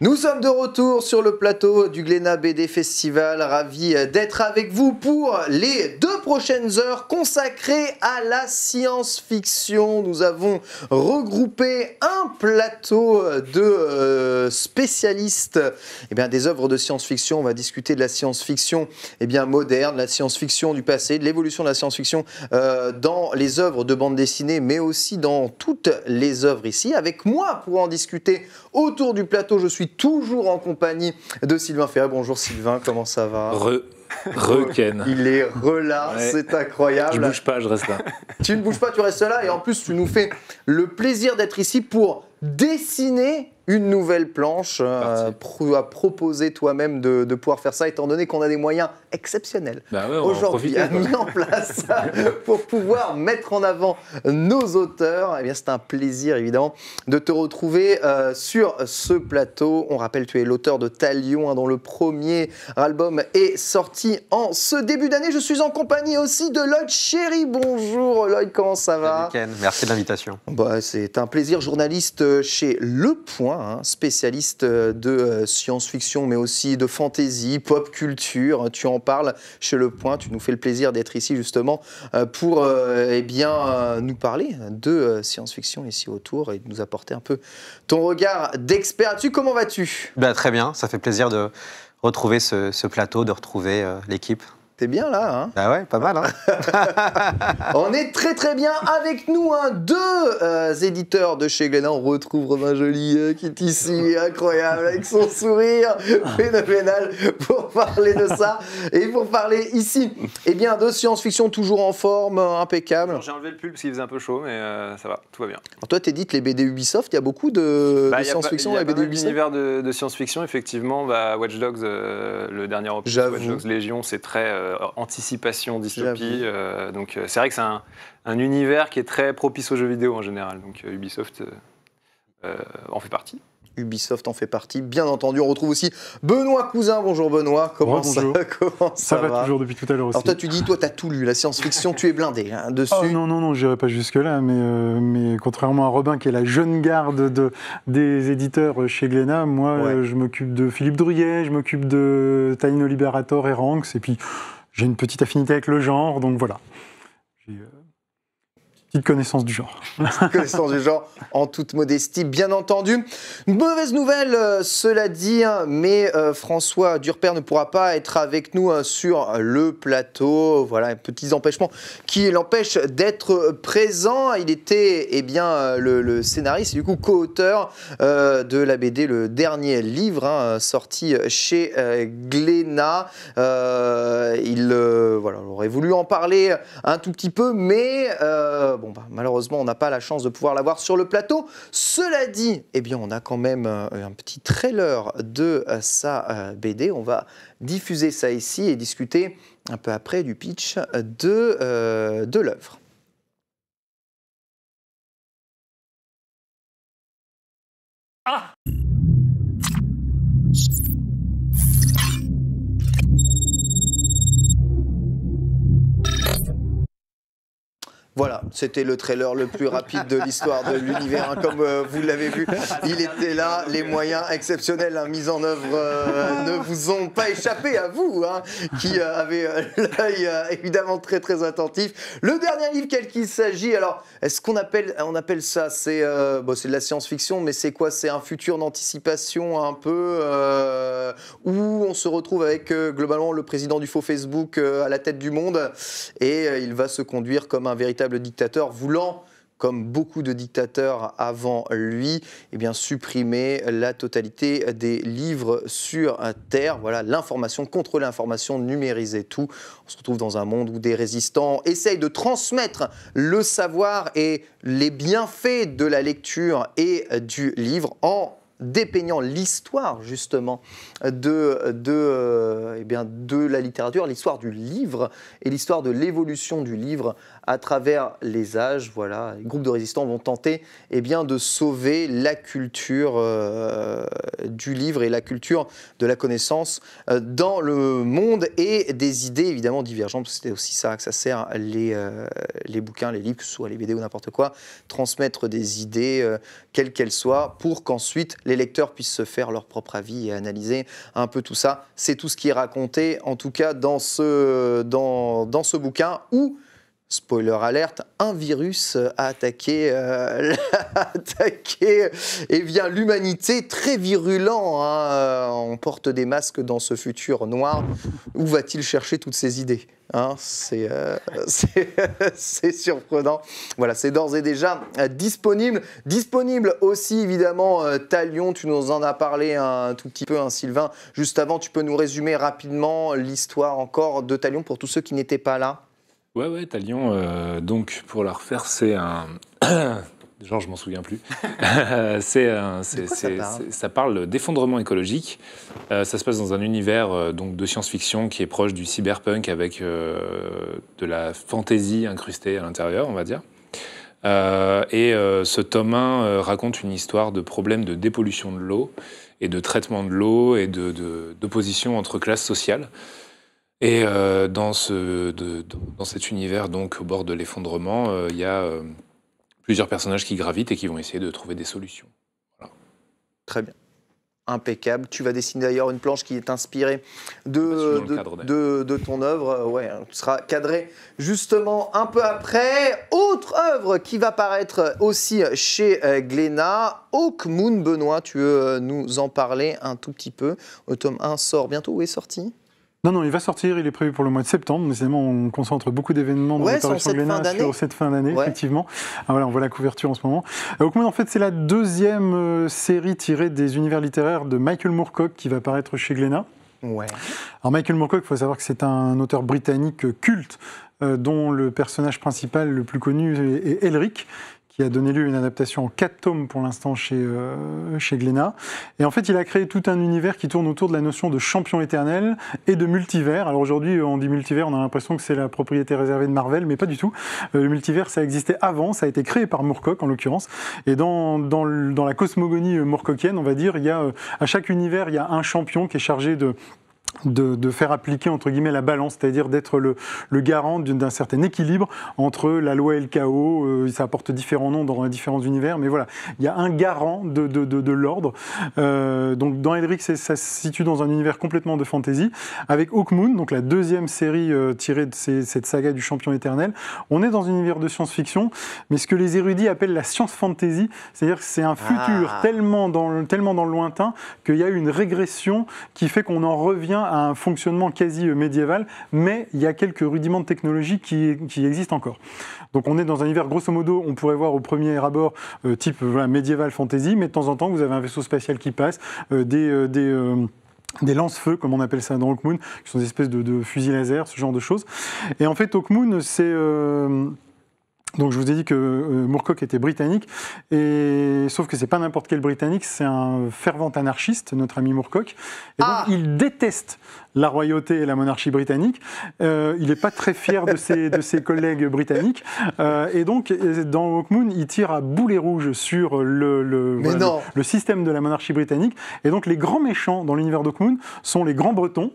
Nous sommes de retour sur le plateau du Glénat BD Festival, ravi d'être avec vous pour les 2 prochaines heures consacrées à la science-fiction. Nous avons regroupé un plateau de spécialistes des œuvres de science-fiction. On va discuter de la science-fiction moderne, la science-fiction du passé, de l'évolution de la science-fiction dans les œuvres de bande dessinée, mais aussi dans toutes les œuvres ici. Avec moi pour en discuter autour du plateau, je suis toujours en compagnie de Sylvain Ferret. Bonjour Sylvain, comment ça va ? Ken. Il est là, ouais. C'est incroyable. Je bouge pas, je reste là. Tu ne bouges pas, tu restes là et en plus tu nous fais le plaisir d'être ici pour dessiner une nouvelle planche, à proposer toi-même de pouvoir faire ça, étant donné qu'on a des moyens exceptionnels aujourd'hui mis en place pour pouvoir mettre en avant nos auteurs. C'est un plaisir évidemment de te retrouver sur ce plateau. On rappelle, tu es l'auteur de Talion, dont le premier album est sorti en ce début d'année. Je suis en compagnie aussi de Lloyd Cherry. Bonjour Lloyd, comment ça va ? Salut Ken, merci de l'invitation. C'est un plaisir, journaliste chez Le Point, spécialiste de science-fiction, mais aussi de fantasy, pop culture. Tu en parles chez Le Point. Tu nous fais le plaisir d'être ici justement pour nous parler de science-fiction ici autour et de nous apporter un peu ton regard d'expert. Comment vas-tu ? Très bien, ça fait plaisir de retrouver ce plateau, de retrouver l'équipe. T'es bien là, hein ? Ouais, pas mal, On est très très bien avec nous, 2 éditeurs de chez Glénat. On retrouve Romain Joly qui est ici, incroyable, avec son sourire phénoménal pour parler de ça. Et pour parler ici, de science-fiction toujours en forme, impeccable. J'ai enlevé le pull parce qu'il faisait un peu chaud, mais ça va, tout va bien. Alors toi, t'édites les BD Ubisoft, il y a beaucoup de science-fiction, les BD Ubisoft. L'univers de science-fiction, effectivement, Watch Dogs, le dernier opus, Watch Dogs Légion, c'est très anticipation, dystopie. Donc c'est vrai que c'est un univers qui est très propice aux jeux vidéo en général. Donc Ubisoft en fait partie. Ubisoft en fait partie, bien entendu. On retrouve aussi Benoît Cousin. Bonjour Benoît, comment ça va toujours depuis tout à l'heure aussi. Alors toi tu dis, toi t'as tout lu, la science-fiction, tu es blindé dessus. Oh, non, j'irai pas jusque-là, mais contrairement à Robin qui est la jeune garde des éditeurs chez Glénat, moi je m'occupe de Philippe Druyet, je m'occupe de Taino Liberator et Ranks, et puis j'ai une petite affinité avec le genre, donc voilà. J'ai petite connaissance du genre. Connaissance du genre, en toute modestie, bien entendu. Une mauvaise nouvelle, cela dit, mais François Durper ne pourra pas être avec nous sur le plateau. Voilà, petits empêchements qui l'empêchent d'être présent. Il était le scénariste et du coup co-auteur de la BD, le dernier livre sorti chez Glénat. Il aurait voulu en parler un tout petit peu, mais malheureusement, on n'a pas la chance de pouvoir l'avoir sur le plateau. Cela dit, on a quand même un petit trailer de sa BD. On va diffuser ça ici et discuter un peu après du pitch de l'œuvre. Voilà, c'était le trailer le plus rapide de l'histoire de l'univers, comme vous l'avez vu. Il était là, les moyens exceptionnels mis en œuvre ne vous ont pas échappé à vous, qui avez l'œil évidemment très très attentif. Le dernier livre, quel qu'il s'agit, alors est-ce qu'on appelle ça, c'est de la science-fiction, mais c'est quoi ? C'est un futur d'anticipation un peu, où on se retrouve avec globalement le président du faux Facebook à la tête du monde, et il va se conduire comme un véritable dictateur, voulant, comme beaucoup de dictateurs avant lui, supprimer la totalité des livres sur Terre. Voilà, l'information contre l'information, numériser tout. On se retrouve dans un monde où des résistants essayent de transmettre le savoir et les bienfaits de la lecture et du livre en dépeignant l'histoire justement de la littérature, l'histoire du livre et l'histoire de l'évolution du livre à travers les âges. Voilà, les groupes de résistants vont tenter de sauver la culture du livre et la culture de la connaissance dans le monde, et des idées évidemment divergentes. C'est aussi ça que ça sert, les bouquins, les livres, que ce soit les BD ou n'importe quoi, transmettre des idées quelles qu'elles soient, pour qu'ensuite les lecteurs puissent se faire leur propre avis et analyser un peu tout ça. C'est tout ce qui est raconté, en tout cas dans ce bouquin où, spoiler alerte, un virus a attaqué, l'humanité, très virulent. Hein. On porte des masques dans ce futur noir. Où va-t-il chercher toutes ces idées, hein? C'est surprenant. Voilà, c'est d'ores et déjà disponible. Disponible aussi, évidemment, Talion, tu nous en as parlé un tout petit peu, hein, Sylvain. Juste avant, tu peux nous résumer rapidement l'histoire encore de Talion pour tous ceux qui n'étaient pas là? Ouais, Talion, donc pour la refaire, c'est un... Genre, je m'en souviens plus. Ça parle d'effondrement écologique. Ça se passe dans un univers donc, de science-fiction qui est proche du cyberpunk avec de la fantaisie incrustée à l'intérieur, on va dire. Ce tome 1 raconte une histoire de problèmes de dépollution de l'eau et de traitement de l'eau et d'opposition entre classes sociales. Et dans cet univers, donc, au bord de l'effondrement, il y a plusieurs personnages qui gravitent et qui vont essayer de trouver des solutions. Voilà. Très bien. Impeccable. Tu vas dessiner d'ailleurs une planche qui est inspirée de ton œuvre. Ouais, tu seras cadré justement un peu après. Autre œuvre qui va paraître aussi chez Glénat, Hawkmoon. Benoît, tu veux nous en parler un tout petit peu? Le tome 1 sort bientôt. Où est sorti? Non, il va sortir, il est prévu pour le mois de septembre. Décidément, on concentre beaucoup d'événements dans les parutions Glénat sur cette fin d'année, effectivement. Ah, voilà, on voit la couverture en ce moment. Hawkmoon, en fait, c'est la deuxième série tirée des univers littéraires de Michael Moorcock qui va paraître chez Glénat. Ouais. Alors Michael Moorcock, il faut savoir que c'est un auteur britannique culte dont le personnage principal le plus connu est Elric, qui a donné lieu à une adaptation en 4 tomes pour l'instant chez Glénat. Et en fait, il a créé tout un univers qui tourne autour de la notion de champion éternel et de multivers. Alors aujourd'hui, on dit multivers, on a l'impression que c'est la propriété réservée de Marvel, mais pas du tout. Le multivers, ça existait avant, ça a été créé par Moorcock en l'occurrence. Et dans la cosmogonie moorcockienne, on va dire, il y a, à chaque univers, il y a un champion qui est chargé de faire appliquer entre guillemets la balance, c'est-à-dire d'être le garant d'un certain équilibre entre la loi et le chaos. Ça apporte différents noms dans les différents univers, mais voilà, il y a un garant de l'ordre. Donc dans Elric, ça se situe dans un univers complètement de fantasy, avec Hawkmoon, donc la deuxième série tirée de cette saga du champion éternel. On est dans un univers de science-fiction, mais ce que les érudits appellent la science-fantasy, c'est-à-dire que c'est un futur tellement dans le lointain qu'il y a une régression qui fait qu'on en revient à un fonctionnement quasi médiéval, mais il y a quelques rudiments de technologie qui existent encore. Donc on est dans un univers, grosso modo, on pourrait voir au premier abord type médiéval fantasy, mais de temps en temps vous avez un vaisseau spatial qui passe, des lance-feux, comme on appelle ça dans Hawkmoon, qui sont des espèces de fusils laser, ce genre de choses. Et en fait, Hawkmoon, c'est... Donc je vous ai dit que Moorcock était britannique, sauf que c'est pas n'importe quel britannique, c'est un fervent anarchiste, notre ami Moorcock. Et donc il déteste la royauté et la monarchie britannique. Il n'est pas très fier de ses collègues britanniques. Et donc dans Hawkmoon, il tire à boulet rouge sur le système de la monarchie britannique. Et donc les grands méchants dans l'univers d'Hawkmoon sont les grands bretons.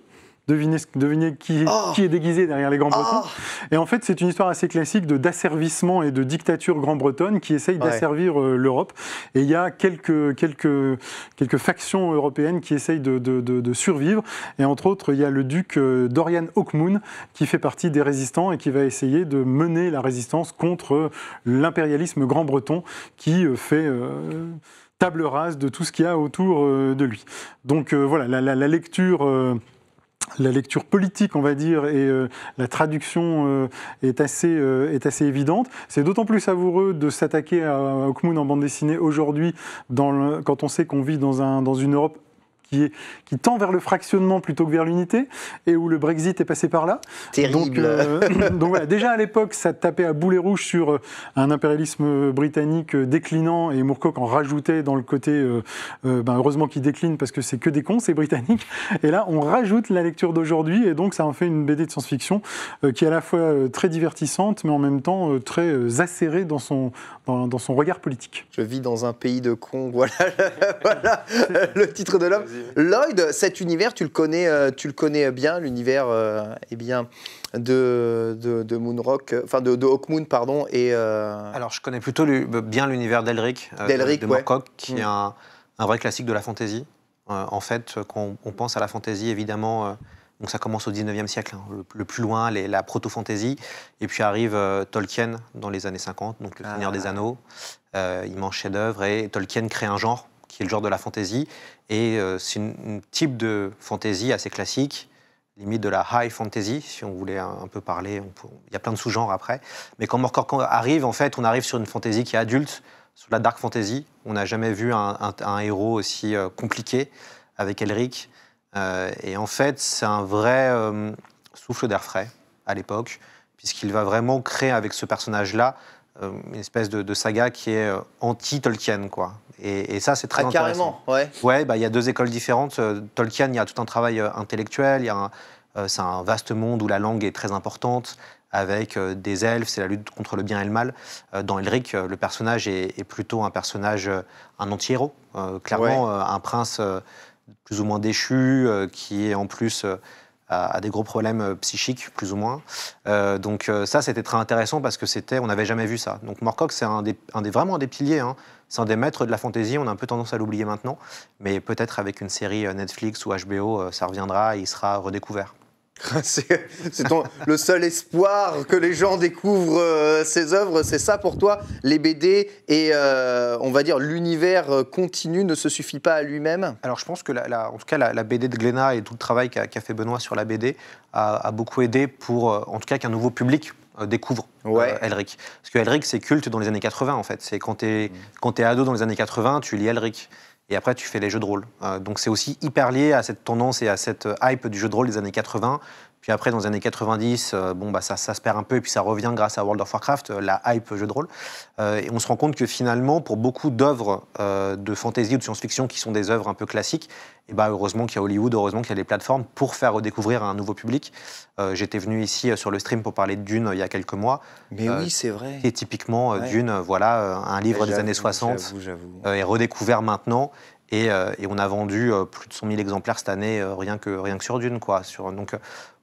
Devinez qui est déguisé derrière les Grands-Bretons. Et en fait, c'est une histoire assez classique d'asservissement et de dictature grand-bretonne qui essaye d'asservir l'Europe. Et il y a quelques factions européennes qui essayent de survivre. Et entre autres, il y a le duc Dorian Hawkmoon qui fait partie des résistants et qui va essayer de mener la résistance contre l'impérialisme grand-breton qui fait... table rase de tout ce qu'il y a autour de lui. Donc voilà, la lecture... La lecture politique, on va dire, et la traduction est assez évidente. C'est d'autant plus savoureux de s'attaquer à Hawkmoon en bande dessinée aujourd'hui, quand on sait qu'on vit dans une Europe qui tend vers le fractionnement plutôt que vers l'unité, et où le Brexit est passé par là. Terrible. Donc voilà, déjà à l'époque, ça tapait à boulet rouge sur un impérialisme britannique déclinant, et Moorcock en rajoutait dans le côté, heureusement qu'il décline parce que c'est que des cons, c'est britannique. Et là, on rajoute la lecture d'aujourd'hui, et donc ça en fait une BD de science-fiction qui est à la fois très divertissante, mais en même temps très acérée dans son regard politique. Je vis dans un pays de cons, voilà le titre de l'homme. Lloyd, cet univers, tu le connais bien, l'univers de Moonrock, enfin de Hawkmoon, pardon. Alors, je connais plutôt bien l'univers d'Elric, de Moorcock, qui est un un vrai classique de la fantasy. En fait, quand on pense à la fantasy, évidemment, donc ça commence au 19e siècle, hein, le plus loin, la proto-fantasy. Et puis arrive Tolkien dans les années 50, donc Le Seigneur des Anneaux, immense chef-d'œuvre. Et Tolkien crée un genre, qui est le genre de la fantasy. Et c'est un type de fantasy assez classique, limite de la high fantasy, si on voulait un peu parler. Il y a plein de sous-genres après. Mais quand Morcorcan arrive, en fait, on arrive sur une fantasy qui est adulte, sur la dark fantasy. On n'a jamais vu un héros aussi compliqué avec Elric. Et en fait, c'est un vrai souffle d'air frais à l'époque, puisqu'il va vraiment créer avec ce personnage-là une espèce de saga qui est anti-Tolkien, quoi. Et ça, c'est très intéressant. Carrément, ouais. Ouais, bah, il y a deux écoles différentes. Tolkien, il y a tout un travail intellectuel. C'est un vaste monde où la langue est très importante, avec des elfes, c'est la lutte contre le bien et le mal. Dans Elric, le personnage est plutôt un personnage, un anti-héros. Clairement, un prince plus ou moins déchu, qui est en plus a des gros problèmes psychiques, plus ou moins. Donc ça, c'était très intéressant parce que on n'avait jamais vu ça. Donc Moorcock, c'est vraiment un des piliers. Hein. C'est un des maîtres de la fantasy. On a un peu tendance à l'oublier maintenant, mais peut-être avec une série Netflix ou HBO, ça reviendra et il sera redécouvert. C'est le seul espoir que les gens découvrent ces œuvres, c'est ça pour toi, les BD et on va dire l'univers continu ne se suffit pas à lui-même? Alors je pense que en tout cas la BD de Glénat et tout le travail qu'a fait Benoît sur la BD a beaucoup aidé pour en tout cas qu'un nouveau public découvre Elric. Parce que Elric c'est culte dans les années 80 en fait, c'est quand t'es ado dans les années 80 tu lis Elric. Et après, tu fais les jeux de rôle. Donc, c'est aussi hyper lié à cette tendance et à cette hype du jeu de rôle des années 80. Puis après, dans les années 90, ça se perd un peu et puis ça revient grâce à World of Warcraft, la hype jeu de rôle. Et on se rend compte que finalement, pour beaucoup d'œuvres de fantasy ou de science-fiction qui sont des œuvres un peu classiques, et heureusement qu'il y a Hollywood, heureusement qu'il y a des plateformes pour faire redécouvrir un nouveau public. J'étais venu ici sur le stream pour parler de Dune il y a quelques mois. Mais oui, c'est vrai. Qui est typiquement Dune, un livre des années 60, est redécouvert maintenant. Et on a vendu plus de 100 000 exemplaires cette année, rien que sur Dune, quoi. Donc,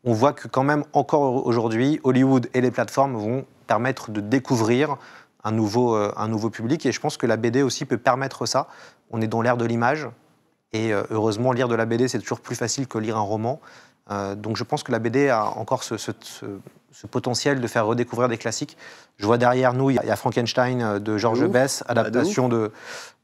on voit que quand même, encore aujourd'hui, Hollywood et les plateformes vont permettre de découvrir un nouveau public. Et je pense que la BD aussi peut permettre ça. On est dans l'ère de l'image. Et heureusement, lire de la BD, c'est toujours plus facile que lire un roman. Donc je pense que la BD a encore ce potentiel de faire redécouvrir des classiques. Je vois derrière nous, il y a Frankenstein de Georges Besse, adaptation de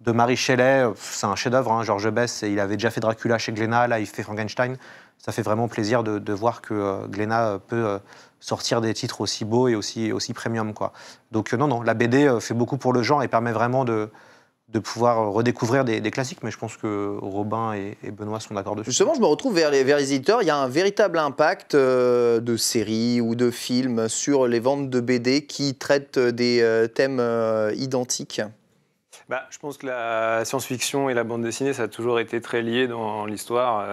Mary Shelley. C'est un chef-d'œuvre, hein, Georges Besse. Il avait déjà fait Dracula chez Glénat, là il fait Frankenstein. Ça fait vraiment plaisir de voir que Glénat peut sortir des titres aussi beaux et aussi premium, quoi. Donc non, la BD fait beaucoup pour le genre et permet vraiment de pouvoir redécouvrir des classiques, mais je pense que Robin et Benoît sont d'accord dessus. Justement, je me retrouve vers les éditeurs. Il y a un véritable impact de séries ou de films sur les ventes de BD qui traitent des thèmes identiques. Je pense que la science-fiction et la bande dessinée, ça a toujours été très lié dans l'histoire.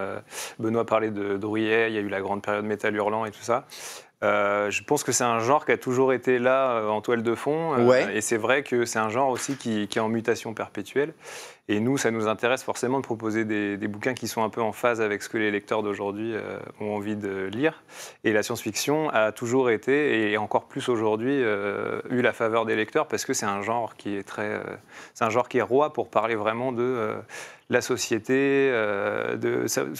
Benoît parlait de Drouillet, il y a eu la grande période Métal Hurlant et tout ça. Je pense que c'est un genre qui a toujours été là en toile de fond. Et c'est vrai que c'est un genre aussi qui est en mutation perpétuelle. Et nous, ça nous intéresse forcément de proposer des bouquins qui sont un peu en phase avec ce que les lecteurs d'aujourd'hui ont envie de lire. Et la science-fiction a toujours été, et encore plus aujourd'hui, eu la faveur des lecteurs parce que c'est un genre qui est c'est un genre qui est roi pour parler vraiment de la société.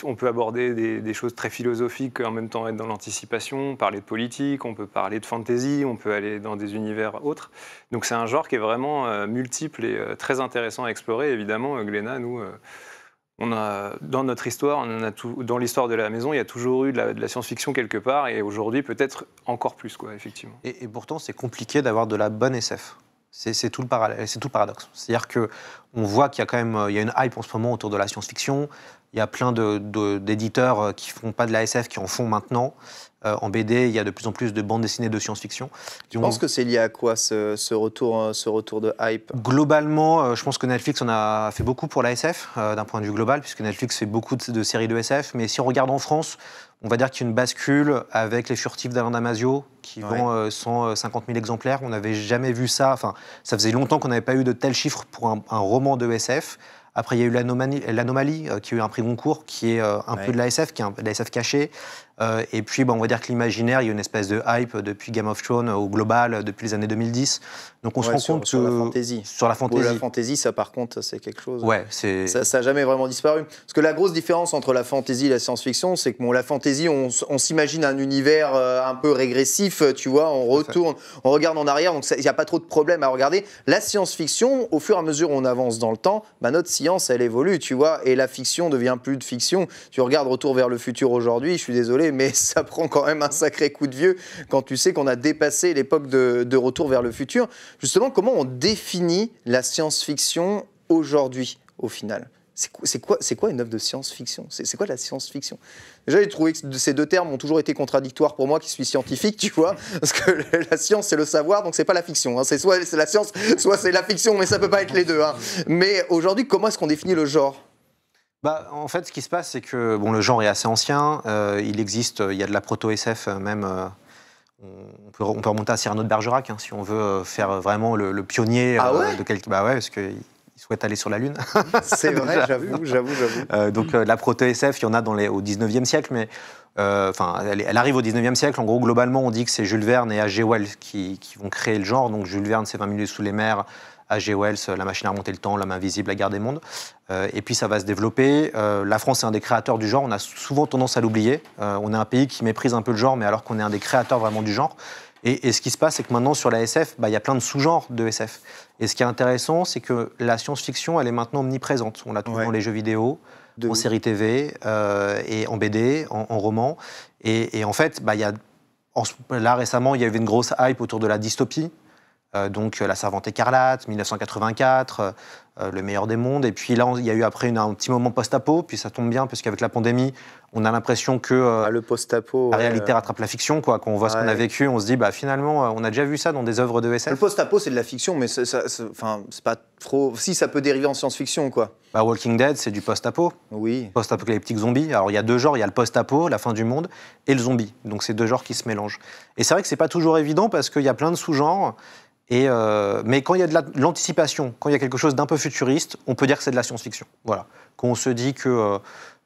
On peut aborder des choses très philosophiques en même temps être dans l'anticipation, parler de politique, on peut parler de fantasy, on peut aller dans des univers autres. Donc c'est un genre qui est vraiment multiple et très intéressant à explorer. Évidemment, Glénat, nous, on a, dans notre histoire, dans l'histoire de la maison, il y a toujours eu de la science-fiction quelque part, et aujourd'hui peut-être encore plus, quoi, effectivement. Et pourtant, c'est compliqué d'avoir de la bonne SF. C'est tout le paradoxe. C'est-à-dire qu'on voit qu'il y a quand même une hype en ce moment autour de la science-fiction. Il y a plein d'éditeurs qui ne font pas de la SF, qui en font maintenant. En BD, il y a de plus en plus de bandes dessinées de science-fiction. Tu penses que c'est lié à quoi ce retour de hype? Globalement, je pense que Netflix en a fait beaucoup pour la SF, d'un point de vue global, puisque Netflix fait beaucoup de séries de SF. Mais si on regarde en France, on va dire qu'il y a une bascule avec Les Furtifs d'Alain Damasio, qui vend 150 000 exemplaires. On n'avait jamais vu ça. Enfin, ça faisait longtemps qu'on n'avait pas eu de tels chiffres pour un roman de SF. Après, il y a eu l'Anomalie, qui a eu un prix Goncourt, qui est un peu de l'ASF, qui est de l'ASF caché. Et puis, on va dire que l'imaginaire, il y a une espèce de hype depuis Game of Thrones au global, depuis les années 2010. Donc, on se rend compte sur que... la fantasy. Sur la fantasy. La fantasy, ça, par contre, c'est quelque chose. Ouais, ça n'a jamais vraiment disparu. Parce que la grosse différence entre la fantasy et la science-fiction, c'est que la fantasy, on s'imagine un univers un peu régressif, tu vois, on retourne, on regarde en arrière, donc il n'y a pas trop de problème à regarder. La science-fiction, au fur et à mesure où on avance dans le temps, notre science, elle évolue, tu vois, et la fiction devient plus de fiction. Tu regardes Retour vers le futur aujourd'hui, je suis désolé, mais ça prend quand même un sacré coup de vieux quand tu sais qu'on a dépassé l'époque de Retour vers le futur. Justement, comment on définit la science-fiction aujourd'hui, au final ? C'est quoi une œuvre de science-fiction ? C'est quoi la science-fiction ? Déjà, j'ai trouvé que ces deux termes ont toujours été contradictoires pour moi qui suis scientifique, tu vois, parce que la science, c'est le savoir, donc c'est pas la fiction. Hein. C'est soit c'est la science, soit c'est la fiction, mais ça peut pas être les deux. Hein. Mais aujourd'hui, comment est-ce qu'on définit le genre ? En fait, ce qui se passe, c'est que le genre est assez ancien. Il existe, il y a de la proto-SF même. On peut remonter à Cyrano de Bergerac, si on veut faire vraiment le pionnier de quelque... Bah ouais, parce qu'il souhaite aller sur la Lune. C'est vrai, j'avoue. Donc la proto-SF, il y en a au 19e siècle, mais elle arrive au 19e siècle. En gros, globalement, on dit que c'est Jules Verne et H.G. Wells qui vont créer le genre. Donc Jules Verne, c'est 20 000 lieues sous les mers. H.G. Wells, La machine à remonter le temps, L'homme invisible, La guerre des mondes. Et puis ça va se développer. La France est un des créateurs du genre. On a souvent tendance à l'oublier. On est un pays qui méprise un peu le genre, mais alors qu'on est un des créateurs vraiment du genre. Et ce qui se passe, c'est que maintenant, sur la SF, il y a plein de sous-genres de SF. Et ce qui est intéressant, c'est que la science-fiction, elle est maintenant omniprésente. On l'a trouvé dans les jeux vidéo, en série TV, et en BD, en roman. Et en fait, là, récemment, il y avait une grosse hype autour de la dystopie. Donc La Servante écarlate, 1984, Le meilleur des mondes. Et puis là, il y a eu après un petit moment post-apo, puis ça tombe bien, parce qu'avec la pandémie, on a l'impression que le post-apo, la réalité rattrape la fiction. Quand on voit ce qu'on a vécu, on se dit, finalement, on a déjà vu ça dans des œuvres de SF. Le post-apo, c'est de la fiction, mais c'est pas trop... Si, ça peut dériver en science-fiction, quoi. Walking Dead, c'est du post-apo. Oui. Post-apocalyptique zombie. Alors, il y a deux genres, il y a le post-apo, la fin du monde, et le zombie. Donc, c'est deux genres qui se mélangent. Et c'est vrai que c'est pas toujours évident, parce qu'il y a plein de sous-genres. Mais quand il y a de l'anticipation, quand il y a quelque chose d'un peu futuriste, on peut dire que c'est de la science-fiction. Voilà. Quand on se dit qu'il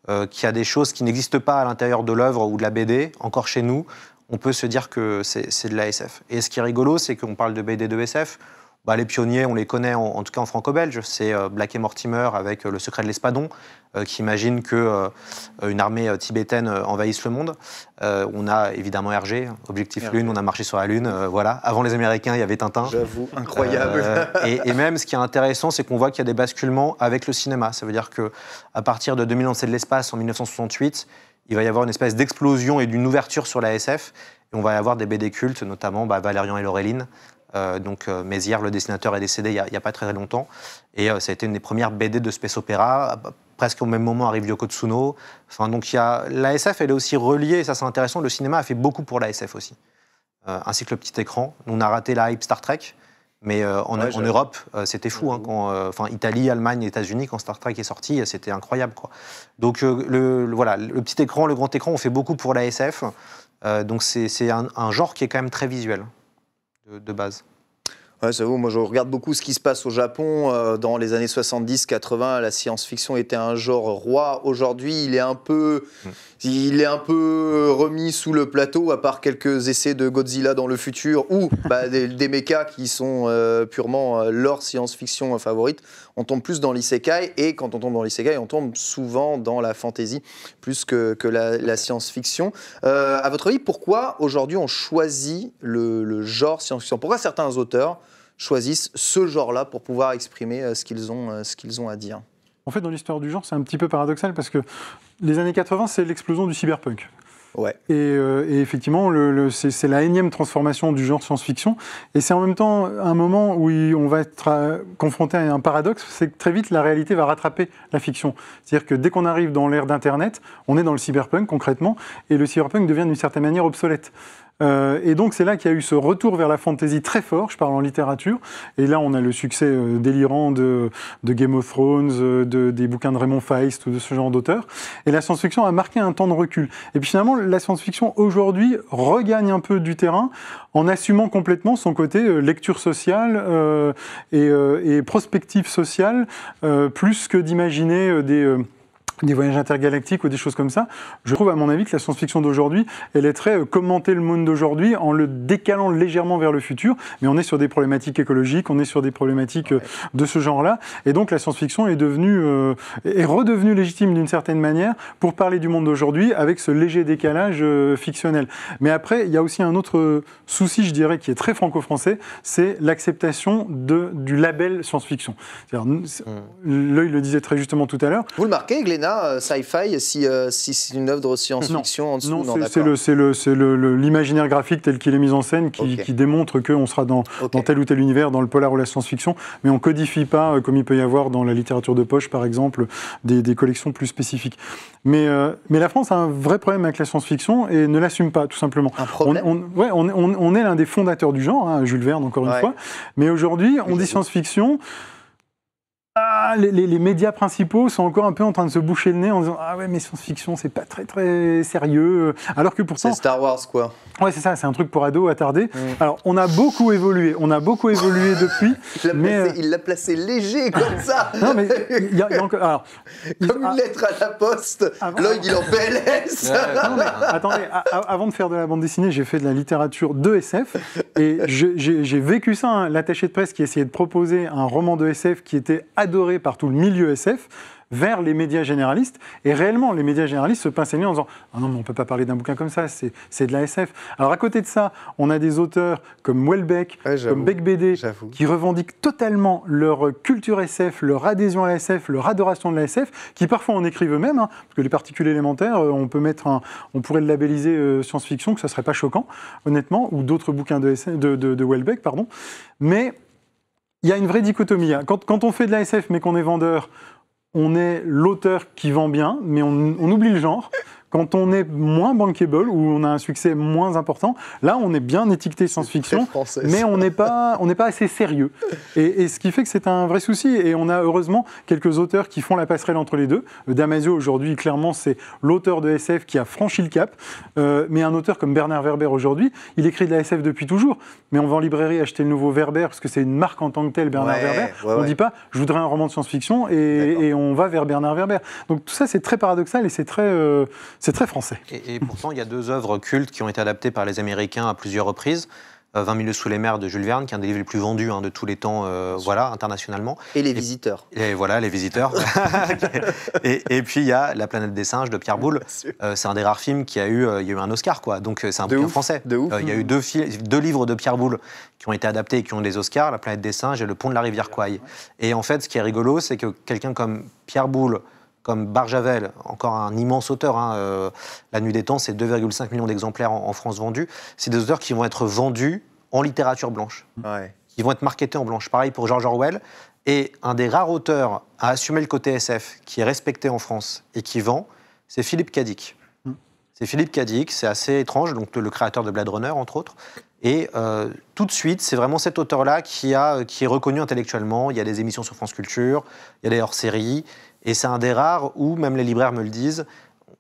y a des choses qui n'existent pas à l'intérieur de l'œuvre ou de la BD, encore chez nous, on peut se dire que c'est de la SF. Et ce qui est rigolo, c'est qu'on parle de BD de SF. Les pionniers, on les connaît en tout cas en franco-belge. C'est Black et Mortimer avec Le secret de l'Espadon, qui imagine qu'une armée tibétaine envahisse le monde. On a évidemment Hergé, Objectif Lune, on a marché sur la Lune. Voilà. Avant les Américains, il y avait Tintin. J'avoue, incroyable. Et même, ce qui est intéressant, c'est qu'on voit qu'il y a des basculements avec le cinéma. Ça veut dire qu'à partir de 2000 ans, c'est de l'espace, en 1968, il va y avoir une espèce d'explosion et d'une ouverture sur la SF. Et on va y avoir des BD cultes, notamment Valérian et Laureline. Mézières, le dessinateur, est décédé il n'y a pas très longtemps. Et ça a été une des premières BD de space opéra. Presque au même moment arrive Yoko Tsuno. Donc la SF, elle est aussi reliée, et ça c'est intéressant, le cinéma a fait beaucoup pour la SF aussi. Ainsi que le petit écran. On a raté la hype Star Trek, mais en Europe, c'était fou. Italie, Allemagne, États-Unis, quand Star Trek est sorti, c'était incroyable, quoi. Donc le petit écran, le grand écran, on fait beaucoup pour la SF. Donc c'est un genre qui est quand même très visuel. De base. Ouais, c'est vous. Moi, je regarde beaucoup ce qui se passe au Japon. Dans les années 70-80, la science-fiction était un genre roi. Aujourd'hui, il est un peu remis sous le plateau, à part quelques essais de Godzilla dans le futur ou des mechas qui sont purement leur science-fiction favorite. On tombe plus dans l'isekai, et quand on tombe dans l'isekai, on tombe souvent dans la fantasy plus que la science-fiction. À votre avis, pourquoi aujourd'hui on choisit le genre science-fiction ? Pourquoi certains auteurs choisissent ce genre-là pour pouvoir exprimer ce qu'ils ont à dire ? En fait, dans l'histoire du genre, c'est un petit peu paradoxal, parce que les années 80, c'est l'explosion du cyberpunk. Ouais. Et effectivement, c'est la énième transformation du genre science-fiction. Et c'est en même temps un moment où on va être confronté à un paradoxe, c'est que très vite, la réalité va rattraper la fiction. C'est-à-dire que dès qu'on arrive dans l'ère d'Internet, on est dans le cyberpunk concrètement, et le cyberpunk devient d'une certaine manière obsolète. Et donc c'est là qu'il y a eu ce retour vers la fantasy très fort, je parle en littérature, et là on a le succès délirant de Game of Thrones, des bouquins de Raymond Feist ou de ce genre d'auteurs, et la science-fiction a marqué un temps de recul. Et puis finalement la science-fiction aujourd'hui regagne un peu du terrain en assumant complètement son côté lecture sociale et prospective sociale, plus que d'imaginer des voyages intergalactiques ou des choses comme ça. Je trouve, à mon avis, que la science-fiction d'aujourd'hui, elle est très commenter le monde d'aujourd'hui en le décalant légèrement vers le futur, mais on est sur des problématiques écologiques, on est sur des problématiques de ce genre-là, et donc la science-fiction est redevenue légitime d'une certaine manière pour parler du monde d'aujourd'hui avec ce léger décalage fictionnel. Mais après, il y a aussi un autre souci, je dirais, qui est très franco-français, c'est l'acceptation du label science-fiction. L'œil le disait très justement tout à l'heure. Vous le marquez, Glénat, sci-fi, si c'est une œuvre de science-fiction en dessous? Non, c'est l'imaginaire graphique tel qu'il est mis en scène qui démontre qu'on sera dans tel ou tel univers, dans le polar ou la science-fiction, mais on ne codifie pas, comme il peut y avoir dans la littérature de poche, par exemple, des collections plus spécifiques. Mais la France a un vrai problème avec la science-fiction et ne l'assume pas, tout simplement. Un problème? On est l'un des fondateurs du genre, hein, Jules Verne, encore une fois, mais aujourd'hui, on dit science-fiction. Les médias principaux sont encore un peu en train de se boucher le nez en disant « Ah ouais, mais science-fiction, c'est pas très très sérieux ». Alors que pourtant... C'est Star Wars, quoi. Ouais, c'est ça, c'est un truc pour ados attardés. Alors, on a beaucoup évolué depuis. Il l'a placé léger comme ça. Non, mais il y a encore... Alors, comme une lettre à la poste, Lloyd, il en PLS. Non, mais attendez, avant de faire de la bande dessinée, j'ai fait de la littérature de SF et j'ai vécu ça, hein, l'attaché de presse qui essayait de proposer un roman de SF qui était adoré par tout le milieu SF vers les médias généralistes. Et réellement, les médias généralistes se pincent les nez en disant « Ah non, mais on ne peut pas parler d'un bouquin comme ça, c'est de la SF ». Alors à côté de ça, on a des auteurs comme Houellebecq, comme Bec BD, qui revendiquent totalement leur culture SF, leur adhésion à la SF, leur adoration de la SF, qui parfois en écrivent eux-mêmes, hein, parce que les particules élémentaires, on pourrait le labelliser science-fiction, que ça ne serait pas choquant, honnêtement, ou d'autres bouquins de Houellebecq, pardon. Mais il y a une vraie dichotomie. Hein. Quand on fait de la SF mais qu'on est vendeur, on est l'auteur qui vend bien, mais on oublie le genre. Quand on est moins bankable, ou on a un succès moins important, là, on est bien étiqueté science-fiction, mais on n'est pas assez sérieux. Et ce qui fait que c'est un vrai souci. Et on a heureusement quelques auteurs qui font la passerelle entre les deux. Damasio, aujourd'hui, clairement, c'est l'auteur de SF qui a franchi le cap. Mais un auteur comme Bernard Werber, aujourd'hui, il écrit de la SF depuis toujours. Mais on va en librairie acheter le nouveau Werber, parce que c'est une marque en tant que telle, Bernard Werber. On ne dit pas, je voudrais un roman de science-fiction, et on va vers Bernard Werber. Donc tout ça, c'est très paradoxal et c'est très français. Et pourtant, il y a deux œuvres cultes qui ont été adaptées par les Américains à plusieurs reprises. 20 milieux sous les mers de Jules Verne, qui est un des livres les plus vendus de tous les temps, internationalement. Et Les Visiteurs. Et voilà, Les Visiteurs. et puis, il y a La planète des singes de Pierre Boulle. C'est un des rares films qui a eu un Oscar, quoi. Donc, c'est un bouquin français. Il y a eu deux livres de Pierre Boulle qui ont été adaptés et qui ont des Oscars, La planète des singes et Le pont de la rivière Kwai. Et en fait, ce qui est rigolo, c'est que quelqu'un comme Pierre Boulle, comme Barjavel, encore un immense auteur, La Nuit des Temps, c'est 2,5 millions d'exemplaires en France vendus. C'est des auteurs qui vont être vendus en littérature blanche, qui vont être marketés en blanche. Pareil pour George Orwell. Et un des rares auteurs à assumer le côté SF, qui est respecté en France et qui vend, c'est Philippe K. Dick. C'est Philippe K. Dick, c'est assez étrange, donc le créateur de Blade Runner, entre autres. Et tout de suite, c'est vraiment cet auteur-là qui est reconnu intellectuellement. Il y a des émissions sur France Culture, il y a des hors-séries. Et c'est un des rares où, même les libraires me le disent,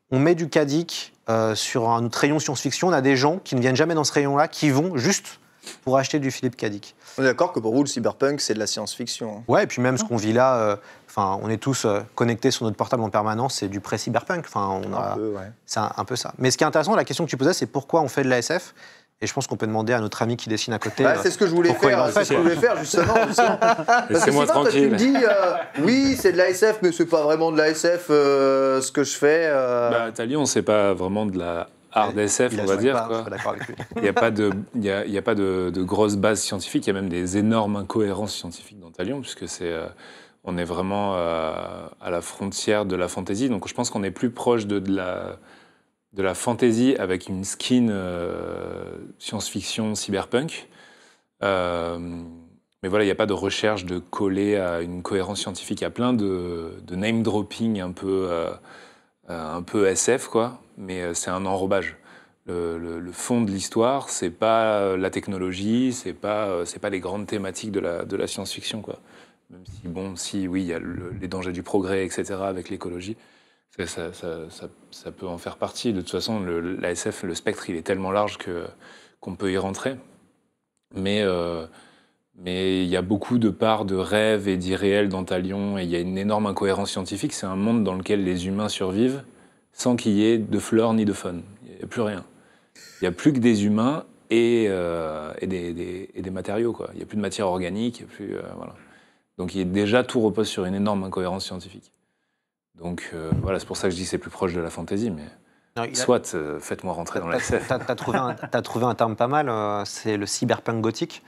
on met du K. Dick sur un rayon science-fiction. On a des gens qui ne viennent jamais dans ce rayon-là, qui vont juste pour acheter du Philippe K. Dick. On est d'accord que pour vous, le cyberpunk, c'est de la science-fiction. Ouais, et puis même ce qu'on vit là, on est tous connectés sur notre portable en permanence, c'est du pré-cyberpunk. C'est un peu ça. Mais ce qui est intéressant, la question que tu posais, c'est pourquoi on fait de la SF ? Et je pense qu'on peut demander à notre ami qui dessine à côté. C'est ce que je voulais faire, justement. Laissez-moi tranquille. Tu me dis, oui, c'est de la SF, mais c'est pas vraiment de la SF ce que je fais. Talion, c'est pas vraiment de la hard SF, on va dire. Quoi. Je suis d'accord avec lui. Il n'y a pas de grosses bases scientifiques. Il y a même des énormes incohérences scientifiques dans Talion, puisque on est vraiment à la frontière de la fantasy. Donc je pense qu'on est plus proche de la fantasy avec une skin science-fiction cyberpunk. Mais voilà, il n'y a pas de recherche de coller à une cohérence scientifique. Il y a plein de name-dropping un peu SF, quoi. Mais c'est un enrobage. le fond de l'histoire, c'est pas la technologie, c'est pas les grandes thématiques de la science-fiction, quoi. Même si, oui, il y a les dangers du progrès, etc., avec l'écologie, ça peut en faire partie. De toute façon, la SF, le spectre, il est tellement large qu'on peut y rentrer. Mais il y a beaucoup de parts de rêve et d'irréel dans Talion, et il y a une énorme incohérence scientifique. C'est un monde dans lequel les humains survivent sans qu'il y ait de flore ni de faune. Il n'y a plus rien. Il n'y a plus que des humains et des matériaux, quoi. Il n'y a plus de matière organique, il y a plus, voilà. Donc déjà, tout repose sur une énorme incohérence scientifique. Donc voilà, c'est pour ça que je dis que c'est plus proche de la fantaisie, mais soit faites-moi rentrer dans la SF. T'as trouvé un terme pas mal, c'est le cyberpunk gothique.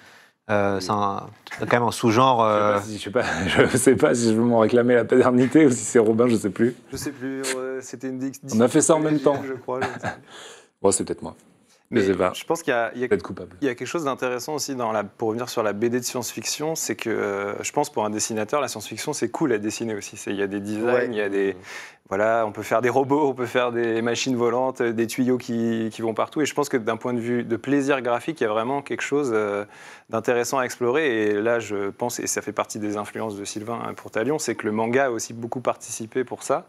C'est quand même un sous-genre. Je sais pas si je veux m'en réclamer la paternité ou si c'est Robin, je sais plus. Je sais plus, c'était une On a fait ça en même temps. Je crois. Bon, c'est peut-être moi. Mais je pense qu'il y a coupable. Il y a quelque chose d'intéressant aussi pour revenir sur la BD de science-fiction, c'est que je pense pour un dessinateur, la science-fiction c'est cool à dessiner aussi. Il y a des designs, il y a des on peut faire des robots, on peut faire des machines volantes, des tuyaux qui vont partout. Et je pense que d'un point de vue de plaisir graphique, il y a vraiment quelque chose d'intéressant à explorer. Et là, je pense, et ça fait partie des influences de Sylvain pour Talion, c'est que le manga a aussi beaucoup participé pour ça.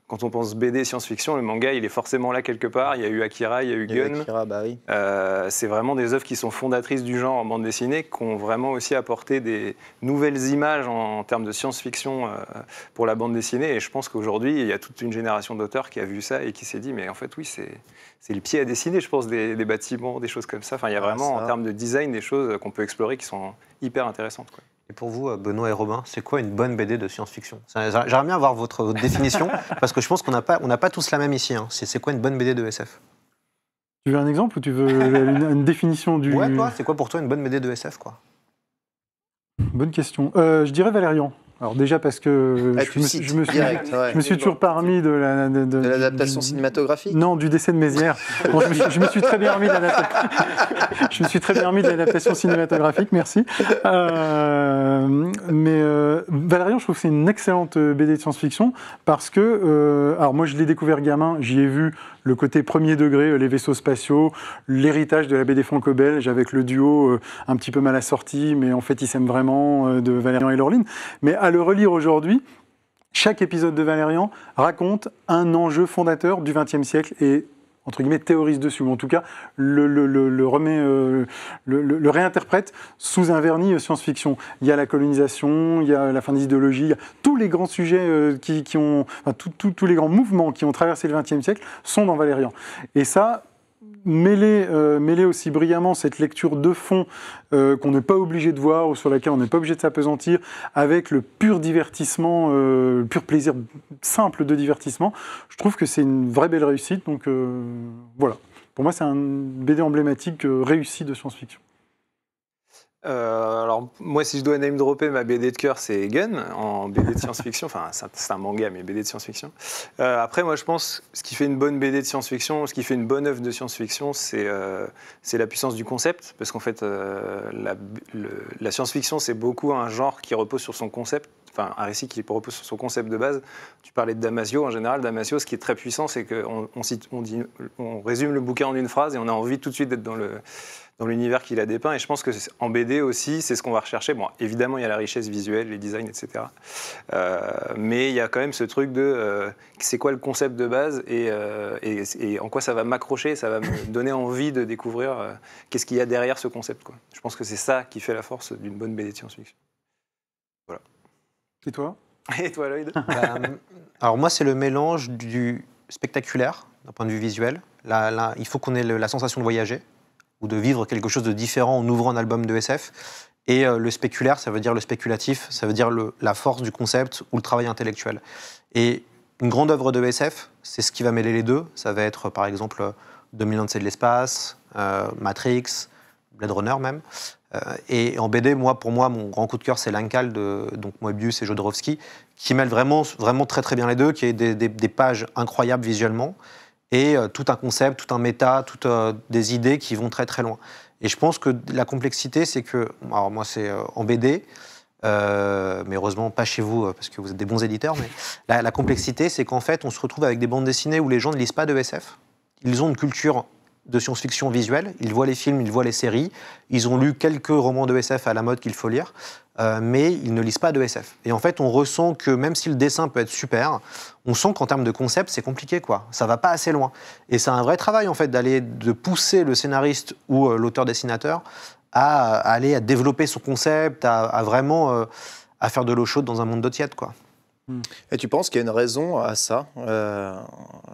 Quand on pense BD science-fiction, le manga, il est forcément là quelque part. Il y a eu Akira, il y a eu Gun. Akira, bah oui. C'est vraiment des œuvres qui sont fondatrices du genre en bande dessinée, qui ont vraiment aussi apporté des nouvelles images en termes de science-fiction pour la bande dessinée. Et je pense qu'aujourd'hui, il y a toute une génération d'auteurs qui a vu ça et qui s'est dit, mais en fait, oui, c'est le pied à dessiner, je pense, des bâtiments, des choses comme ça. Enfin, il y a vraiment, en termes de design, des choses qu'on peut explorer qui sont hyper intéressantes, quoi. Et pour vous, Benoît et Robin, c'est quoi une bonne BD de science-fiction? J'aimerais bien avoir votre définition, parce que je pense qu'on n'a pas tous la même ici. Hein. C'est quoi une bonne BD de SF? Tu veux un exemple ou tu veux une définition du... Ouais, toi, c'est quoi pour toi une bonne BD de SF, quoi? Bonne question. Je dirais Valérian. Alors déjà parce que je me suis toujours pas remis de l'adaptation cinématographique. Non, du décès de Mézières. Bon, je me suis très bien remis de l'adaptation cinématographique, merci. Mais Valérian, je trouve que c'est une excellente BD de science-fiction parce que, alors moi je l'ai découvert gamin, j'y ai vu le côté premier degré, les vaisseaux spatiaux, l'héritage de la BD franco-belge avec le duo un petit peu mal assorti, mais en fait ils s'aiment vraiment, de Valérian et Laureline. Mais à le relire aujourd'hui, chaque épisode de Valérian raconte un enjeu fondateur du XXe siècle et, entre guillemets, théorise dessus, ou en tout cas le réinterprète sous un vernis science-fiction. Il y a la colonisation, il y a la fin des idéologies, il y a tous les grands sujets tous les grands mouvements qui ont traversé le XXe siècle sont dans Valérian. Et ça, mêler aussi brillamment cette lecture de fond qu'on n'est pas obligé de voir ou sur laquelle on n'est pas obligé de s'appesantir avec le pur divertissement, le pur plaisir simple de divertissement, je trouve que c'est une vraie belle réussite. Donc voilà, pour moi c'est un BD emblématique réussi de science-fiction. Alors moi si je dois name dropper ma BD de cœur c'est Gun en BD de science-fiction, enfin c'est un manga mais BD de science-fiction. Après moi je pense ce qui fait une bonne BD de science-fiction, ce qui fait une bonne œuvre de science-fiction c'est la puissance du concept parce qu'en fait la science-fiction c'est beaucoup un genre qui repose sur son concept, enfin un récit qui repose sur son concept de base. Tu parlais de Damasio, en général Damasio ce qui est très puissant c'est qu'on résume le bouquin en une phrase et on a envie tout de suite d'être dans l'univers qu'il a dépeint, et je pense que en BD aussi, c'est ce qu'on va rechercher. Bon, évidemment, il y a la richesse visuelle, les designs, etc. Mais il y a quand même ce truc de c'est quoi le concept de base et en quoi ça va m'accrocher, ça va me donner envie de découvrir qu'est-ce qu'il y a derrière ce concept, quoi. Je pense que c'est ça qui fait la force d'une bonne BD de science-fiction. Voilà. Et toi? Et toi, Lloyd? Alors moi, c'est le mélange du spectaculaire, d'un point de vue visuel. Là, il faut qu'on ait la sensation de voyager, ou de vivre quelque chose de différent en ouvrant un album de SF. Et le spéculaire, ça veut dire le spéculatif, ça veut dire la force du concept ou le travail intellectuel. Et une grande œuvre de SF, c'est ce qui va mêler les deux. Ça va être, par exemple, 2001 c'est de l'espace, Matrix, Blade Runner même. Et en BD, pour moi, mon grand coup de cœur, c'est l'Incal de Moebius et Jodorowsky, qui mêle vraiment très très bien les deux, qui est des pages incroyables visuellement, et tout un concept, tout un méta, toutes des idées qui vont très très loin. Et je pense que la complexité, c'est que, alors moi c'est en BD, mais heureusement pas chez vous, parce que vous êtes des bons éditeurs, mais la complexité, c'est qu'en fait, on se retrouve avec des bandes dessinées où les gens ne lisent pas de SF. Ils ont une culture de science-fiction visuelle. Ils voient les films, ils voient les séries. Ils ont lu quelques romans de SF à la mode qu'il faut lire, mais ils ne lisent pas de SF. Et en fait, on ressent que même si le dessin peut être super, on sent qu'en termes de concept, c'est compliqué, quoi. Ça va pas assez loin. Et c'est un vrai travail, en fait, de pousser le scénariste ou l'auteur-dessinateur à développer son concept, à vraiment à faire de l'eau chaude dans un monde d'eau tiède, quoi. Et tu penses qu'il y a une raison à ça,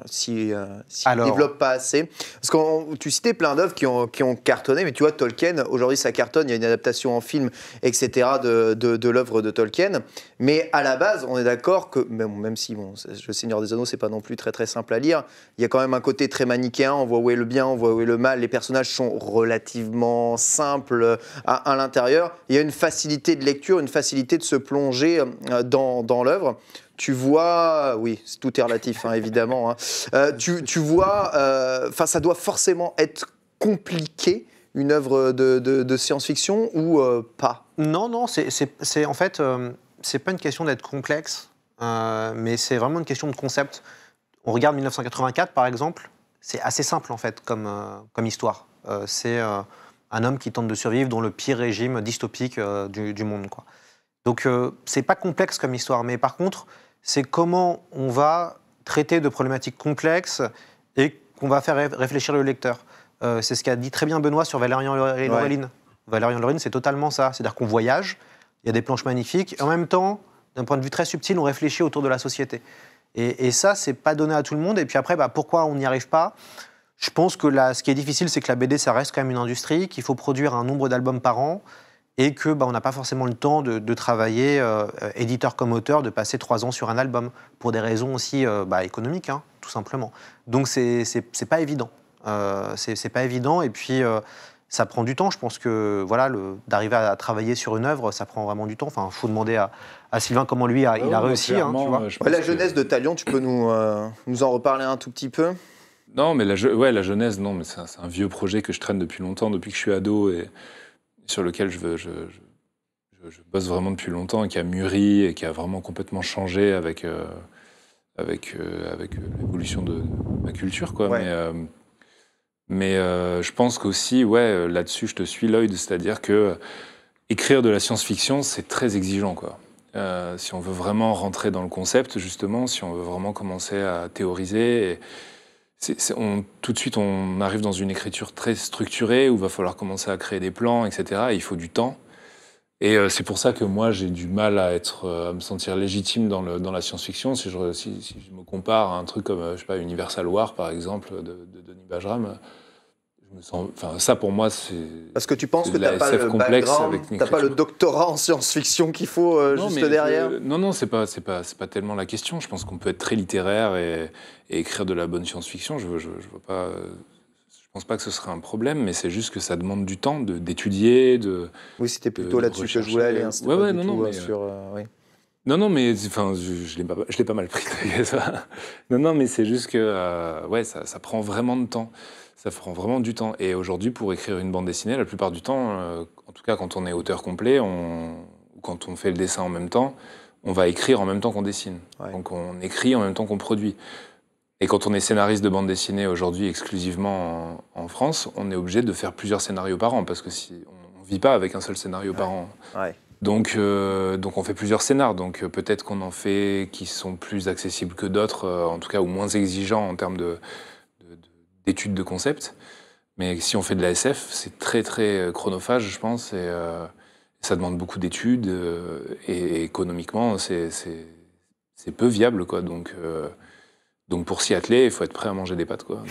si ne développe pas assez? Parce que tu citais plein d'œuvres qui ont cartonné, mais tu vois, Tolkien, aujourd'hui ça cartonne, il y a une adaptation en film, etc. de l'œuvre de Tolkien. Mais à la base, on est d'accord que, même si Le Seigneur des Anneaux, c'est pas non plus très très simple à lire, il y a quand même un côté très manichéen, on voit où est le bien, on voit où est le mal, les personnages sont relativement simples à l'intérieur. Il y a une facilité de lecture, une facilité de se plonger dans l'œuvre. Tu vois, oui, tout est relatif, hein, évidemment. Hein. Tu vois, ça doit forcément être compliqué, une œuvre de science-fiction, ou pas? Non, c'est en fait, c'est pas une question d'être complexe, mais c'est vraiment une question de concept. On regarde 1984, par exemple, c'est assez simple, en fait, comme histoire. C'est un homme qui tente de survivre dans le pire régime dystopique du monde, quoi. Donc, c'est pas complexe comme histoire, mais par contre, c'est comment on va traiter de problématiques complexes et qu'on va faire réfléchir le lecteur. C'est ce qu'a dit très bien Benoît sur Valérian et Laureline. Valérian et Laureline, c'est totalement ça. C'est-à-dire qu'on voyage, il y a des planches magnifiques, et en même temps, d'un point de vue très subtil, on réfléchit autour de la société. Et ça, c'est pas donné à tout le monde. Et puis après, pourquoi on n'y arrive pas? Je pense que ce qui est difficile, c'est que la BD, ça reste quand même une industrie, qu'il faut produire un nombre d'albums par an, et que on n'a pas forcément le temps de travailler, éditeur comme auteur, de passer 3 ans sur un album, pour des raisons aussi économiques, hein, tout simplement. Donc c'est pas évident. C'est pas évident, et puis ça prend du temps. Je pense que d'arriver à travailler sur une œuvre, ça prend vraiment du temps. Enfin, faut demander à Sylvain comment lui il a réussi. Hein, tu vois. La jeunesse de Talion, tu peux nous en reparler un tout petit peu? Non, mais la jeunesse, non, mais c'est un vieux projet que je traîne depuis longtemps, depuis que je suis ado, et sur lequel je bosse vraiment depuis longtemps, et qui a mûri et qui a vraiment complètement changé avec l'évolution de ma culture, quoi. Ouais. Mais je pense qu'aussi, là-dessus, je te suis, Lloyd, c'est-à-dire que écrire de la science-fiction, c'est très exigeant, quoi. Si on veut vraiment rentrer dans le concept, justement, si on veut vraiment commencer à théoriser, tout de suite, on arrive dans une écriture très structurée où il va falloir commencer à créer des plans, etc. Et il faut du temps. Et c'est pour ça que moi, j'ai du mal à me sentir légitime dans la science-fiction. Si je me compare à un truc comme, je sais pas, Universal War, par exemple, de Denis Bajram, je me sens, ça pour moi, c'est... Parce que tu penses que tu n'as pas le background, tu n'as pas le doctorat en science-fiction qu'il faut derrière? Non, c'est pas tellement la question. Je pense qu'on peut être très littéraire et écrire de la bonne science-fiction. Je pense pas que ce serait un problème, mais c'est juste que ça demande du temps d'étudier, Oui, c'était plutôt là-dessus que je voulais aller. Non, mais je l'ai pas mal pris. Ça. Non, mais c'est juste que ça prend vraiment de temps. Ça prend vraiment du temps. Et aujourd'hui, pour écrire une bande dessinée, la plupart du temps, en tout cas quand on est auteur complet, quand on fait le dessin en même temps, on va écrire en même temps qu'on dessine. Ouais. Donc on écrit en même temps qu'on produit. Et quand on est scénariste de bande dessinée aujourd'hui exclusivement en France, on est obligé de faire plusieurs scénarios par an, parce que on ne vit pas avec un seul scénario par an. Ouais. Donc on fait plusieurs scénars. Donc peut-être qu'on en fait qui sont plus accessibles que d'autres, en tout cas, ou moins exigeants en termes d'études de concept. Mais si on fait de la SF, c'est très très chronophage, je pense, et ça demande beaucoup d'études, et économiquement, c'est peu viable, quoi. Donc pour s'y atteler, il faut être prêt à manger des pâtes, quoi.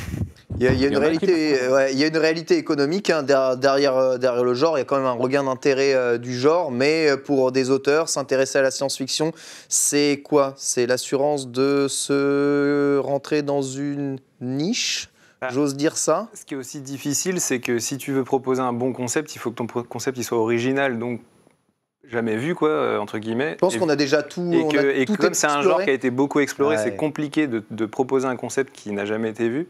Il y a une réalité économique, hein, derrière le genre. Il y a quand même un regain d'intérêt du genre, mais pour des auteurs, s'intéresser à la science-fiction, c'est quoi? C'est l'assurance de se rentrer dans une niche? J'ose dire ça. Ce qui est aussi difficile, c'est que si tu veux proposer un bon concept, il faut que ton concept il soit original, donc jamais vu, quoi, entre guillemets. Je pense qu'on a déjà tout. Et comme c'est un genre qui a été beaucoup exploré, c'est compliqué de proposer un concept qui n'a jamais été vu.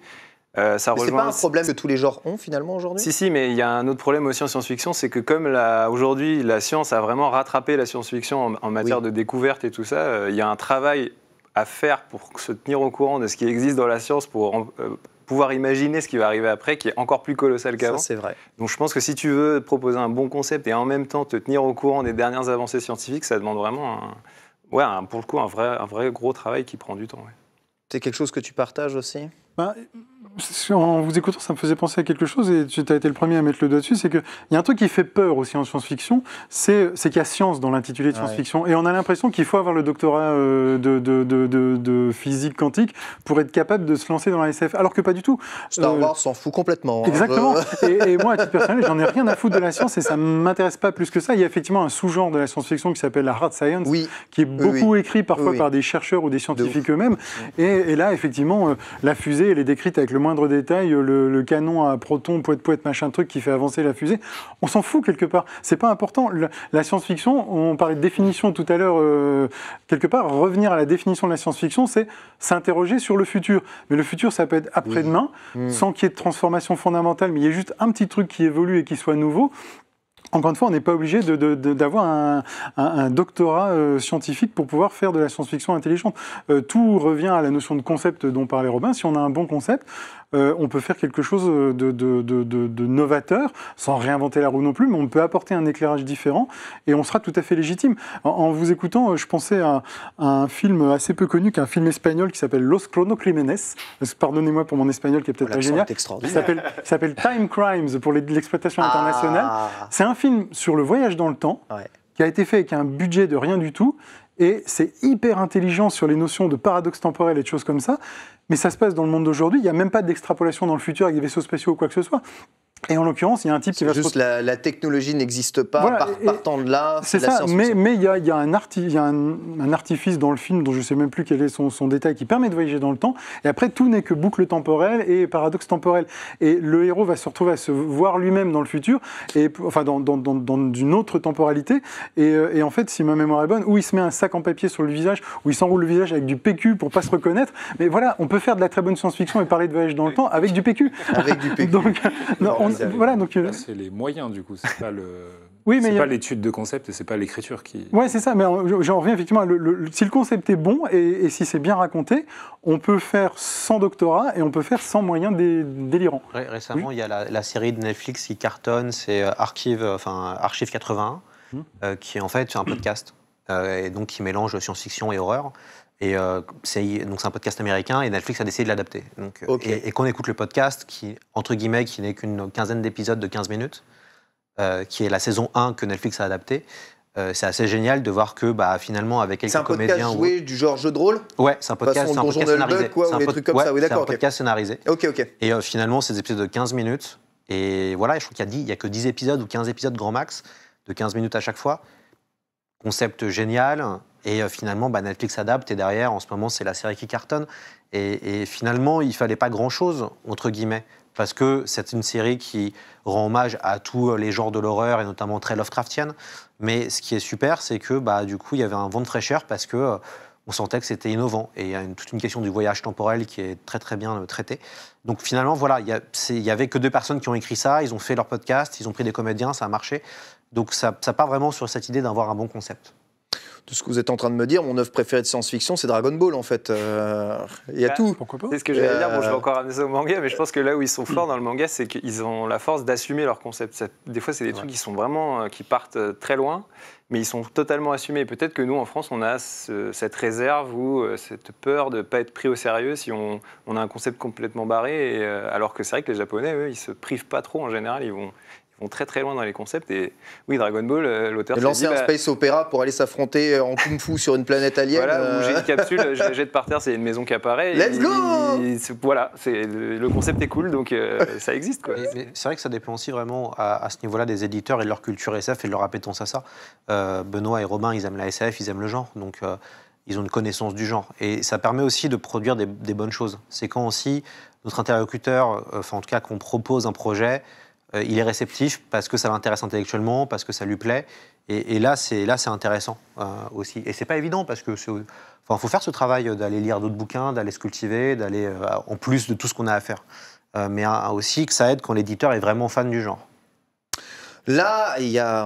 C'est pas un problème que tous les genres ont finalement aujourd'hui? Si, mais il y a un autre problème aussi en science-fiction, c'est que comme aujourd'hui la science a vraiment rattrapé la science-fiction en matière de découverte et tout ça, il y a un travail à faire pour se tenir au courant de ce qui existe dans la science pour pouvoir imaginer ce qui va arriver après, qui est encore plus colossal qu'avant. Ça, c'est vrai. Donc je pense que si tu veux proposer un bon concept et en même temps te tenir au courant des dernières avancées scientifiques, ça demande vraiment, pour le coup, un vrai gros travail qui prend du temps. Ouais. C'est quelque chose que tu partages aussi ? En vous écoutant, ça me faisait penser à quelque chose, et tu as été le premier à mettre le doigt dessus, c'est qu'il y a un truc qui fait peur aussi en science-fiction, c'est qu'il y a science dans l'intitulé de science-fiction, et on a l'impression qu'il faut avoir le doctorat de physique quantique pour être capable de se lancer dans la SF, alors que pas du tout. Star Wars s'en fout complètement. Exactement, et moi, à titre personnel, j'en ai rien à foutre de la science, et ça ne m'intéresse pas plus que ça. Il y a effectivement un sous-genre de la science-fiction qui s'appelle la hard science, qui est beaucoup écrit parfois par des chercheurs ou des scientifiques eux-mêmes, et là, effectivement, la fusée, elle est décrite avec le moindre détail, le canon à protons, poète, machin truc qui fait avancer la fusée. On s'en fout quelque part. C'est pas important. La science-fiction, on parlait de définition tout à l'heure, quelque part, revenir à la définition de la science-fiction, c'est s'interroger sur le futur. Mais le futur, ça peut être après-demain, sans qu'il y ait de transformation fondamentale, mais il y a juste un petit truc qui évolue et qui soit nouveau. Encore une fois, on n'est pas obligé d'avoir un doctorat scientifique pour pouvoir faire de la science-fiction intelligente. Tout revient à la notion de concept dont parlait Robin. Si on a un bon concept, on peut faire quelque chose de novateur, sans réinventer la roue non plus, mais on peut apporter un éclairage différent et on sera tout à fait légitime. En vous écoutant, je pensais à un film assez peu connu, qu'un film espagnol qui s'appelle Los Cronocrímenes. Pardonnez-moi pour mon espagnol qui est peut-être pas génial. Il s'appelle Time Crimes pour l'exploitation internationale. C'est un film sur le voyage dans le temps, qui a été fait avec un budget de rien du tout, et c'est hyper intelligent sur les notions de paradoxe temporel et de choses comme ça, mais ça se passe dans le monde d'aujourd'hui, il n'y a même pas d'extrapolation dans le futur avec des vaisseaux spatiaux ou quoi que ce soit. Et en l'occurrence, il y a un type qui va juste la technologie n'existe pas, partant de là. C'est ça, mais il y a un artifice dans le film dont je ne sais même plus quel est son détail qui permet de voyager dans le temps. Et après, tout n'est que boucle temporelle et paradoxe temporel. Et le héros va se retrouver à se voir lui-même dans le futur, enfin dans une autre temporalité. Et en fait, si ma mémoire est bonne, où il se met un sac en papier sur le visage, où il s'enroule le visage avec du PQ pour ne pas se reconnaître. Mais voilà, on peut faire de la très bonne science-fiction et parler de voyage dans le temps avec du PQ. Avec du PQ. Donc, voilà, donc c'est les moyens du coup, c'est pas le. Oui, mais c'est pas l'étude de concept et c'est pas l'écriture qui. Ouais, c'est ça. Mais j'en reviens effectivement. Si le concept est bon et si c'est bien raconté, on peut faire sans doctorat et on peut faire sans moyens délirants. Récemment, il y a la série de Netflix qui cartonne, c'est Archive 81, qui est en fait un podcast et donc qui mélange science-fiction et horreur. Et c'est un podcast américain et Netflix a décidé de l'adapter. Et qu'on écoute le podcast, qui n'est qu'une quinzaine d'épisodes de 15 minutes, qui est la saison 1 que Netflix a adapté, c'est assez génial de voir que finalement, avec quelques comédiens... C'est un podcast joué du genre jeu de rôle ? Ouais, c'est un podcast scénarisé. Ou des trucs comme ça, oui, d'accord. C'est un podcast scénarisé. Ok. Et finalement, c'est des épisodes de 15 minutes. Et voilà, je crois qu'il y a que 10 épisodes ou 15 épisodes grand max, de 15 minutes à chaque fois. Concept génial. Et finalement, Netflix adapte, et derrière, en ce moment, c'est la série qui cartonne. Et finalement, il ne fallait pas grand-chose, entre guillemets, parce que c'est une série qui rend hommage à tous les genres de l'horreur, et notamment très Lovecraftienne. Mais ce qui est super, c'est que du coup, il y avait un vent de fraîcheur, parce que on sentait que c'était innovant. Et il y a toute une question du voyage temporel qui est très, très bien traitée. Donc finalement, voilà, il y avait que 2 personnes qui ont écrit ça, ils ont fait leur podcast, ils ont pris des comédiens, ça a marché. Donc ça part vraiment sur cette idée d'avoir un bon concept. De ce que vous êtes en train de me dire, mon œuvre préférée de science-fiction, c'est Dragon Ball, en fait. Il y a tout. Pourquoi pas ? C'est ce que j'allais dire. Bon, je vais encore ramener ça au manga, mais je pense que là où ils sont forts dans le manga, c'est qu'ils ont la force d'assumer leur concept. Des fois, c'est des trucs qui sont vraiment... qui partent très loin, mais ils sont totalement assumés. Peut-être que nous, en France, on a cette réserve ou cette peur de ne pas être pris au sérieux si on a un concept complètement barré, alors que c'est vrai que les Japonais, eux, ils ne se privent pas trop en général, ils vont très très loin dans les concepts. Et oui, Dragon Ball, l'auteur s'est lancer un space opéra pour aller s'affronter en kung-fu sur une planète alien. Voilà, où j'ai une capsule, je la jette par terre, c'est une maison qui apparaît. Let's go. Voilà, le concept est cool, donc ça existe, quoi. Mais c'est vrai que ça dépend aussi vraiment à ce niveau-là des éditeurs et de leur culture SF et de leur appétence à ça. Benoît et Robin, ils aiment la SF, ils aiment le genre, donc ils ont une connaissance du genre. Et ça permet aussi de produire des bonnes choses. C'est quand aussi notre interlocuteur, en tout cas qu'on propose un projet, il est réceptif parce que ça l'intéresse intellectuellement, parce que ça lui plaît. Et là, c'est intéressant aussi. Et c'est pas évident parce que faut faire ce travail d'aller lire d'autres bouquins, d'aller se cultiver, d'aller en plus de tout ce qu'on a à faire. Mais aussi que ça aide quand l'éditeur est vraiment fan du genre. Là,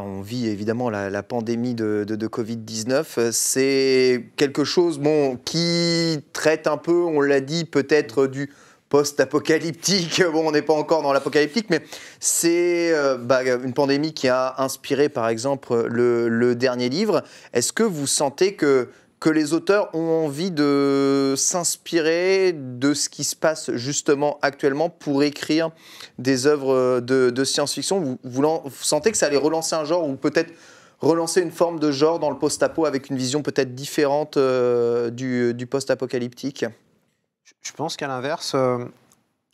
on vit évidemment la pandémie de Covid-19. C'est quelque chose qui traite un peu, on l'a dit, peut-être du post-apocalyptique. Bon, on n'est pas encore dans l'apocalyptique, mais c'est une pandémie qui a inspiré, par exemple, le dernier livre. Est-ce que vous sentez que les auteurs ont envie de s'inspirer de ce qui se passe justement actuellement pour écrire des œuvres de science-fiction? Vous sentez que ça allait relancer un genre ou peut-être relancer une forme de genre dans le post-apo avec une vision peut-être différente du post-apocalyptique? Je pense qu'à l'inverse...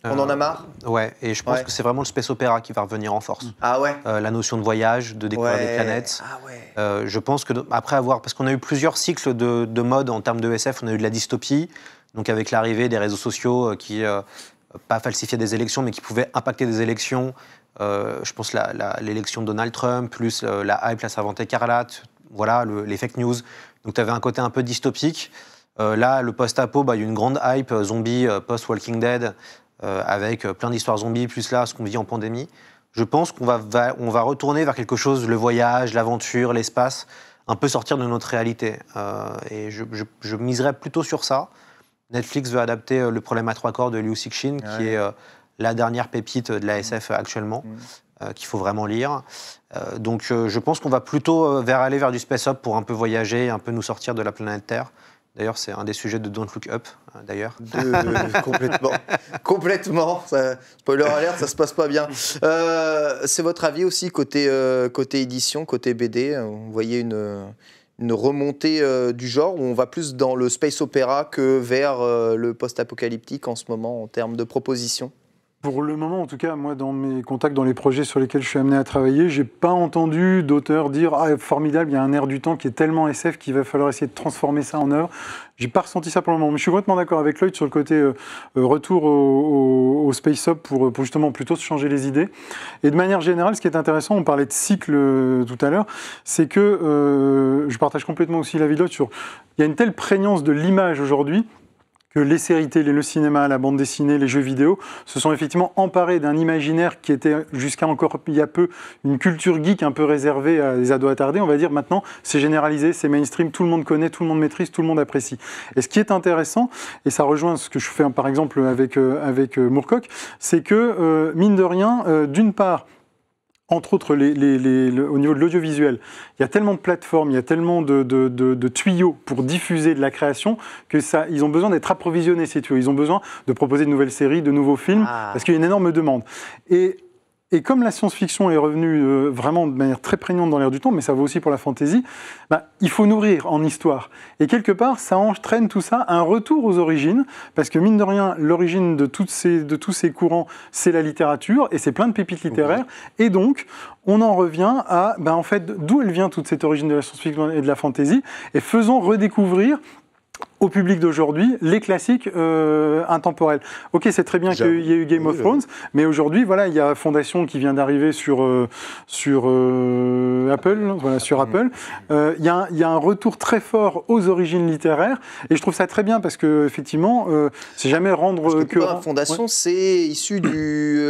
on en a marre? Ouais, et je pense que c'est vraiment le space opéra qui va revenir en force. Ah ouais. La notion de voyage, de découvrir des planètes. Ah ouais. Je pense que après parce qu'on a eu plusieurs cycles de mode en termes de SF, on a eu de la dystopie, donc avec l'arrivée des réseaux sociaux qui, pas falsifiaient des élections, mais qui pouvaient impacter des élections. Je pense l'élection de Donald Trump, plus la hype, la servante écarlate, voilà, les fake news. Donc tu avais un côté un peu dystopique. Là, le post-apo, il y a une grande hype zombie, post-Walking Dead, avec plein d'histoires zombies, plus là, ce qu'on vit en pandémie. Je pense qu'on va retourner vers quelque chose, le voyage, l'aventure, l'espace, un peu sortir de notre réalité. Et je miserais plutôt sur ça. Netflix veut adapter Le problème à trois corps de Liu Cixin, qui est la dernière pépite de la SF actuellement, qu'il faut vraiment lire. Donc je pense qu'on va plutôt aller vers du space-up pour un peu voyager, un peu nous sortir de la planète Terre. D'ailleurs, c'est un des sujets de Don't Look Up, d'ailleurs. Complètement. Spoiler alert, ça se passe pas bien. C'est votre avis aussi côté édition, côté BD? Vous voyez une remontée du genre où on va plus dans le space opéra que vers le post-apocalyptique en ce moment en termes de propositions? Pour le moment, en tout cas, moi, dans mes contacts, dans les projets sur lesquels je suis amené à travailler, j'ai pas entendu d'auteurs dire « Ah, formidable, il y a un air du temps qui est tellement SF qu'il va falloir essayer de transformer ça en œuvre ». J'ai pas ressenti ça pour le moment. Mais je suis complètement d'accord avec Lloyd sur le côté retour au space-up pour justement plutôt se changer les idées. Et de manière générale, ce qui est intéressant, on parlait de cycle tout à l'heure, c'est que je partage complètement aussi l'avis de Lloyd sur... Il y a une telle prégnance de l'image aujourd'hui que les séries télé, le cinéma, la bande dessinée, les jeux vidéo se sont effectivement emparés d'un imaginaire qui était jusqu'à encore il y a peu une culture geek un peu réservée à des ados attardés. On va dire maintenant, c'est généralisé, c'est mainstream, tout le monde connaît, tout le monde maîtrise, tout le monde apprécie. Et ce qui est intéressant, et ça rejoint ce que je fais par exemple avec Moorcock, c'est que, mine de rien, d'une part, entre autres, au niveau de l'audiovisuel, il y a tellement de plateformes, il y a tellement de tuyaux pour diffuser de la création que ils ont besoin d'être approvisionnés, ces tuyaux. Ils ont besoin de proposer de nouvelles séries, de nouveaux films, parce qu'il y a une énorme demande. Et comme la science-fiction est revenue vraiment de manière très prégnante dans l'air du temps, mais ça vaut aussi pour la fantasy, il faut nourrir en histoire. Et quelque part, ça entraîne tout ça, un retour aux origines, parce que mine de rien, l'origine de tous ces courants, c'est la littérature, et c'est plein de pépites littéraires. Et donc, on en revient à, en fait, d'où elle vient toute cette origine de la science-fiction et de la fantasy, et faisons redécouvrir au public d'aujourd'hui, les classiques intemporels. Ok, c'est très bien qu'il y ait eu Game of Thrones, mais aujourd'hui, voilà, il y a Fondation qui vient d'arriver sur Apple. Voilà, sur Apple. Il y a un retour très fort aux origines littéraires, et je trouve ça très bien parce que effectivement, c'est jamais rendre que. Fondation, c'est issu du.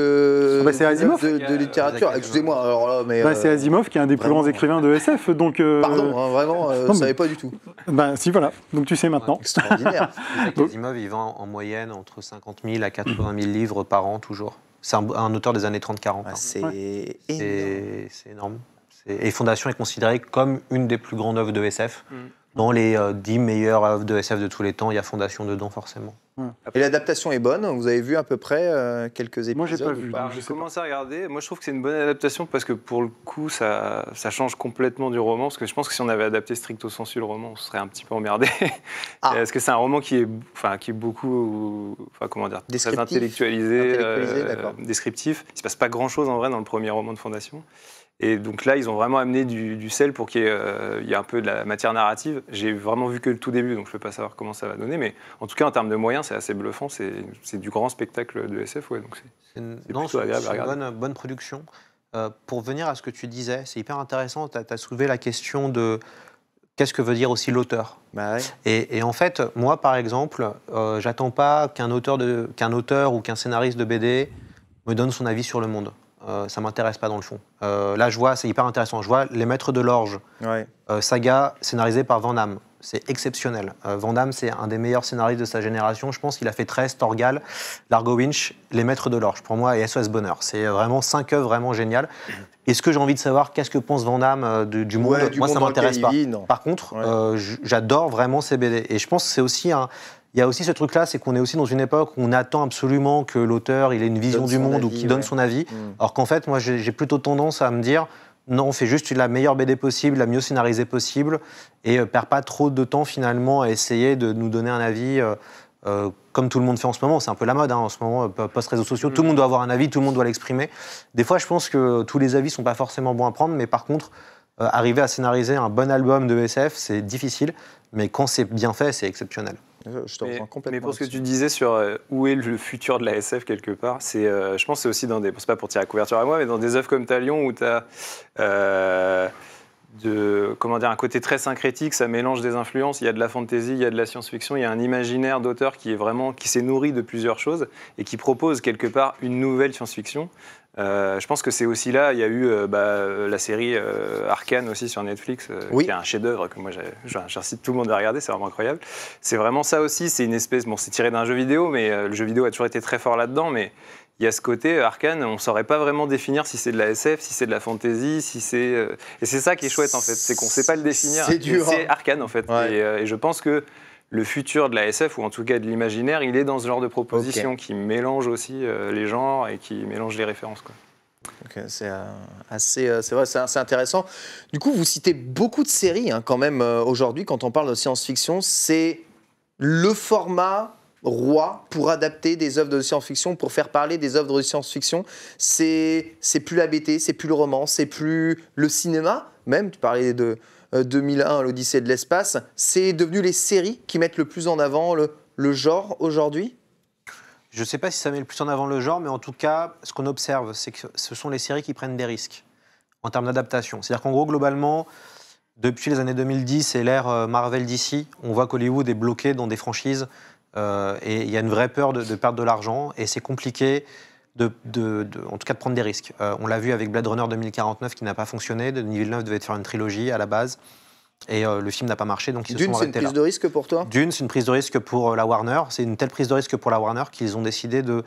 C'est Asimov de littérature. Excusez-moi, alors là, mais. C'est Asimov qui est un des plus grands écrivains de SF, donc. Pardon, vraiment, je ne savais pas du tout. Si, voilà. Donc tu sais maintenant. Extraordinaire. Asimov, il vend en moyenne entre 50 000 à 80 000 livres par an, toujours. C'est un auteur des années 30-40. C'est énorme. Et Fondation est considéré comme une des plus grandes œuvres de SF. Dans les 10 meilleures œuvres de SF de tous les temps, il y a Fondation dedans, forcément. Et l'adaptation est bonne? Vous avez vu à peu près quelques épisodes? Moi, j'ai pas vu. J'ai commencé à regarder. Moi, je trouve que c'est une bonne adaptation parce que pour le coup, ça change complètement du roman. Parce que je pense que si on avait adapté stricto sensu le roman, on serait un petit peu emmerdé. Parce que c'est un roman qui est beaucoup, très intellectualisé, descriptif. Il se passe pas grand-chose en vrai dans le premier roman de Fondation. Et donc là, ils ont vraiment amené du sel pour qu'il y ait un peu de la matière narrative. J'ai vraiment vu que le tout début, donc je ne peux pas savoir comment ça va donner. Mais en tout cas, en termes de moyens, c'est assez bluffant. C'est du grand spectacle de SF. Ouais, donc c'est plutôt agréable à regarder. C'est une bonne production. Pour venir à ce que tu disais, c'est hyper intéressant. Tu as soulevé la question de qu'est-ce que veut dire aussi l'auteur. Et en fait, moi, par exemple, j'attends pas qu'un auteur ou qu'un scénariste de BD me donne son avis sur le monde. Ça ne m'intéresse pas dans le fond. Là, je vois, c'est hyper intéressant. Je vois Les Maîtres de l'Orge, saga scénarisée par Van Damme. c'est exceptionnel. Van Damme, c'est un des meilleurs scénaristes de sa génération. Je pense qu'il a fait 13, Torgal, Largo Winch, Les Maîtres de l'Orge, pour moi, et SOS Bonheur. C'est vraiment 5 œuvres vraiment géniales. Est-ce que j'ai envie de savoir qu'est-ce que pense Van Damme du monde? Moi, ça ne m'intéresse pas. Par contre, j'adore vraiment ces BD. Et je pense que c'est aussi il y a aussi ce truc-là, c'est qu'on est aussi dans une époque où on attend absolument que l'auteur il ait une vision du monde ou qu'il donne son avis. Alors qu'en fait, moi, j'ai plutôt tendance à me dire non, on fait juste la meilleure BD possible, la mieux scénarisée possible, et perd pas trop de temps finalement à essayer de nous donner un avis comme tout le monde fait en ce moment. C'est un peu la mode en ce moment, post-réseaux sociaux. Tout le monde doit avoir un avis, tout le monde doit l'exprimer. Des fois, je pense que tous les avis sont pas forcément bons à prendre, mais par contre, arriver à scénariser un bon album de SF, c'est difficile, mais quand c'est bien fait, c'est exceptionnel. Je te rejoins complètement. Mais pour ce que tu disais sur où est le futur de la SF quelque part, je pense que c'est aussi dans des, c'est pas pour tirer la couverture à moi, mais dans des œuvres comme Talion où tu as un côté très syncrétique, ça mélange des influences, il y a de la fantasy, il y a de la science-fiction, il y a un imaginaire d'auteur qui s'est nourri de plusieurs choses et qui propose quelque part une nouvelle science-fiction. Je pense que c'est aussi là, il y a eu la série Arcane aussi sur Netflix, qui est un chef-d'œuvre que moi j'incite tout le monde à regarder, c'est vraiment incroyable. C'est vraiment ça aussi, c'est une espèce, c'est tiré d'un jeu vidéo, mais le jeu vidéo a toujours été très fort là-dedans, mais il y a ce côté Arcane, on ne saurait pas vraiment définir si c'est de la SF, si c'est de la fantasy, si c'est... Et c'est ça qui est chouette en fait, c'est qu'on ne sait pas le définir. C'est dur. C'est Arcane en fait, et je pense que le futur de la SF, ou en tout cas de l'imaginaire, il est dans ce genre de proposition qui mélange aussi les genres et qui mélange les références, quoi. C'est vrai, c'est assez intéressant. Du coup, vous citez beaucoup de séries quand même aujourd'hui quand on parle de science-fiction. C'est le format roi pour adapter des œuvres de science-fiction, pour faire parler des œuvres de science-fiction. C'est plus la BD, c'est plus le roman, c'est plus le cinéma. Même, tu parlais de 2001, l'Odyssée de l'espace, c'est devenu les séries qui mettent le plus en avant le genre aujourd'hui? Je ne sais pas si ça met le plus en avant le genre, mais en tout cas, ce qu'on observe, c'est que ce sont les séries qui prennent des risques en termes d'adaptation. C'est-à-dire qu'en gros, globalement, depuis les années 2010 et l'ère Marvel DC, on voit qu'Hollywood est bloqué dans des franchises et il y a une vraie peur de perdre de l'argent et c'est compliqué en tout cas de prendre des risques. On l'a vu avec Blade Runner 2049 qui n'a pas fonctionné. Denis Villeneuve devait faire une trilogie à la base et le film n'a pas marché, donc ils se sont arrêtés là. Dune, c'est une prise de risque pour toi? Dune, c'est une prise de risque pour la Warner. C'est une telle prise de risque pour la Warner qu'ils ont décidé de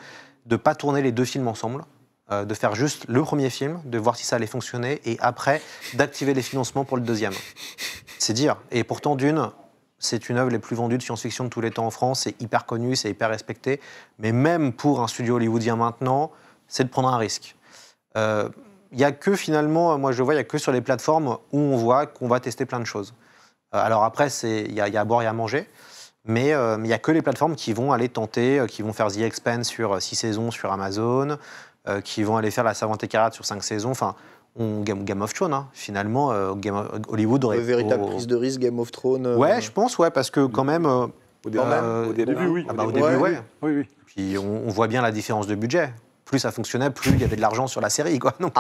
ne pas tourner les deux films ensemble, de faire juste le premier film, de voir si ça allait fonctionner et après d'activer les financements pour le deuxième. C'est dire. Et pourtant, Dune, c'est une œuvre les plus vendues de science-fiction de tous les temps en France. C'est hyper connu, c'est hyper respecté. Mais même pour un studio hollywoodien maintenant, c'est de prendre un risque. Il n'y a que finalement, moi je vois, il n'y a que sur les plateformes où on voit qu'on va tester plein de choses. Alors après, il y a à boire et à manger, mais il n'y a que les plateformes qui vont aller tenter, qui vont faire The Expanse sur 6 saisons sur Amazon, qui vont aller faire La Servante écarlate sur 5 saisons. Enfin, Game of Thrones, finalement, Hollywood aurait... Véritable prise de risque, Game of Thrones. Ouais, je pense, parce que quand même... Au début, oui. Au début, oui. Oui. Puis on voit bien la différence de budget. Plus ça fonctionnait, plus il y avait de l'argent sur la série, quoi. Donc,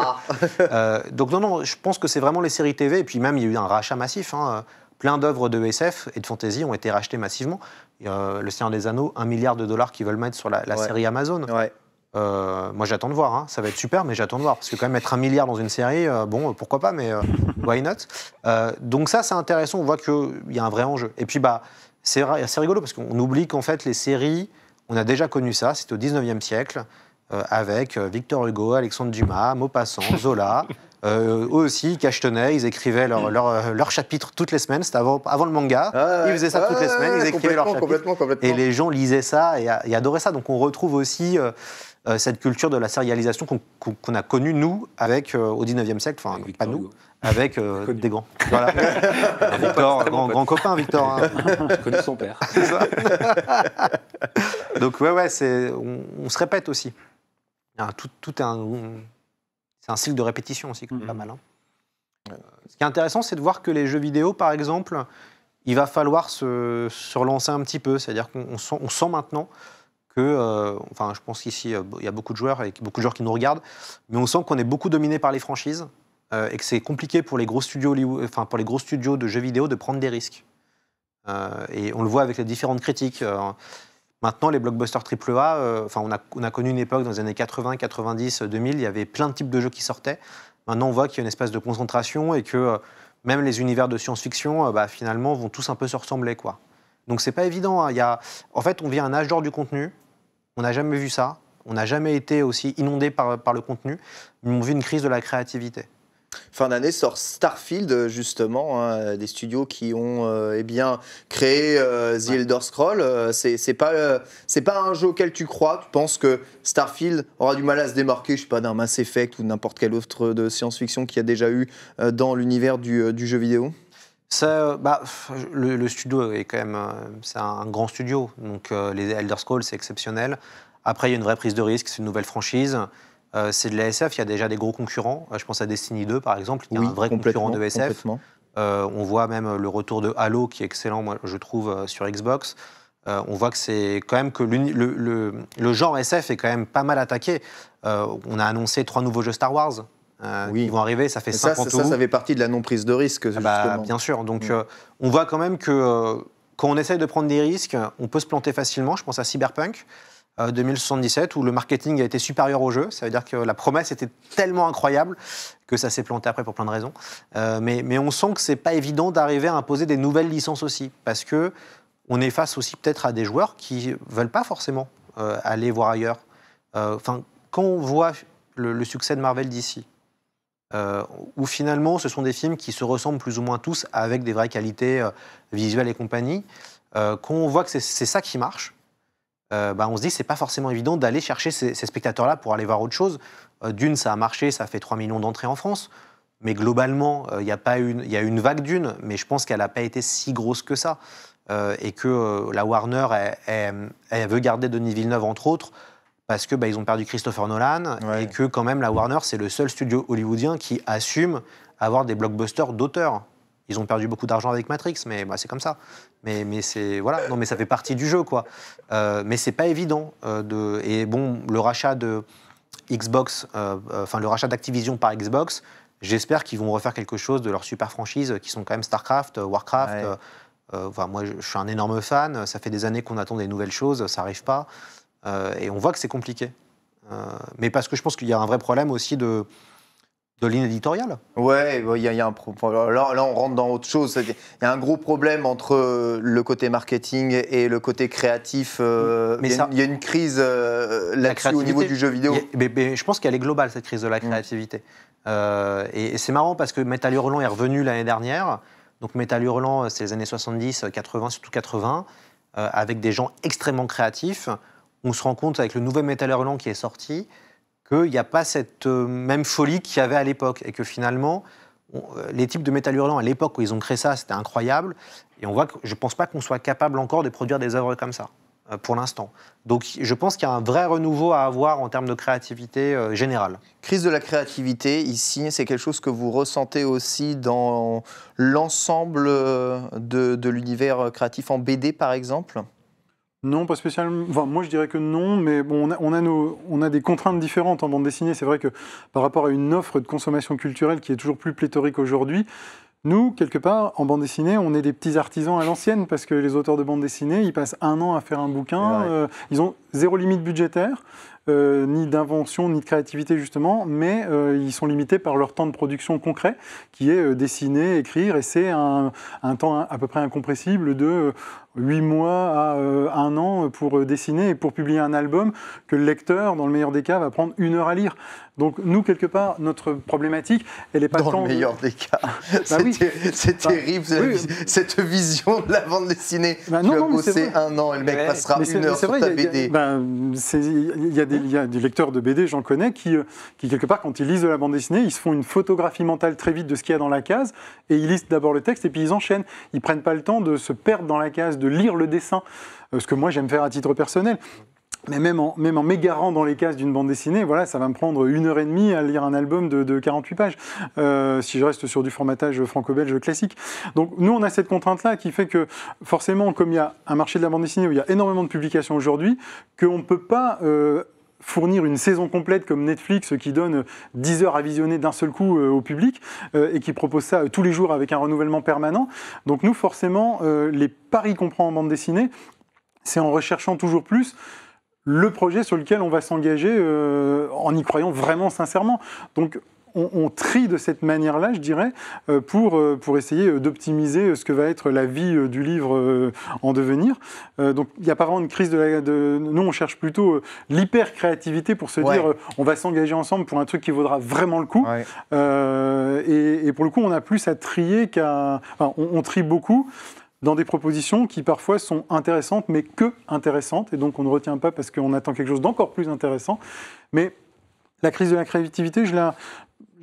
donc non, je pense que c'est vraiment les séries TV. Et puis même, il y a eu un rachat massif. Plein d'œuvres de SF et de fantasy ont été rachetées massivement. Le Seigneur des Anneaux, $1 milliard qu'ils veulent mettre sur la série Amazon. Ouais. Moi, j'attends de voir. Ça va être super, mais j'attends de voir. Parce que quand même, mettre $1 milliard dans une série, bon, pourquoi pas, mais why not? Donc ça, c'est intéressant. On voit qu'il y a un vrai enjeu. Et puis, c'est rigolo parce qu'on oublie qu'en fait, les séries, on a déjà connu ça. C'était au 19e siècle. Avec Victor Hugo, Alexandre Dumas, Maupassant, Zola. Eux aussi, Cachetonnet, ils écrivaient leur chapitre toutes les semaines. C'était avant le manga. Ils faisaient ça toutes les semaines. Ils écrivaient leur chapitre. Complètement. Et les gens lisaient ça et adoraient ça. Donc on retrouve aussi cette culture de la sérialisation qu'on a connue, nous, au 19e siècle. Enfin, pas nous, avec des grands. Voilà. Victor, grand copain, Victor. Je connais son père. C'est ça. Donc, on se répète aussi. C'est un cycle de répétition aussi, pas mal. Ce qui est intéressant, c'est de voir que les jeux vidéo, par exemple, il va falloir se relancer un petit peu. C'est-à-dire qu'on sent maintenant que, je pense qu'ici, il y a beaucoup de joueurs qui nous regardent, mais on sent qu'on est beaucoup dominé par les franchises et que c'est compliqué pour les gros studios pour les gros studios de jeux vidéo de prendre des risques. Et on le voit avec les différentes critiques. Maintenant, les blockbusters AAA, on a connu une époque dans les années 80, 90, 2000, il y avait plein de types de jeux qui sortaient. Maintenant, on voit qu'il y a une espèce de concentration et que même les univers de science-fiction, finalement, vont tous un peu se ressembler, quoi. Donc c'est pas évident. Hein. En fait, on vit un âge d'or du contenu. On n'a jamais vu ça. On n'a jamais été aussi inondé par le contenu. Mais on vit une crise de la créativité. Fin d'année sort Starfield, justement, hein, des studios qui ont créé The Elder Scrolls. C'est pas un jeu auquel tu crois. Tu penses que Starfield aura du mal à se démarquer, je sais pas, d'un Mass Effect ou n'importe quel autre de science-fiction qu'il y a déjà eu dans l'univers du jeu vidéo? Le studio est quand même c'est un grand studio. Donc les Elder Scrolls, c'est exceptionnel. Après, il y a une vraie prise de risque. C'est une nouvelle franchise. C'est de la SF, il y a déjà des gros concurrents. Je pense à Destiny 2, par exemple, qui est un vrai concurrent de SF. On voit même le retour de Halo, qui est excellent, moi, je trouve, sur Xbox. On voit que c'est quand même que le genre SF est quand même pas mal attaqué. On a annoncé 3 nouveaux jeux Star Wars qui vont arriver, ça fait 5 ans. Ça fait partie de la non-prise de risque, justement. Bien sûr. Donc, on voit quand même que quand on essaye de prendre des risques, on peut se planter facilement. Je pense à Cyberpunk 2077, où le marketing a été supérieur au jeu. Ça veut dire que la promesse était tellement incroyable que ça s'est planté après pour plein de raisons. Mais on sent que c'est pas évident d'arriver à imposer des nouvelles licences aussi, parce que on est face aussi peut-être à des joueurs qui veulent pas forcément aller voir ailleurs. Quand on voit le succès de Marvel d'ici, où finalement ce sont des films qui se ressemblent plus ou moins tous avec des vraies qualités visuelles et compagnie, quand on voit que c'est ça qui marche, on se dit que c'est pas forcément évident d'aller chercher ces spectateurs-là pour aller voir autre chose. Dune, ça a marché, ça a fait 3 millions d'entrées en France, mais globalement, il y a eu une vague Dune, mais je pense qu'elle n'a pas été si grosse que ça, et que la Warner, elle veut garder Denis Villeneuve, entre autres, parce que ils ont perdu Christopher Nolan, et que quand même la Warner, c'est le seul studio hollywoodien qui assume avoir des blockbusters d'auteurs. Ils ont perdu beaucoup d'argent avec Matrix, mais c'est comme ça. Mais c'est voilà, non, mais ça fait partie du jeu, quoi. Mais c'est pas évident et bon, le rachat de Xbox, le rachat d'Activision par Xbox, j'espère qu'ils vont refaire quelque chose de leurs super franchises qui sont quand même Starcraft, Warcraft. Moi, je suis un énorme fan. Ça fait des années qu'on attend des nouvelles choses, ça arrive pas, et on voit que c'est compliqué. Mais parce que je pense qu'il y a un vrai problème aussi de ligne éditoriale. Ouais, il y a un problème. Là, on rentre dans autre chose. Il y a un gros problème entre le côté marketing et le côté créatif. Il y a une crise là-dessus au niveau du jeu vidéo. Je pense qu'elle est globale, cette crise de la créativité. Et c'est marrant parce que Metal Hurlant est revenu l'année dernière. Donc Metal Hurlant, c'est les années 70, 80, surtout 80, avec des gens extrêmement créatifs. On se rend compte avec le nouveau Metal Hurlant qui est sorti qu'il n'y a pas cette même folie qu'il y avait à l'époque, et que finalement, les types de Metal Hurlant, à l'époque où ils ont créé ça, c'était incroyable, et on voit que je ne pense pas qu'on soit capable encore de produire des œuvres comme ça, pour l'instant. Donc je pense qu'il y a un vrai renouveau à avoir en termes de créativité générale. Crise de la créativité, ici, c'est quelque chose que vous ressentez aussi dans l'ensemble de l'univers créatif en BD, par exemple ? Non, pas spécialement. Enfin, moi, je dirais que non, mais bon, on a des contraintes différentes en bande dessinée. C'est vrai que par rapport à une offre de consommation culturelle qui est toujours plus pléthorique aujourd'hui, nous, quelque part, en bande dessinée, on est des petits artisans à l'ancienne, parce que les auteurs de bande dessinée, ils passent 1 an à faire un bouquin, ils ont 0 limite budgétaire, ni d'invention, ni de créativité, justement, mais ils sont limités par leur temps de production concret, qui est dessiner, écrire, et c'est un temps à peu près incompressible de 8 mois à 1 an pour dessiner et pour publier un album que le lecteur, dans le meilleur des cas, va prendre 1 heure à lire. Donc nous, quelque part, notre problématique, elle n'est pas tant... Dans le meilleur des cas. C'est terrible, cette vision de la bande dessinée. Tu vas bosser 1 an et le mec passera 1 heure sur ta BD. Il y a des lecteurs de BD, j'en connais, qui, quelque part, quand ils lisent de la bande dessinée, ils se font une photographie mentale très vite de ce qu'il y a dans la case, et ils lisent d'abord le texte, et puis ils enchaînent. Ils ne prennent pas le temps de se perdre dans la case, de lire le dessin, ce que moi j'aime faire à titre personnel. Mais même en m'égarant dans les cases d'une bande dessinée, voilà, ça va me prendre 1 heure et demie à lire un album de 48 pages, si je reste sur du formatage franco-belge classique. Donc nous, on a cette contrainte-là qui fait que, forcément, comme il y a un marché de la bande dessinée où il y a énormément de publications aujourd'hui, qu'on ne peut pas... fournir une saison complète comme Netflix qui donne 10 heures à visionner d'un seul coup au public et qui propose ça tous les jours avec un renouvellement permanent. Donc nous, forcément, les paris qu'on prend en bande dessinée, c'est en recherchant toujours plus le projet sur lequel on va s'engager en y croyant vraiment sincèrement. Donc on trie de cette manière-là, je dirais, pour essayer d'optimiser ce que va être la vie du livre en devenir. Donc, il n'y a pas vraiment une crise nous, on cherche plutôt l'hyper-créativité pour se dire on va s'engager ensemble pour un truc qui vaudra vraiment le coup. Ouais. Et pour le coup, on a plus à trier on trie beaucoup dans des propositions qui parfois sont intéressantes, mais que intéressantes. Et donc, on ne retient pas parce qu'on attend quelque chose d'encore plus intéressant. Mais la crise de la créativité, je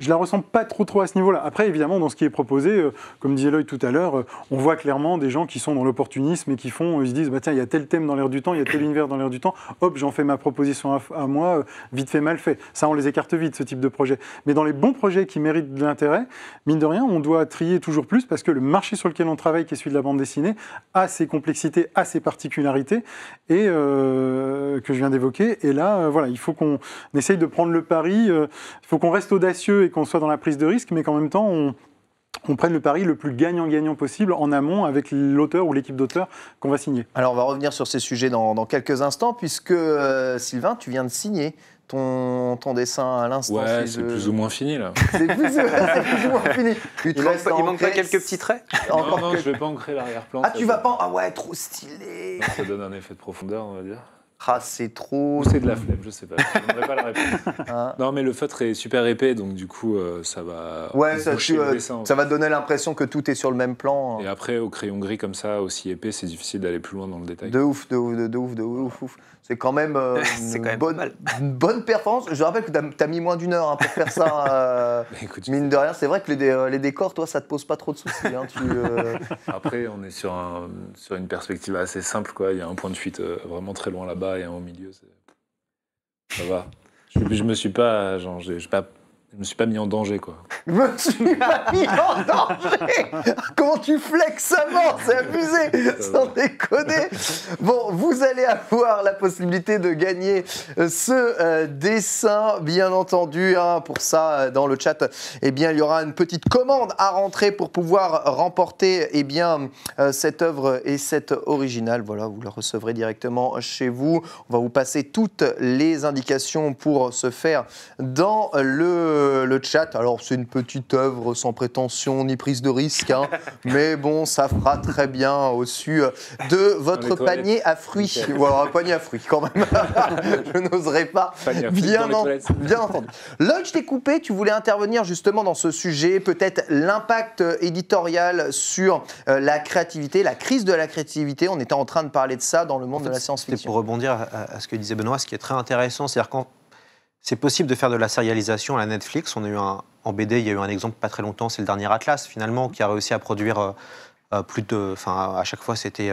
la ressens pas trop à ce niveau-là. Après, évidemment, dans ce qui est proposé, comme disait Loïc tout à l'heure, on voit clairement des gens qui sont dans l'opportunisme et qui ils se disent, bah, tiens, il y a tel thème dans l'air du temps, il y a tel univers dans l'air du temps, hop, j'en fais ma proposition à moi, vite fait, mal fait. Ça, on les écarte vite, ce type de projet. Mais dans les bons projets qui méritent de l'intérêt, mine de rien, on doit trier toujours plus parce que le marché sur lequel on travaille, qui est celui de la bande dessinée, a ses complexités, a ses particularités et que je viens d'évoquer. Et là, voilà, il faut qu'on essaye de prendre le pari, il faut qu'on reste audacieux et qu'on soit dans la prise de risque, mais qu'en même temps, on prenne le pari le plus gagnant-gagnant possible en amont avec l'auteur ou l'équipe d'auteurs qu'on va signer. Alors, on va revenir sur ces sujets dans quelques instants, puisque Sylvain, tu viens de signer ton dessin à l'instant. Ouais, c'est plus ou moins fini, là. C'est plus ou moins fini. Il manque pas quelques petits traits? Non, je vais pas ancrer l'arrière-plan. Ah, tu vas pas... Ah ouais, trop stylé. Ça donne un effet de profondeur, on va dire. Ah, c'est trop... Ou c'est de la flemme, je sais pas. Je n'aurais pas la réponse. Non, mais le feutre est super épais, donc du coup, ça va... Ouais, ça va donner l'impression que tout est sur le même plan. Et après, au crayon gris comme ça, aussi épais, c'est difficile d'aller plus loin dans le détail. De ouf. C'est quand même, une bonne performance. Je rappelle que tu as mis moins d'1 heure pour faire ça. Écoute, mine de rien, c'est vrai que les décors, toi, ça te pose pas trop de soucis. Hein, Après, on est sur une perspective assez simple, quoi. Il y a un point de fuite vraiment très loin là-bas et un au milieu. Ça va. Je me suis pas mis en danger, quoi. Je me suis pas mis en danger. Comment tu flexes à mort, c'est abusé, sans déconner. Bon, vous allez avoir la possibilité de gagner ce dessin, bien entendu. Hein, pour ça, dans le chat, eh bien, il y aura une petite commande à rentrer pour pouvoir remporter cette œuvre et cette originale. Voilà, vous la recevrez directement chez vous. On va vous passer toutes les indications pour se faire dans le chat. Alors, c'est une petite œuvre sans prétention ni prise de risque, hein, mais bon, ça fera très bien au-dessus de votre panier à fruits. Voilà, un panier à fruits quand même. Je n'oserais pas. Bien entendu. Lloyd, je t'ai coupé, tu voulais intervenir justement dans ce sujet, peut-être l'impact éditorial sur la créativité, la crise de la créativité. On était en train de parler de ça dans le monde de la science-fiction. Pour rebondir à ce que disait Benoît, ce qui est très intéressant, c'est-à-dire quand c'est possible de faire de la sérialisation à la Netflix. On a eu en BD, il y a eu un exemple pas très longtemps, c'est le dernier Atlas, finalement, qui a réussi à produire plus de... Enfin, à chaque fois, c'était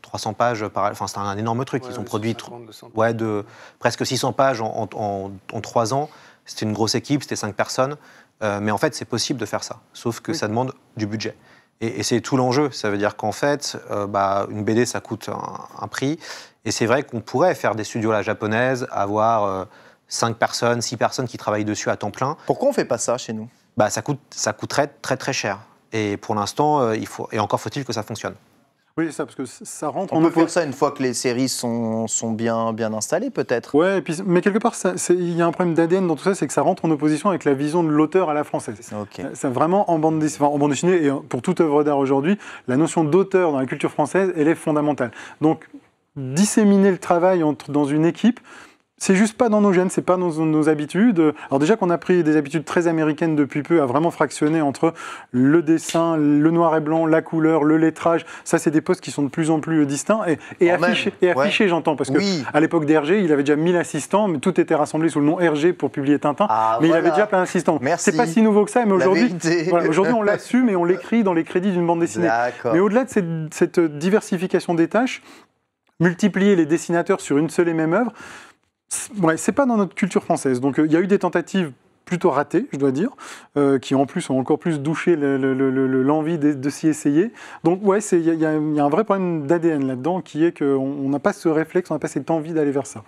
300 pages. Enfin, c'était un énorme truc. Ils ont produit de presque 600 pages en 3 ans. C'était une grosse équipe, c'était 5 personnes. Mais en fait, c'est possible de faire ça, sauf que ça demande du budget. Et c'est tout l'enjeu. Ça veut dire qu'en fait, une BD, ça coûte un prix. Et c'est vrai qu'on pourrait faire des studios à la japonaise, avoir... 5 personnes, 6 personnes qui travaillent dessus à temps plein. Pourquoi on ne fait pas ça chez nous ? Ça coûterait très très cher. Et pour l'instant, et encore faut-il que ça fonctionne. Oui, c'est ça, parce que ça rentre... On peut faire ça une fois que les séries sont bien installées, peut-être. Ouais, mais quelque part, il y a un problème d'ADN dans tout ça, c'est que ça rentre en opposition avec la vision de l'auteur à la française. Okay. C'est vraiment en bande dessinée, et pour toute œuvre d'art aujourd'hui, la notion d'auteur dans la culture française, elle est fondamentale. Donc, disséminer le travail dans une équipe, c'est juste pas dans nos gènes, c'est pas dans nos habitudes. Alors déjà qu'on a pris des habitudes très américaines depuis peu à vraiment fractionner entre le dessin, le noir et blanc, la couleur, le lettrage. Ça, c'est des postes qui sont de plus en plus distincts et affichés, j'entends. Parce qu'à l'époque d'Hergé, il avait déjà 1000 assistants, mais tout était rassemblé sous le nom Hergé pour publier Tintin. Mais il avait déjà plein d'assistants. C'est pas si nouveau que ça, mais aujourd'hui, on l'assume et on l'écrit dans les crédits d'une bande dessinée. Mais au-delà de cette diversification des tâches, multiplier les dessinateurs sur une seule et même œuvre, c'est pas dans notre culture française. Donc il y a eu des tentatives plutôt ratées, je dois dire, qui en plus ont encore plus douché l'envie de s'y essayer. Donc il y a un vrai problème d'ADN là-dedans qui est qu'on n'a pas ce réflexe, on n'a pas cette envie d'aller vers ça.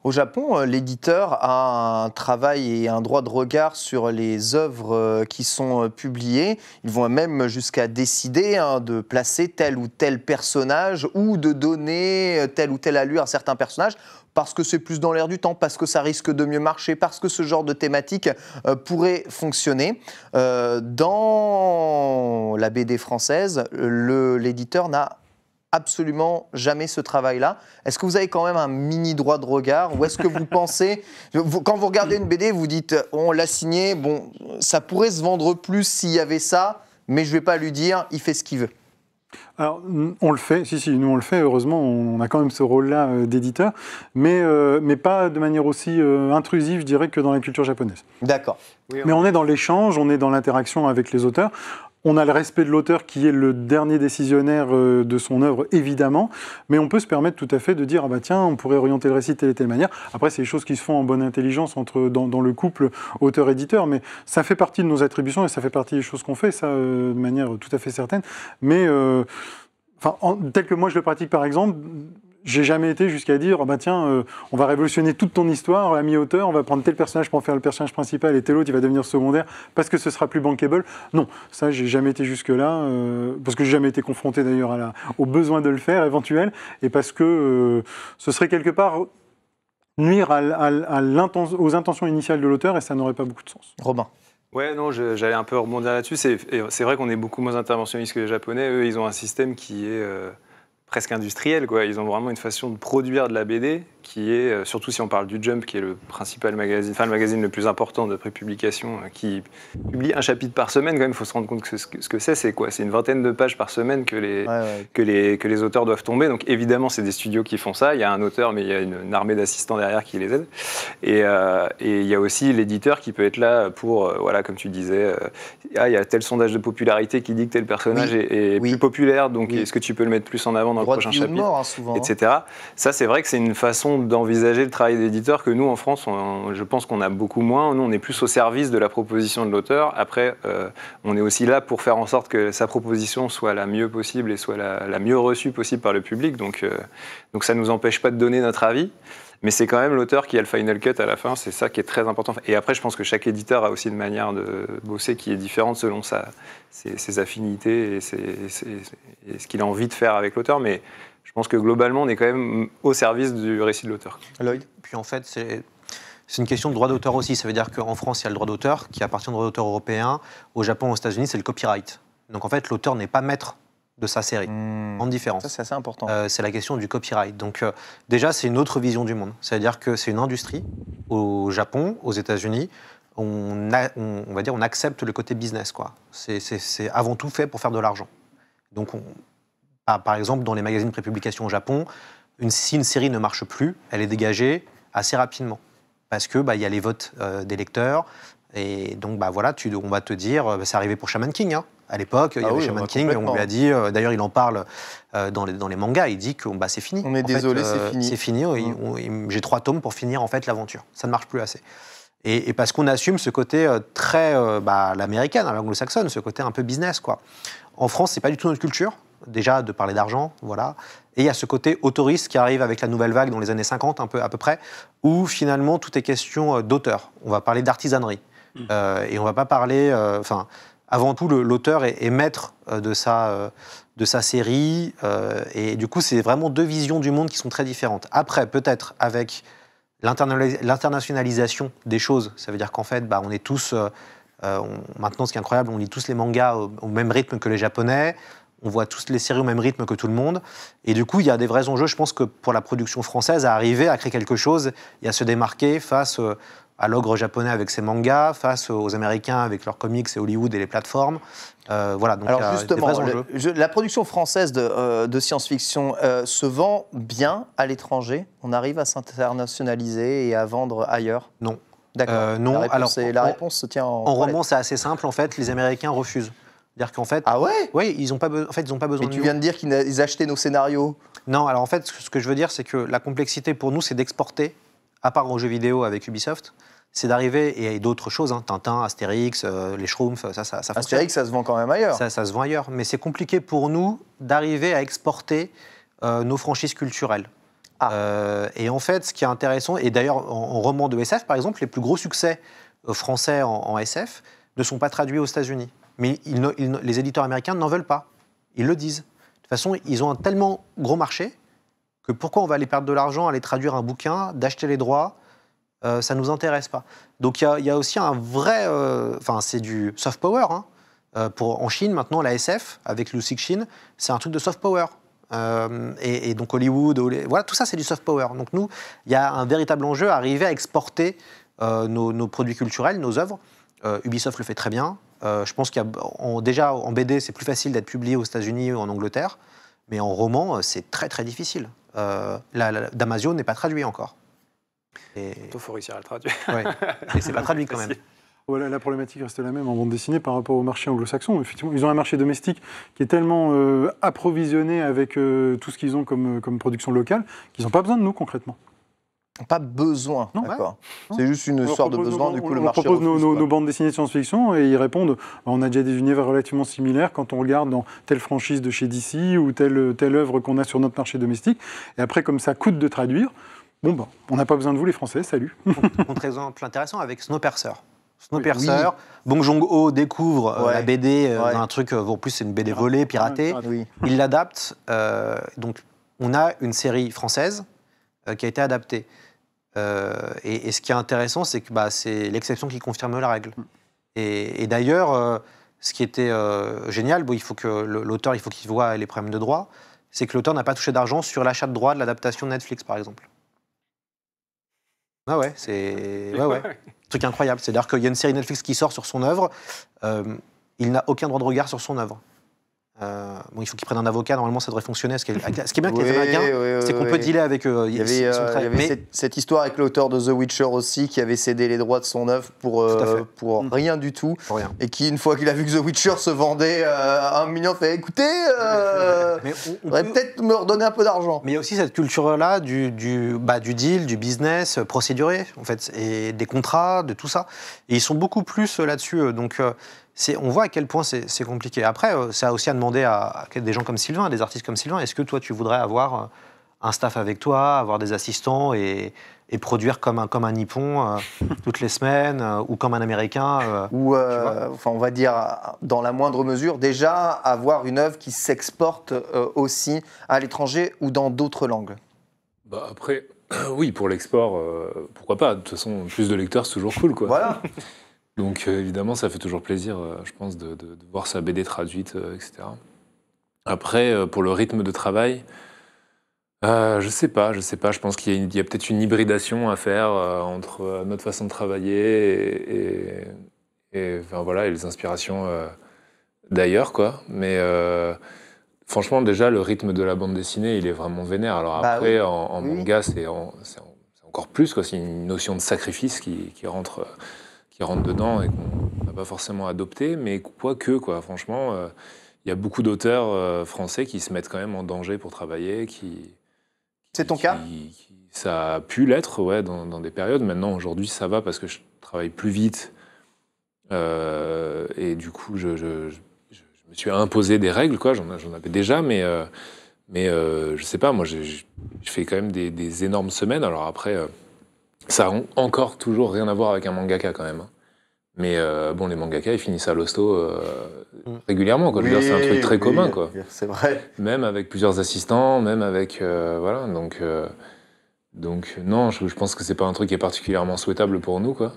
Au Japon, l'éditeur a un travail et un droit de regard sur les œuvres qui sont publiées. Ils vont même jusqu'à décider de placer tel ou tel personnage ou de donner telle ou telle allure à certains personnages parce que c'est plus dans l'air du temps, parce que ça risque de mieux marcher, parce que ce genre de thématique pourrait fonctionner. Dans la BD française, l'éditeur n'a absolument jamais ce travail-là. Est-ce que vous avez quand même un mini droit de regard ou est-ce que vous pensez, quand vous regardez une BD, vous dites on l'a signé, bon, ça pourrait se vendre plus s'il y avait ça, mais je ne vais pas lui dire, il fait ce qu'il veut. Alors, on le fait, nous on le fait, heureusement, on a quand même ce rôle-là d'éditeur, mais pas de manière aussi intrusive, je dirais, que dans la culture japonaise. D'accord. Oui, mais on est dans l'échange, on est dans l'interaction avec les auteurs. On a le respect de l'auteur qui est le dernier décisionnaire de son œuvre, évidemment, mais on peut se permettre tout à fait de dire ah bah tiens, on pourrait orienter le récit de telle et telle manière. Après, c'est des choses qui se font en bonne intelligence dans le couple auteur-éditeur, mais ça fait partie de nos attributions et ça fait partie des choses qu'on fait, ça, de manière tout à fait certaine. Mais tel que moi je le pratique par exemple, j'ai jamais été jusqu'à dire, oh bah tiens, on va révolutionner toute ton histoire, à mi-auteur, on va prendre tel personnage pour en faire le personnage principal et tel autre, il va devenir secondaire parce que ce sera plus bankable. Non, ça, j'ai jamais été jusque-là, parce que j'ai jamais été confronté d'ailleurs au besoin de le faire éventuel, et parce que ce serait quelque part nuire aux intentions initiales de l'auteur et ça n'aurait pas beaucoup de sens. Robin. Ouais, non, j'allais un peu rebondir là-dessus. C'est vrai qu'on est beaucoup moins interventionniste que les Japonais. Eux, ils ont un système qui est presque industriel, quoi. Ils ont vraiment une façon de produire de la BD qui est, surtout si on parle du Jump, qui est le principal magazine, enfin le magazine le plus important de prépublication, qui publie un chapitre par semaine. Quand même, il faut se rendre compte que ce que c'est quoi? C'est une vingtaine de pages par semaine que les auteurs doivent tomber. Donc évidemment, c'est des studios qui font ça. Il y a un auteur, mais il y a une armée d'assistants derrière qui les aident. Et il y a aussi l'éditeur qui peut être là pour, voilà, comme tu disais, il y a tel sondage de popularité qui dit que tel personnage est plus populaire, donc est-ce que tu peux le mettre plus en avant dans le prochain chapitre, mort, hein, souvent, etc. Ça, c'est vrai que c'est une façon d'envisager le travail d'éditeur que nous, en France, je pense qu'on a beaucoup moins. Nous, on est plus au service de la proposition de l'auteur. Après, on est aussi là pour faire en sorte que sa proposition soit la mieux possible et soit la mieux reçue possible par le public. Donc ça ne nous empêche pas de donner notre avis. Mais c'est quand même l'auteur qui a le final cut à la fin, c'est ça qui est très important. Et après, je pense que chaque éditeur a aussi une manière de bosser qui est différente selon ses affinités et ce qu'il a envie de faire avec l'auteur. Mais je pense que globalement, on est quand même au service du récit de l'auteur. Lloyd ? Puis en fait, c'est une question de droit d'auteur aussi. Ça veut dire qu'en France, il y a le droit d'auteur qui appartient au droit d'auteur européen. Au Japon, aux États-Unis, c'est le copyright. Donc en fait, l'auteur n'est pas maître de sa série, en différence. Ça, c'est assez important. C'est la question du copyright. Donc déjà, c'est une autre vision du monde. C'est-à-dire que c'est une industrie. Au Japon, aux États-Unis, on va dire, on accepte le côté business, quoi. C'est avant tout fait pour faire de l'argent. Donc, par exemple, dans les magazines prépublication au Japon, si une série ne marche plus, elle est dégagée assez rapidement. Parce que y a les votes des lecteurs. Et donc, voilà, on va te dire, c'est arrivé pour Shaman King, hein. À l'époque, il y avait Shaman King, on lui a dit, d'ailleurs il en parle dans les mangas, il dit que c'est fini. On est désolé, c'est fini. C'est fini, j'ai 3 tomes pour finir en fait l'aventure. Ça ne marche plus assez. Et parce qu'on assume ce côté très l'américaine, l'anglo-saxonne, ce côté un peu business, quoi. En France, c'est pas du tout notre culture, déjà de parler d'argent, voilà. Et il y a ce côté autoriste qui arrive avec la nouvelle vague dans les années 50, à peu près, où finalement tout est question d'auteur. On va parler d'artisanerie. Et on va pas parler... avant tout, l'auteur est maître de sa série, et du coup, c'est vraiment 2 visions du monde qui sont très différentes. Après, peut-être avec l'internationalisation des choses, ça veut dire qu'en fait, on est tous, maintenant, ce qui est incroyable, on lit tous les mangas au même rythme que les Japonais, on voit tous les séries au même rythme que tout le monde, et du coup, il y a des vrais enjeux, je pense que pour la production française, à arriver à créer quelque chose et à se démarquer face à l'ogre japonais avec ses mangas, face aux Américains avec leurs comics et Hollywood et les plateformes. Voilà, donc alors justement, des vrais enjeux. La production française de science-fiction se vend bien à l'étranger? On arrive à s'internationaliser et à vendre ailleurs? Non. D'accord. Non. La réponse se tient en roman, c'est assez simple. En fait, les Américains refusent. C'est-à-dire qu'en fait, ah ouais? Oui, ils n'ont pas besoin. En fait, ils n'ont pas besoin. Mais tu viens de dire qu'ils achetaient nos scénarios. Non. Alors en fait, ce que je veux dire, c'est que la complexité pour nous, c'est d'exporter, à part aux jeux vidéo avec Ubisoft, c'est d'arriver, et d'autres choses, hein, Tintin, Astérix, les Schtroumpfs, ça fonctionne. Astérix, ça se vend quand même ailleurs. Ça se vend ailleurs, mais c'est compliqué pour nous d'arriver à exporter nos franchises culturelles. Et en fait, ce qui est intéressant, et d'ailleurs en roman de SF, par exemple, les plus gros succès français en SF ne sont pas traduits aux États-Unis. Mais les éditeurs américains n'en veulent pas. Ils le disent. De toute façon, ils ont un tellement gros marché que pourquoi on va aller perdre de l'argent à aller traduire un bouquin, d'acheter les droits, ça ne nous intéresse pas. Donc il y a aussi un vrai... c'est du soft power. En Chine, maintenant, la SF, avec Liu Cixin, c'est un truc de soft power. Et donc Hollywood, voilà, tout ça, c'est du soft power. Donc nous, il y a un véritable enjeu à arriver à exporter nos produits culturels, nos œuvres. Ubisoft le fait très bien. Je pense déjà en BD, c'est plus facile d'être publié aux États-Unis ou en Angleterre, mais en roman, c'est très très difficile. Damasio n'est pas traduit encore. Il faut réussir à le traduire. Ouais. Et c'est pas traduit quand même. Voilà, la problématique reste la même en bande dessinée par rapport au marché anglo-saxon. Effectivement, ils ont un marché domestique qui est tellement approvisionné avec tout ce qu'ils ont comme production locale qu'ils n'ont pas besoin de nous concrètement. Pas besoin, non, d'accord. Ouais. C'est juste une sorte de besoin, du coup le marché propose nos bandes dessinées de science-fiction et ils répondent on a déjà des univers relativement similaires quand on regarde dans telle franchise de chez DC ou telle œuvre qu'on a sur notre marché domestique. Et après, comme ça coûte de traduire, on n'a pas besoin de vous les Français, salut. Contre-exemple intéressant avec Snowpiercer. Snowpiercer, Bong Joon-ho découvre la BD, un truc, en plus c'est une BD volée, piratée. Il l'adapte, donc on a une série française qui a été adaptée. Et ce qui est intéressant, c'est que c'est l'exception qui confirme la règle. Et d'ailleurs, ce qui était génial, il faut que l'auteur, il faut qu'il voit les problèmes de droit, c'est que l'auteur n'a pas touché d'argent sur l'achat de droits de l'adaptation de Netflix, par exemple. Ah ouais, c'est un truc incroyable. C'est-à-dire qu'il y a une série Netflix qui sort sur son œuvre, il n'a aucun droit de regard sur son œuvre. Il faut qu'il prenne un avocat, normalement ça devrait fonctionner. Ce qui est bien avec les Américains, c'est qu'on peut dealer avec eux. Il y avait cette histoire avec l'auteur de The Witcher aussi, qui avait cédé les droits de son œuvre pour rien du tout. Rien. Et qui, une fois qu'il a vu que The Witcher se vendait à 1 million, fait écoutez, on va peut-être me redonner un peu d'argent. Mais il y a aussi cette culture-là du deal, du business procéduré, en fait, et des contrats, de tout ça. Et ils sont beaucoup plus là-dessus. Donc, on voit à quel point c'est compliqué. Après, ça a aussi à demander à des gens comme Sylvain, à des artistes comme Sylvain. Est-ce que toi, tu voudrais avoir un staff avec toi, avoir des assistants et produire comme un Nippon toutes les semaines ou comme un Américain on va dire, dans la moindre mesure, déjà avoir une œuvre qui s'exporte aussi à l'étranger ou dans d'autres langues. Après, oui, pour l'export, pourquoi pas. De toute façon, plus de lecteurs, c'est toujours cool, quoi. Voilà. Donc évidemment, ça fait toujours plaisir, je pense, de voir sa BD traduite, etc. Après, pour le rythme de travail, je sais pas. Je pense qu'il y a peut-être une hybridation à faire entre notre façon de travailler et les inspirations d'ailleurs, quoi. Mais franchement, déjà, le rythme de la bande dessinée, il est vraiment vénère. Alors après, en manga, c'est encore plus, quoi. C'est une notion de sacrifice qui rentre dedans et qu'on n'a pas forcément adopté, mais quoique, quoi. Franchement, il y a beaucoup d'auteurs français qui se mettent quand même en danger pour travailler. C'est ton cas ? Ça a pu l'être, ouais, dans des périodes. Maintenant, aujourd'hui, ça va parce que je travaille plus vite et du coup, je me suis imposé des règles, quoi. J'en avais déjà, mais je sais pas, moi, je fais quand même des énormes semaines. Alors après... ça n'a encore toujours rien à voir avec un mangaka quand même. Mais les mangaka, ils finissent à l'hosto régulièrement, quoi. Je veux dire, c'est un truc très commun, quoi. C'est vrai. Même avec plusieurs assistants, même avec... voilà, donc non, je pense que c'est pas un truc qui est particulièrement souhaitable pour nous, quoi.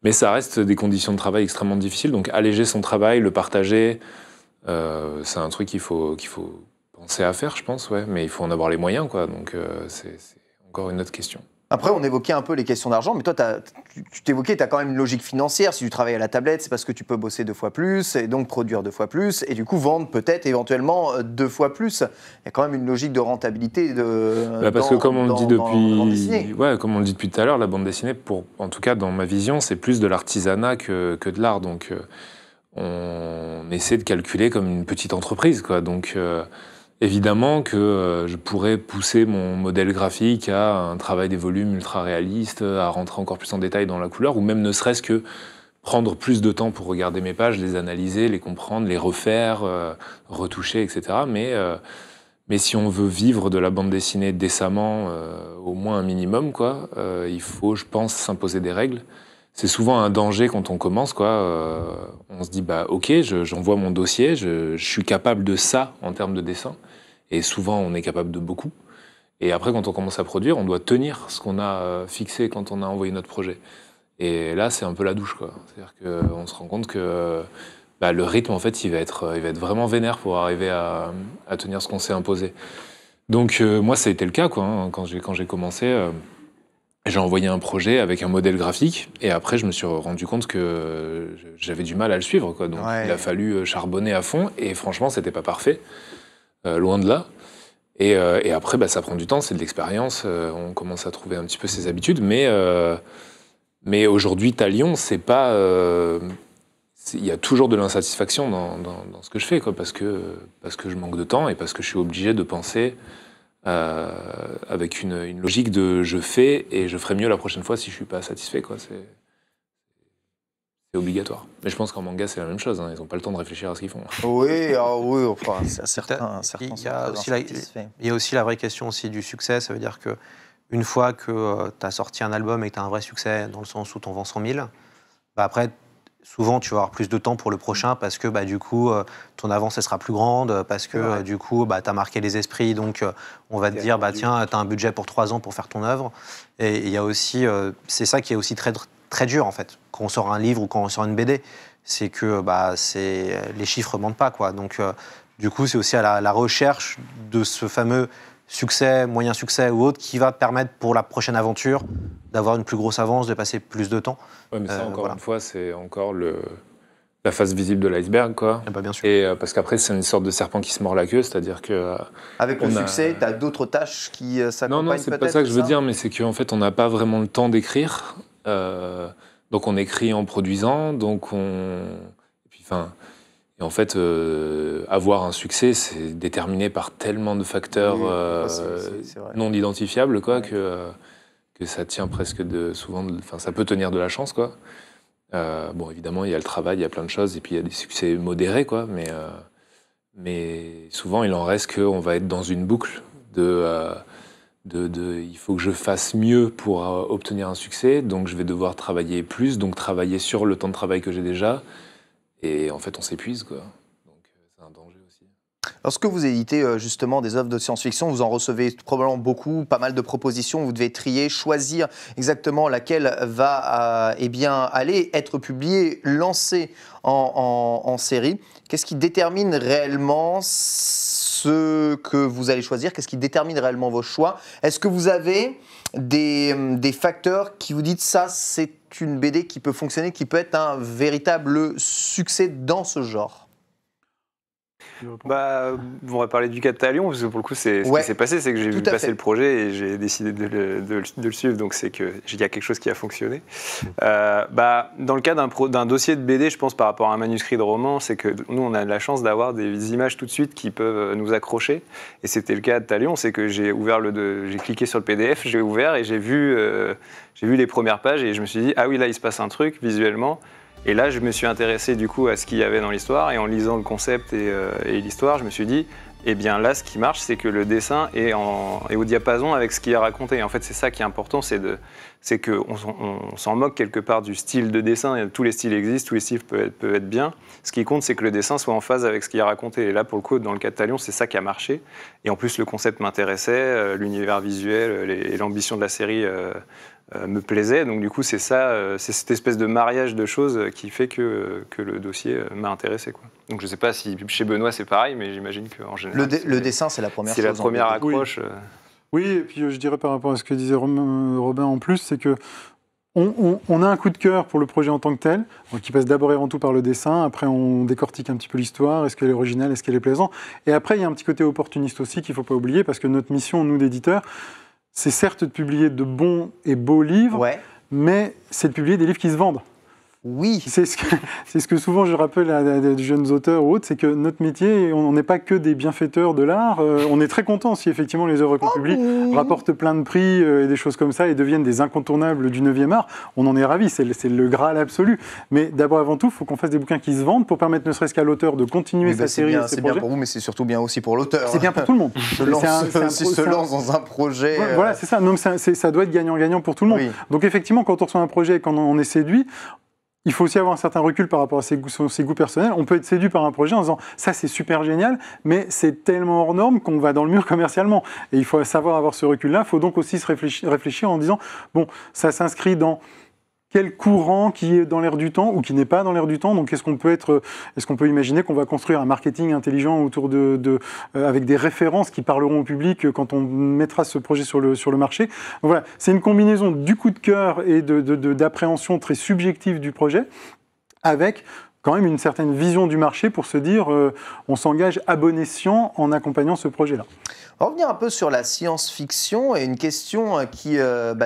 Mais ça reste des conditions de travail extrêmement difficiles, donc alléger son travail, le partager, c'est un truc qu'il faut penser à faire, je pense, ouais. Mais il faut en avoir les moyens, quoi. Donc c'est encore une autre question. Après, on évoquait un peu les questions d'argent, mais toi, tu t'évoquais, tu as quand même une logique financière. Si tu travailles à la tablette, c'est parce que tu peux bosser 2 fois plus, et donc produire 2 fois plus, et du coup vendre peut-être éventuellement 2 fois plus. Il y a quand même une logique de rentabilité parce que comme on le dit depuis tout à l'heure, la bande dessinée, en tout cas dans ma vision, c'est plus de l'artisanat que de l'art. Donc on essaie de calculer comme une petite entreprise, quoi. Donc évidemment que je pourrais pousser mon modèle graphique à un travail des volumes ultra réaliste, à rentrer encore plus en détail dans la couleur, ou même ne serait-ce que prendre plus de temps pour regarder mes pages, les analyser, les comprendre, les refaire, retoucher, etc. Mais si on veut vivre de la bande dessinée décemment, au moins un minimum, quoi, il faut, je pense, s'imposer des règles. C'est souvent un danger quand on commence, quoi. On se dit, bah ok, j'envoie mon dossier, je suis capable de ça en termes de dessin. Et souvent, on est capable de beaucoup. Et après, quand on commence à produire, on doit tenir ce qu'on a fixé quand on a envoyé notre projet. Et là, c'est un peu la douche, quoi. C'est-à-dire qu'on se rend compte que le rythme, en fait, il va être vraiment vénère pour arriver à tenir ce qu'on s'est imposé. Donc, moi, ça a été le cas, quoi. Hein, quand j'ai commencé, j'ai envoyé un projet avec un modèle graphique. Et après, je me suis rendu compte que j'avais du mal à le suivre, quoi. Donc, il a fallu charbonner à fond. Et franchement, c'était pas parfait. Loin de là. Et après, ça prend du temps, c'est de l'expérience. On commence à trouver un petit peu ses habitudes. Mais aujourd'hui, Talion, c'est pas... il y a toujours de l'insatisfaction dans ce que je fais, quoi, parce que je manque de temps et parce que je suis obligé de penser avec une logique de je fais et je ferai mieux la prochaine fois si je suis pas satisfait, quoi. C'est obligatoire. Mais je pense qu'en manga, c'est la même chose. Hein. Ils n'ont pas le temps de réfléchir à ce qu'ils font. Oui, enfin, certains il y a aussi la vraie question aussi du succès. Ça veut dire que une fois que tu as sorti un album et que tu as un vrai succès, dans le sens où tu en vends 100 000, après, souvent, tu vas avoir plus de temps pour le prochain parce que du coup, ton avance, elle sera plus grande, parce que du coup, tu as marqué les esprits. Donc, on va te dire, tiens, tu as un budget pour 3 ans pour faire ton œuvre. Et il y a aussi, c'est ça qui est aussi très dur, en fait, quand on sort un livre ou quand on sort une BD. C'est que les chiffres ne mentent pas, quoi. Donc, du coup, c'est aussi à la recherche de ce fameux succès, moyen succès ou autre, qui va permettre pour la prochaine aventure d'avoir une plus grosse avance, de passer plus de temps. Oui, mais ça, encore une fois, c'est encore la face visible de l'iceberg, quoi. Bien sûr. Et parce qu'après, c'est une sorte de serpent qui se mord la queue, c'est-à-dire que... avec le succès, tu as d'autres tâches qui s'accompagnent. Non, c'est pas ça que je veux dire, mais c'est qu'en fait, on n'a pas vraiment le temps d'écrire. Donc, on écrit en produisant, donc et en fait, avoir un succès, c'est déterminé par tellement de facteurs non identifiables, quoi, que ça tient presque ça peut tenir de la chance, quoi. Bon, évidemment, il y a le travail, il y a plein de choses, et puis il y a des succès modérés, quoi, mais souvent, il en reste qu'on va être dans une boucle il faut que je fasse mieux pour obtenir un succès, donc je vais devoir travailler plus, donc travailler sur le temps de travail que j'ai déjà. Et en fait, on s'épuise, quoi. Donc, c'est un danger aussi. Lorsque vous éditez justement des œuvres de science-fiction, vous en recevez probablement beaucoup, pas mal de propositions. Vous devez trier, choisir exactement laquelle va aller être publiée, lancée en série. Qu'est-ce qui détermine réellement ce que vous allez choisir? Qu'est-ce qui détermine réellement vos choix? Est-ce que vous avez des facteurs qui vous disent ça, c'est une BD qui peut fonctionner, qui peut être un véritable succès dans ce genre? On va parler du cas de Talion, parce que pour le coup, ce qui s'est passé, c'est que j'ai vu passer le projet et j'ai décidé de le suivre, donc c'est qu'il y a quelque chose qui a fonctionné. Dans le cas d'un dossier de BD, je pense par rapport à un manuscrit de roman, c'est que nous, on a la chance d'avoir des images tout de suite qui peuvent nous accrocher, et c'était le cas de Talion, c'est que j'ai cliqué sur le PDF, j'ai ouvert et j'ai vu les premières pages et je me suis dit, ah oui, là, il se passe un truc visuellement. Et là, je me suis intéressé du coup à ce qu'il y avait dans l'histoire, et en lisant le concept et l'histoire, je me suis dit, eh bien là, ce qui marche, c'est que le dessin est au diapason avec ce qui est raconté. Et en fait, c'est ça qui est important, c'est qu'on s'en moque quelque part du style de dessin. Tous les styles existent, tous les styles peuvent être bien. Ce qui compte, c'est que le dessin soit en phase avec ce qui est raconté. Et là, pour le coup, dans le cas de Talion, c'est ça qui a marché. Et en plus, le concept m'intéressait, l'univers visuel et l'ambition de la série me plaisait. Donc du coup, c'est cette espèce de mariage de choses qui fait que le dossier m'a intéressé, quoi. Donc je ne sais pas si chez Benoît c'est pareil, mais j'imagine qu'en général... Le dessin, c'est la première chose. C'est la première accroche. Oui, et puis je dirais par rapport à ce que disait Robin en plus, c'est que on a un coup de cœur pour le projet en tant que tel, qui passe d'abord et avant tout par le dessin. Après, on décortique un petit peu l'histoire. Est-ce qu'elle est originale? Est-ce qu'elle est plaisante? Et après, il y a un petit côté opportuniste aussi qu'il ne faut pas oublier, parce que notre mission, nous, d'éditeurs, c'est certes de publier de bons et beaux livres, mais c'est de publier des livres qui se vendent. Oui. C'est ce que souvent je rappelle à des jeunes auteurs ou autres, c'est que notre métier, on n'est pas que des bienfaiteurs de l'art. On est très content si effectivement les œuvres qu'on publie rapportent plein de prix et des choses comme ça et deviennent des incontournables du 9e art. On en est ravis, c'est le Graal absolu. Mais d'abord avant tout, il faut qu'on fasse des bouquins qui se vendent pour permettre ne serait-ce qu'à l'auteur de continuer sa série. C'est bien pour vous, mais c'est surtout bien aussi pour l'auteur. C'est bien pour tout le monde. S'il se lance dans un projet... Voilà, c'est ça. Donc ça doit être gagnant-gagnant pour tout le monde. Oui. Donc effectivement, quand on reçoit un projet et quand on est séduit, il faut aussi avoir un certain recul par rapport à ses goûts personnels. On peut être séduit par un projet en disant « ça c'est super génial, mais c'est tellement hors norme qu'on va dans le mur commercialement ». Et il faut savoir avoir ce recul-là. Il faut donc aussi se réfléchir en disant « bon, ça s'inscrit dans quel courant qui est dans l'air du temps ou qui n'est pas dans l'air du temps. Donc est-ce qu'on peut imaginer qu'on va construire un marketing intelligent autour avec des références qui parleront au public quand on mettra ce projet sur le marché. Donc voilà, c'est une combinaison du coup de cœur et d'appréhension très subjective du projet avec quand même une certaine vision du marché pour se dire on s'engage à bon escient en accompagnant ce projet-là. On va revenir un peu sur la science-fiction et une question qui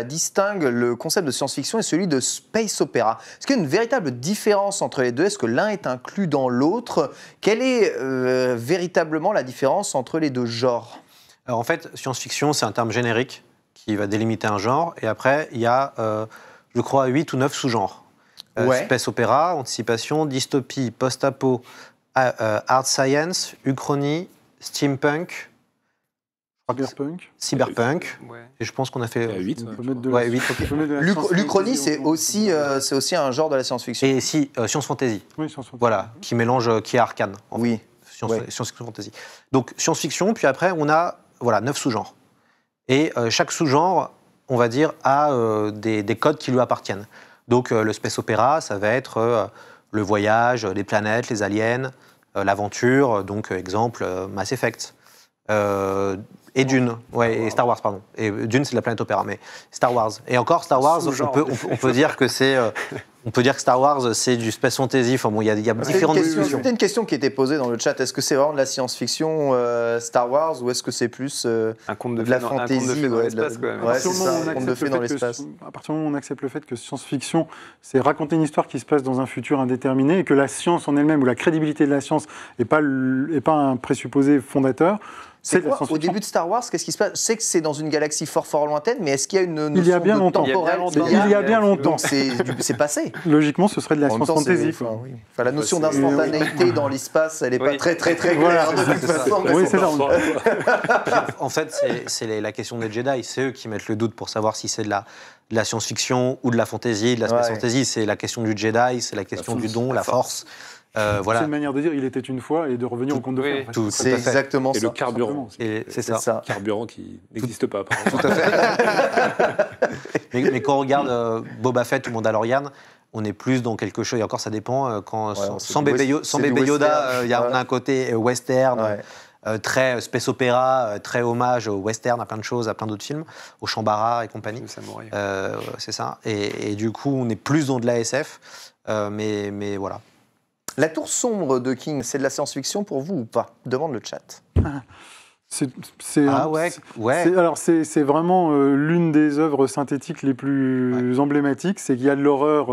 distingue le concept de science-fiction et celui de space opéra. Est-ce qu'il y a une véritable différence entre les deux? Est-ce que l'un est inclus dans l'autre? Quelle est véritablement la différence entre les deux genres? Alors en fait, science-fiction, c'est un terme générique qui va délimiter un genre. Et après, il y a, je crois, 8 ou 9 sous-genres. Space opéra, anticipation, dystopie, post-apo, art science, uchronie, steampunk... Cyberpunk. Ouais. Et je pense qu'on a fait 8. Ouais, 8. L'Uchronie, c'est aussi un genre de la science-fiction. Et si, science fantasy. Oui, science fantasy. Voilà, qui mélange, qui est arcane. Oui. Science-fiction fantasy. Donc science-fiction, puis après on a 9 sous-genres. Et chaque sous-genre, on va dire, a des codes qui lui appartiennent. Donc le space opéra, ça va être le voyage, les planètes, les aliens, l'aventure. Donc exemple, Mass Effect. Et Dune, et Star Wars, pardon. Et Dune, c'est de la planète opéra, mais Star Wars. Et encore, Star Wars, on peut dire que c'est... On peut dire que Star Wars, c'est du space fantasy. Enfin bon, il y a différentes discussions. C'était une question qui était posée dans le chat. Est-ce que c'est vraiment de la science-fiction Star Wars ou est-ce que c'est plus un conte de la fantasy dans l'espace, quand même. Ouais, c'est ça, un conte de fées dans l'espace. À partir du moment où on accepte le fait que science-fiction, c'est raconter une histoire qui se passe dans un futur indéterminé et que la science en elle-même ou la crédibilité de la science n'est pas un présupposé fondateur. C'est quoi, au début de Star Wars, qu'est-ce qui se passe? Je sais que c'est dans une galaxie fort lointaine, mais est-ce qu'il y a une notion il y a bien longtemps. temporelle? Il y a bien longtemps. Donc c'est passé. Logiquement, ce serait de la science fantasy. La notion d'instantanéité dans l'espace, elle n'est pas très claire de toute façon. Oui, c'est ça. En fait, c'est la question des Jedi. C'est eux qui mettent le doute pour savoir si c'est de la science-fiction ou de la fantasy, de la space fantasy. C'est la question du Jedi, c'est la question du don, la force. Voilà. C'est une manière de dire il était une fois et de revenir au conte de fées. En fait. C'est exactement ça. Et le carburant. C'est ça. Carburant qui n'existe pas. Tout à fait. mais quand on regarde Boba Fett ou Mandalorian, on est plus dans quelque chose, et encore ça dépend, sans bébé Yoda, on a un côté western, très space opéra, très hommage au western, à plein de choses, à plein d'autres films, au Shambhala et compagnie. C'est ça. Et du coup, on est plus dans de la SF, mais voilà. La Tour sombre de King, c'est de la science-fiction pour vous ou pas? Demande le chat. C'est vraiment l'une des œuvres synthétiques les plus emblématiques. C'est qu'il y a de l'horreur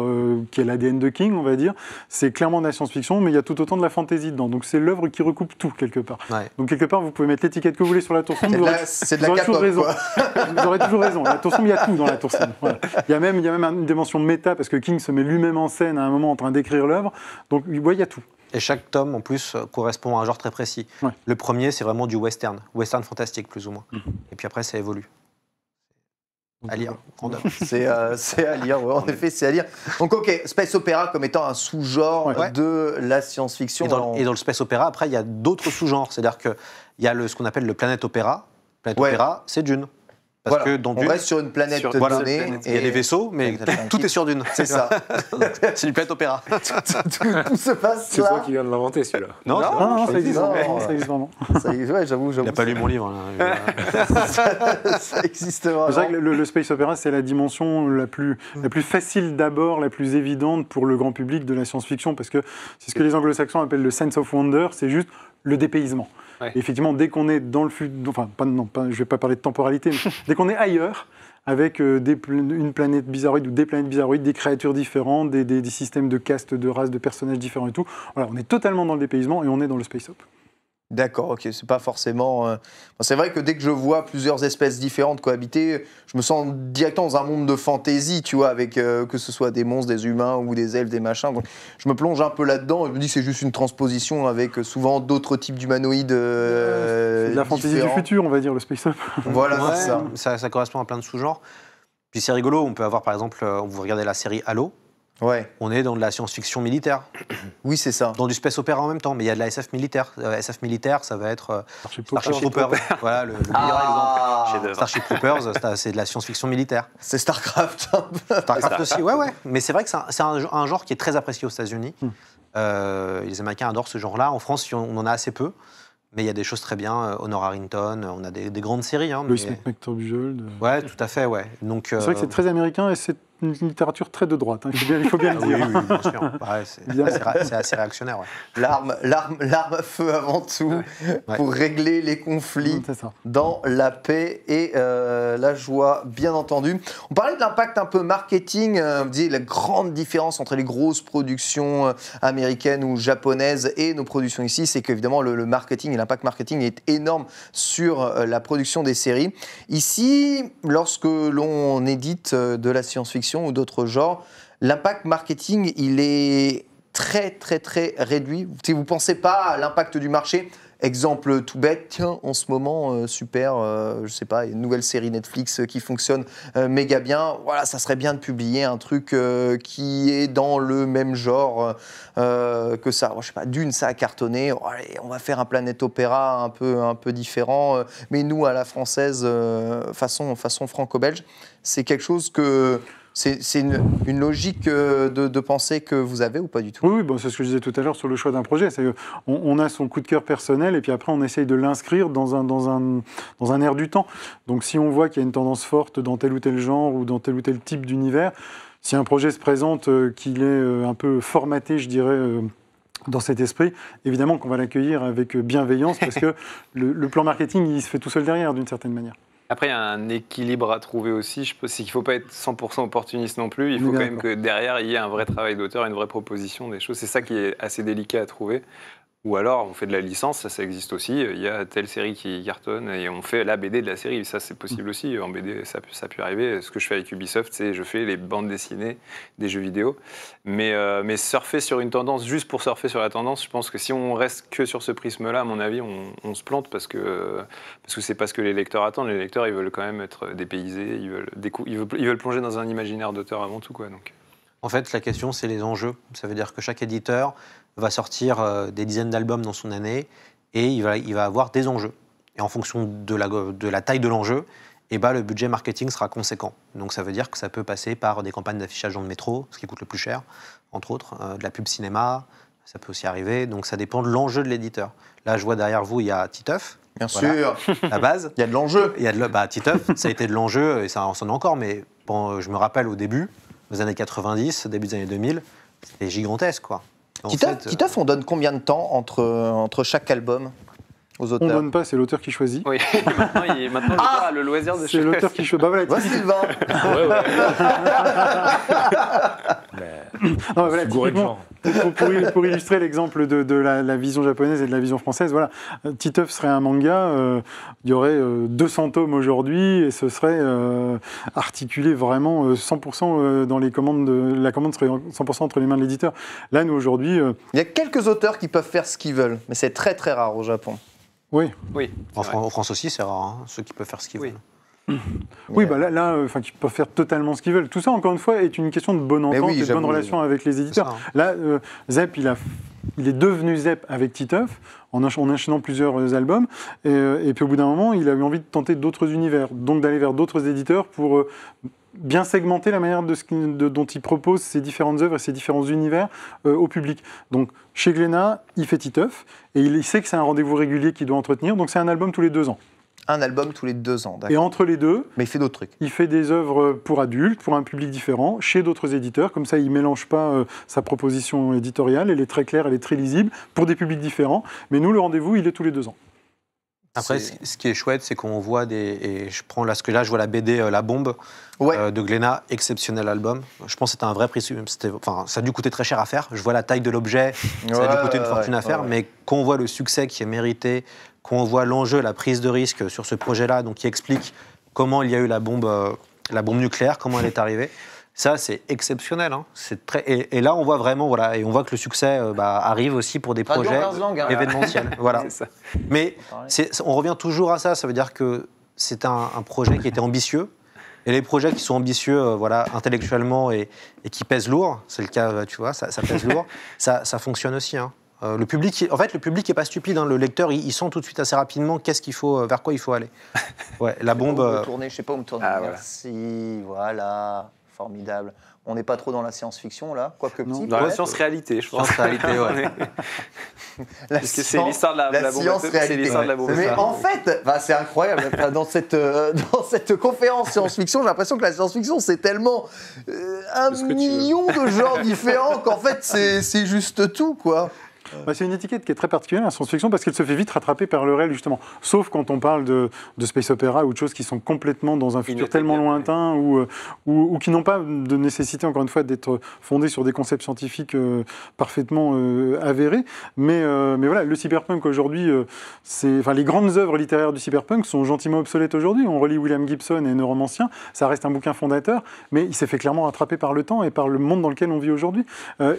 qui est l'ADN de King, on va dire. C'est clairement de la science-fiction, mais il y a tout autant de la fantasy dedans. Donc c'est l'œuvre qui recoupe tout, quelque part. Donc quelque part, vous pouvez mettre l'étiquette que vous voulez sur la Tour sombre. C'est de la K-pop, quoi. Vous aurez toujours raison. La Tour sombre, il y a tout dans la Tour sombre. Voilà. Il y a même une dimension méta, parce que King se met lui-même en scène à un moment en train d'écrire l'œuvre. Donc il y a tout. Et chaque tome, en plus, correspond à un genre très précis. Le premier, c'est vraiment du western fantastique, plus ou moins. Et puis après, ça évolue. À lire. C'est à lire, en effet, c'est à lire. Donc, ok, space opéra comme étant un sous-genre de la science-fiction. Et dans le space opéra, après, il y a d'autres sous-genres. C'est-à-dire qu'il y a ce qu'on appelle le planète opéra. Opéra, c'est Dune. Parce que dans on reste sur une planète donnée. Il y a des vaisseaux, mais tout est sur Dune. C'est ça. C'est une planète opéra. Tout se passe c'est là. C'est toi qui viens de l'inventer, celui-là. Non, ça existe vraiment. Ouais, j'avoue. Il n'a pas lu mon livre. Ça existe vraiment. C'est vrai que le space opéra, c'est la dimension la plus facile d'abord, la plus évidente pour le grand public de la science-fiction, parce que c'est ce que les anglo-saxons appellent le sense of wonder, c'est juste le dépaysement. Effectivement, dès qu'on est dans le futur, je ne vais pas parler de temporalité, mais dès qu'on est ailleurs, avec une planète bizarroïde ou des planètes bizarroïdes, des créatures différentes, des systèmes de castes, de races, de personnages différents et tout. Voilà, on est totalement dans le dépaysement et on est dans le space-op. D'accord, ok, c'est pas forcément... C'est vrai que dès que je vois plusieurs espèces différentes cohabiter, je me sens directement dans un monde de fantasy, tu vois, avec que ce soit des monstres, des humains ou des elfes, des machins. Donc je me plonge un peu là-dedans et je me dis que c'est juste une transposition avec souvent d'autres types d'humanoïdes c'est de la fantasy du futur, on va dire, le space-up. Voilà, ouais, c'est ça. Ça correspond à plein de sous-genres. Puis c'est rigolo, on peut avoir par exemple, vous regardez la série Halo, Ouais. on est dans de la science-fiction militaire. Oui, c'est ça. Dans du space opéra en même temps, mais il y a de la SF militaire. SF militaire, ça va être Starship Troopers. Voilà, le meilleur exemple. Starship Troopers, c'est de la science-fiction militaire. C'est StarCraft. StarCraft aussi, ouais. Mais c'est vrai que c'est un genre qui est très apprécié aux États-Unis. Les Américains adorent ce genre-là. En France, on en a assez peu. Mais il y a des choses très bien. Honor Harrington, on a des grandes séries. Hein, Lois McTurbujold. Ouais, tout à fait, ouais. Donc, c'est vrai que c'est très américain et c'est une littérature très de droite, hein. Il faut bien le dire. Oui, bien sûr. Ouais, c'est assez réactionnaire. Ouais. L'arme à feu avant tout, pour régler les conflits dans la paix et la joie, bien entendu. On parlait de l'impact un peu marketing, vous disiez la grande différence entre les grosses productions américaines ou japonaises et nos productions ici, c'est qu'évidemment le marketing et l'impact marketing est énorme sur la production des séries. Ici, lorsque l'on édite de la science-fiction ou d'autres genres, l'impact marketing, il est très, très, très réduit. Si vous ne pensez pas à l'impact du marché, exemple tout bête, tiens, en ce moment, super, je ne sais pas, il y a une nouvelle série Netflix qui fonctionne méga bien. Voilà, ça serait bien de publier un truc qui est dans le même genre que ça. Je sais pas, Dune, ça a cartonné. Oh, allez, on va faire un Planète Opéra un peu différent. Mais nous, à la française, façon franco-belge, c'est quelque chose que... C'est une logique de pensée que vous avez ou pas du tout? Oui, bon, c'est ce que je disais tout à l'heure sur le choix d'un projet. On a son coup de cœur personnel et puis après on essaye de l'inscrire dans un air du temps. Donc si on voit qu'il y a une tendance forte dans tel ou tel genre ou dans tel ou tel type d'univers, si un projet se présente qu'il est un peu formaté, je dirais... dans cet esprit, évidemment qu'on va l'accueillir avec bienveillance parce que le plan marketing, il se fait tout seul derrière d'une certaine manière. Après, il y a un équilibre à trouver aussi. C'est qu'il ne faut pas être 100% opportuniste non plus. Il faut quand même que derrière, il y ait un vrai travail d'auteur, une vraie proposition, des choses. C'est ça qui est assez délicat à trouver. Ou alors, on fait de la licence, ça existe aussi. Il y a telle série qui cartonne et on fait la BD de la série. Ça, c'est possible aussi. En BD, ça a pu arriver. Ce que je fais avec Ubisoft, c'est je fais les bandes dessinées des jeux vidéo. Mais surfer sur une tendance, juste pour surfer sur la tendance, je pense que si on reste que sur ce prisme-là, à mon avis, on se plante parce que c'est pas ce que les lecteurs attendent. Les lecteurs, ils veulent quand même être dépaysés. Ils veulent plonger dans un imaginaire d'auteur avant tout, quoi. Donc. En fait, la question, c'est les enjeux. Ça veut dire que chaque éditeur va sortir des dizaines d'albums dans son année et il va avoir des enjeux. Et en fonction de la taille de l'enjeu, le budget marketing sera conséquent. Donc ça veut dire que ça peut passer par des campagnes d'affichage dans le métro, ce qui coûte le plus cher, entre autres, de la pub cinéma, ça peut aussi arriver. Donc ça dépend de l'enjeu de l'éditeur. Là, je vois derrière vous, il y a Titeuf. Bien sûr, la base. Il y a de l'enjeu. Titeuf, ça a été de l'enjeu et ça en sonne encore, mais bon, je me rappelle au début, aux années 90, début des années 2000, c'était gigantesque, quoi. Titeuf, on donne combien de temps entre chaque album aux auteurs? On ne donne pas, c'est l'auteur qui choisit. Oui, maintenant l'auteur a le loisir de choisir. C'est l'auteur qui choisit. Bah voilà, Sylvain. Pour illustrer l'exemple de la vision japonaise et de la vision française, voilà, Titeuf serait un manga, il y aurait 200 tomes aujourd'hui et ce serait articulé vraiment 100% dans les commandes, la commande serait 100% entre les mains de l'éditeur. Là, nous aujourd'hui... Il y a quelques auteurs qui peuvent faire ce qu'ils veulent, mais c'est très très rare au Japon. Oui. En France aussi, c'est rare, hein, ceux qui peuvent faire ce qu'ils veulent. Oui, qui peuvent faire totalement ce qu'ils veulent. Tout ça, encore une fois, est une question de bonne entente et de bonne relation avec les éditeurs. Là, Zep, il est devenu Zep avec Titeuf, en enchaînant plusieurs albums, et puis au bout d'un moment, il a eu envie de tenter d'autres univers, donc d'aller vers d'autres éditeurs pour bien segmenter la manière dont il propose ses différentes œuvres et ses différents univers au public. Donc, chez Glénat, il fait Titeuf, et il sait que c'est un rendez-vous régulier qu'il doit entretenir, donc c'est un album tous les 2 ans. Un album tous les 2 ans, d'accord. Et entre les deux... Mais il fait d'autres trucs. Il fait des œuvres pour adultes, pour un public différent, chez d'autres éditeurs. Comme ça, il ne mélange pas sa proposition éditoriale. Elle est très claire, elle est très lisible, pour des publics différents. Mais nous, le rendez-vous, il est tous les 2 ans. Après, ce qui est chouette, c'est qu'on voit et je prends là, ce que là, je vois la BD La Bombe de Glénat, exceptionnel album. Je pense que c'était un vrai prix. Enfin, ça a dû coûter très cher à faire. Je vois la taille de l'objet, ça a dû coûter une fortune à faire. Mais quand on voit le succès qui est mérité, quand on voit l'enjeu, la prise de risque sur ce projet-là, donc qui explique comment il y a eu la bombe nucléaire, comment elle est arrivée. Ça, c'est exceptionnel. Hein. Et là, on voit vraiment, voilà, et on voit que le succès arrive aussi pour des projets événementiels. Voilà. Mais on revient toujours à ça. Ça veut dire que c'est un projet qui était ambitieux. Et les projets qui sont ambitieux, intellectuellement et qui pèsent lourd, c'est le cas, tu vois, ça pèse lourd, ça fonctionne aussi. Hein. Le public est pas stupide. Hein. Le lecteur, il sent tout de suite assez rapidement vers quoi il faut aller. Ouais, la bombe. Je sais pas où me tourner. Merci, voilà. Formidable. On n'est pas trop dans la science-fiction, là, quoique petit. Dans la science-réalité, je pense. Science-réalité, ouais. Parce que c'est l'histoire de la bombe. C'est l'histoire de la bombe. Mais en fait, c'est incroyable. Dans cette conférence science-fiction, j'ai l'impression que la science-fiction, c'est tellement un million de genres différents qu'en fait, c'est juste tout, quoi. C'est une étiquette qui est très particulière, la science-fiction, parce qu'elle se fait vite rattraper par le réel, justement. Sauf quand on parle de space opéra ou de choses qui sont complètement dans un futur tellement lointain ou qui n'ont pas de nécessité, encore une fois, d'être fondées sur des concepts scientifiques parfaitement avérés. Mais voilà, le cyberpunk aujourd'hui, les grandes œuvres littéraires du cyberpunk sont gentiment obsolètes aujourd'hui. On relit William Gibson et Neuromancien, ça reste un bouquin fondateur, mais il s'est fait clairement rattraper par le temps et par le monde dans lequel on vit aujourd'hui.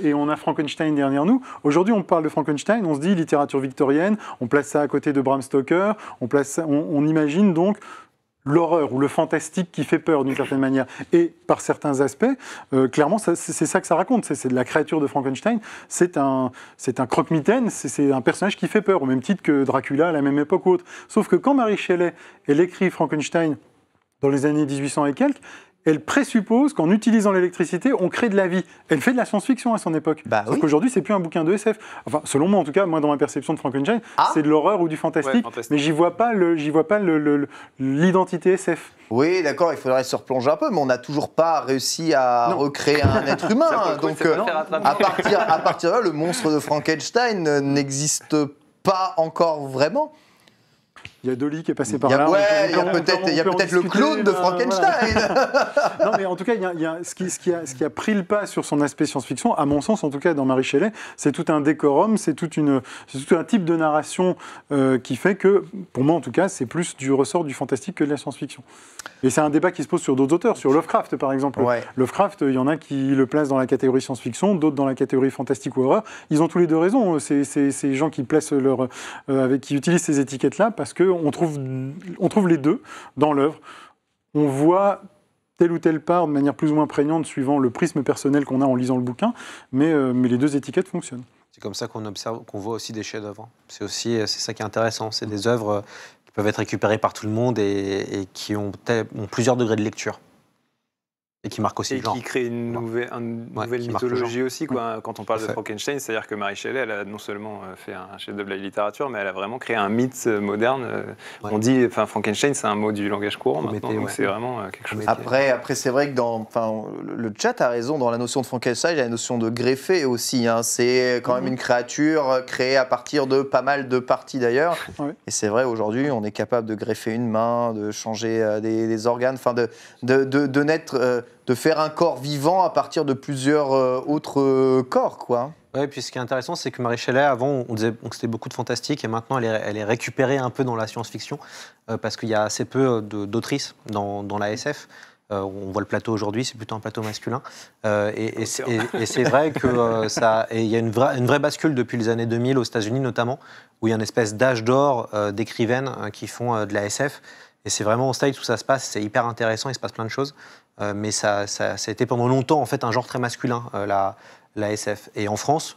Et on a Frankenstein derrière nous. Aujourd'hui, on parle de Frankenstein, on se dit littérature victorienne, on place ça à côté de Bram Stoker, on imagine donc l'horreur ou le fantastique qui fait peur d'une certaine manière. Et par certains aspects, clairement, c'est ça que ça raconte. C'est de la créature de Frankenstein. C'est un croque-mitaine, c'est un personnage qui fait peur, au même titre que Dracula à la même époque ou autre. Sauf que quand Mary Shelley, elle écrit Frankenstein dans les années 1800 et quelques, elle présuppose qu'en utilisant l'électricité, on crée de la vie. Elle fait de la science-fiction à son époque. Sauf qu'aujourd'hui, c'est plus un bouquin de SF. Enfin, selon moi, en tout cas, moi, dans ma perception de Frankenstein, c'est de l'horreur ou du fantastique, mais j'y vois pas l'identité SF. Oui, d'accord, il faudrait se replonger un peu, mais on n'a toujours pas réussi à recréer un être humain. Donc, à partir de là, le monstre de Frankenstein n'existe pas encore vraiment. Il y a Dolly qui est passé par là. Il y a peut-être le clone de Frankenstein. Non, mais en tout cas, ce qui a pris le pas sur son aspect science-fiction, à mon sens, en tout cas, dans Mary Shelley, c'est tout un décorum, c'est tout un type de narration qui fait que, pour moi en tout cas, c'est plus du ressort du fantastique que de la science-fiction. Et c'est un débat qui se pose sur d'autres auteurs, sur Lovecraft par exemple. Ouais. Lovecraft, il y en a qui le placent dans la catégorie science-fiction, d'autres dans la catégorie fantastique ou horreur. Ils ont tous les deux raison, ces gens qui placent qui utilisent ces étiquettes-là, parce qu'on trouve les deux dans l'œuvre. On voit telle ou telle part de manière plus ou moins prégnante suivant le prisme personnel qu'on a en lisant le bouquin, mais les deux étiquettes fonctionnent. C'est comme ça qu'on voit aussi des chefs-d'œuvre. C'est ça qui est intéressant, c'est des œuvres qui peuvent être récupérées par tout le monde et qui ont plusieurs degrés de lecture. Et qui marque aussi le genre. Et qui crée une nouvelle mythologie aussi. Quoi. Quand on parle de Frankenstein, c'est-à-dire que Mary Shelley, elle a non seulement fait un chef-d'œuvre de la littérature, mais elle a vraiment créé un mythe moderne. On dit, Frankenstein, c'est un mot du langage courant maintenant, donc c'est vraiment quelque chose. Après, c'est vrai que le chat a raison, dans la notion de Frankenstein, il y a la notion de greffé aussi. Hein. C'est quand même une créature créée à partir de pas mal de parties d'ailleurs. Ouais. Et c'est vrai, aujourd'hui, on est capable de greffer une main, de changer des organes, de naître... de faire un corps vivant à partir de plusieurs autres corps, quoi. Oui, puis ce qui est intéressant, c'est que Mary Shelley, avant, on disait que c'était beaucoup de fantastique, et maintenant, elle est récupérée un peu dans la science-fiction, parce qu'il y a assez peu d'autrices dans la SF. On voit le plateau aujourd'hui, c'est plutôt un plateau masculin. Et c'est vrai que il y a une vraie bascule depuis les années 2000 aux États-Unis notamment, où il y a une espèce d'âge d'or d'écrivaines qui font de la SF. Et c'est vraiment au stage où ça se passe, c'est hyper intéressant, il se passe plein de choses. Mais ça a été pendant longtemps en fait un genre très masculin, la SF. Et en France,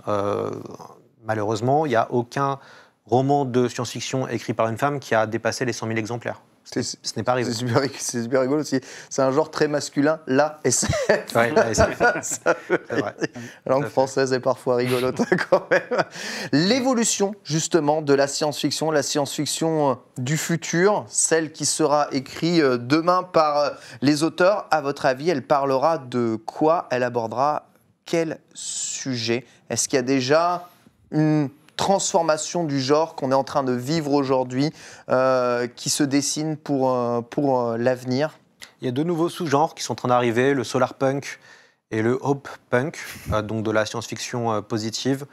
malheureusement, il n'y a aucun roman de science-fiction écrit par une femme qui a dépassé les 100 000 exemplaires. Ce n'est pas arrivé. C'est super rigolo aussi. C'est un genre très masculin, la SF. Ouais, la SF. C'est vrai. La langue française est parfois rigolote quand même. L'évolution justement de la science-fiction du futur, celle qui sera écrite demain par les auteurs, à votre avis, elle parlera de quoi? Elle abordera quel sujet? Est-ce qu'il y a déjà une transformation du genre qu'on est en train de vivre aujourd'hui, qui se dessine pour l'avenir? Il y a 2 nouveaux sous-genres qui sont en train d'arriver, le solar punk et le hope punk, donc de la science-fiction positive,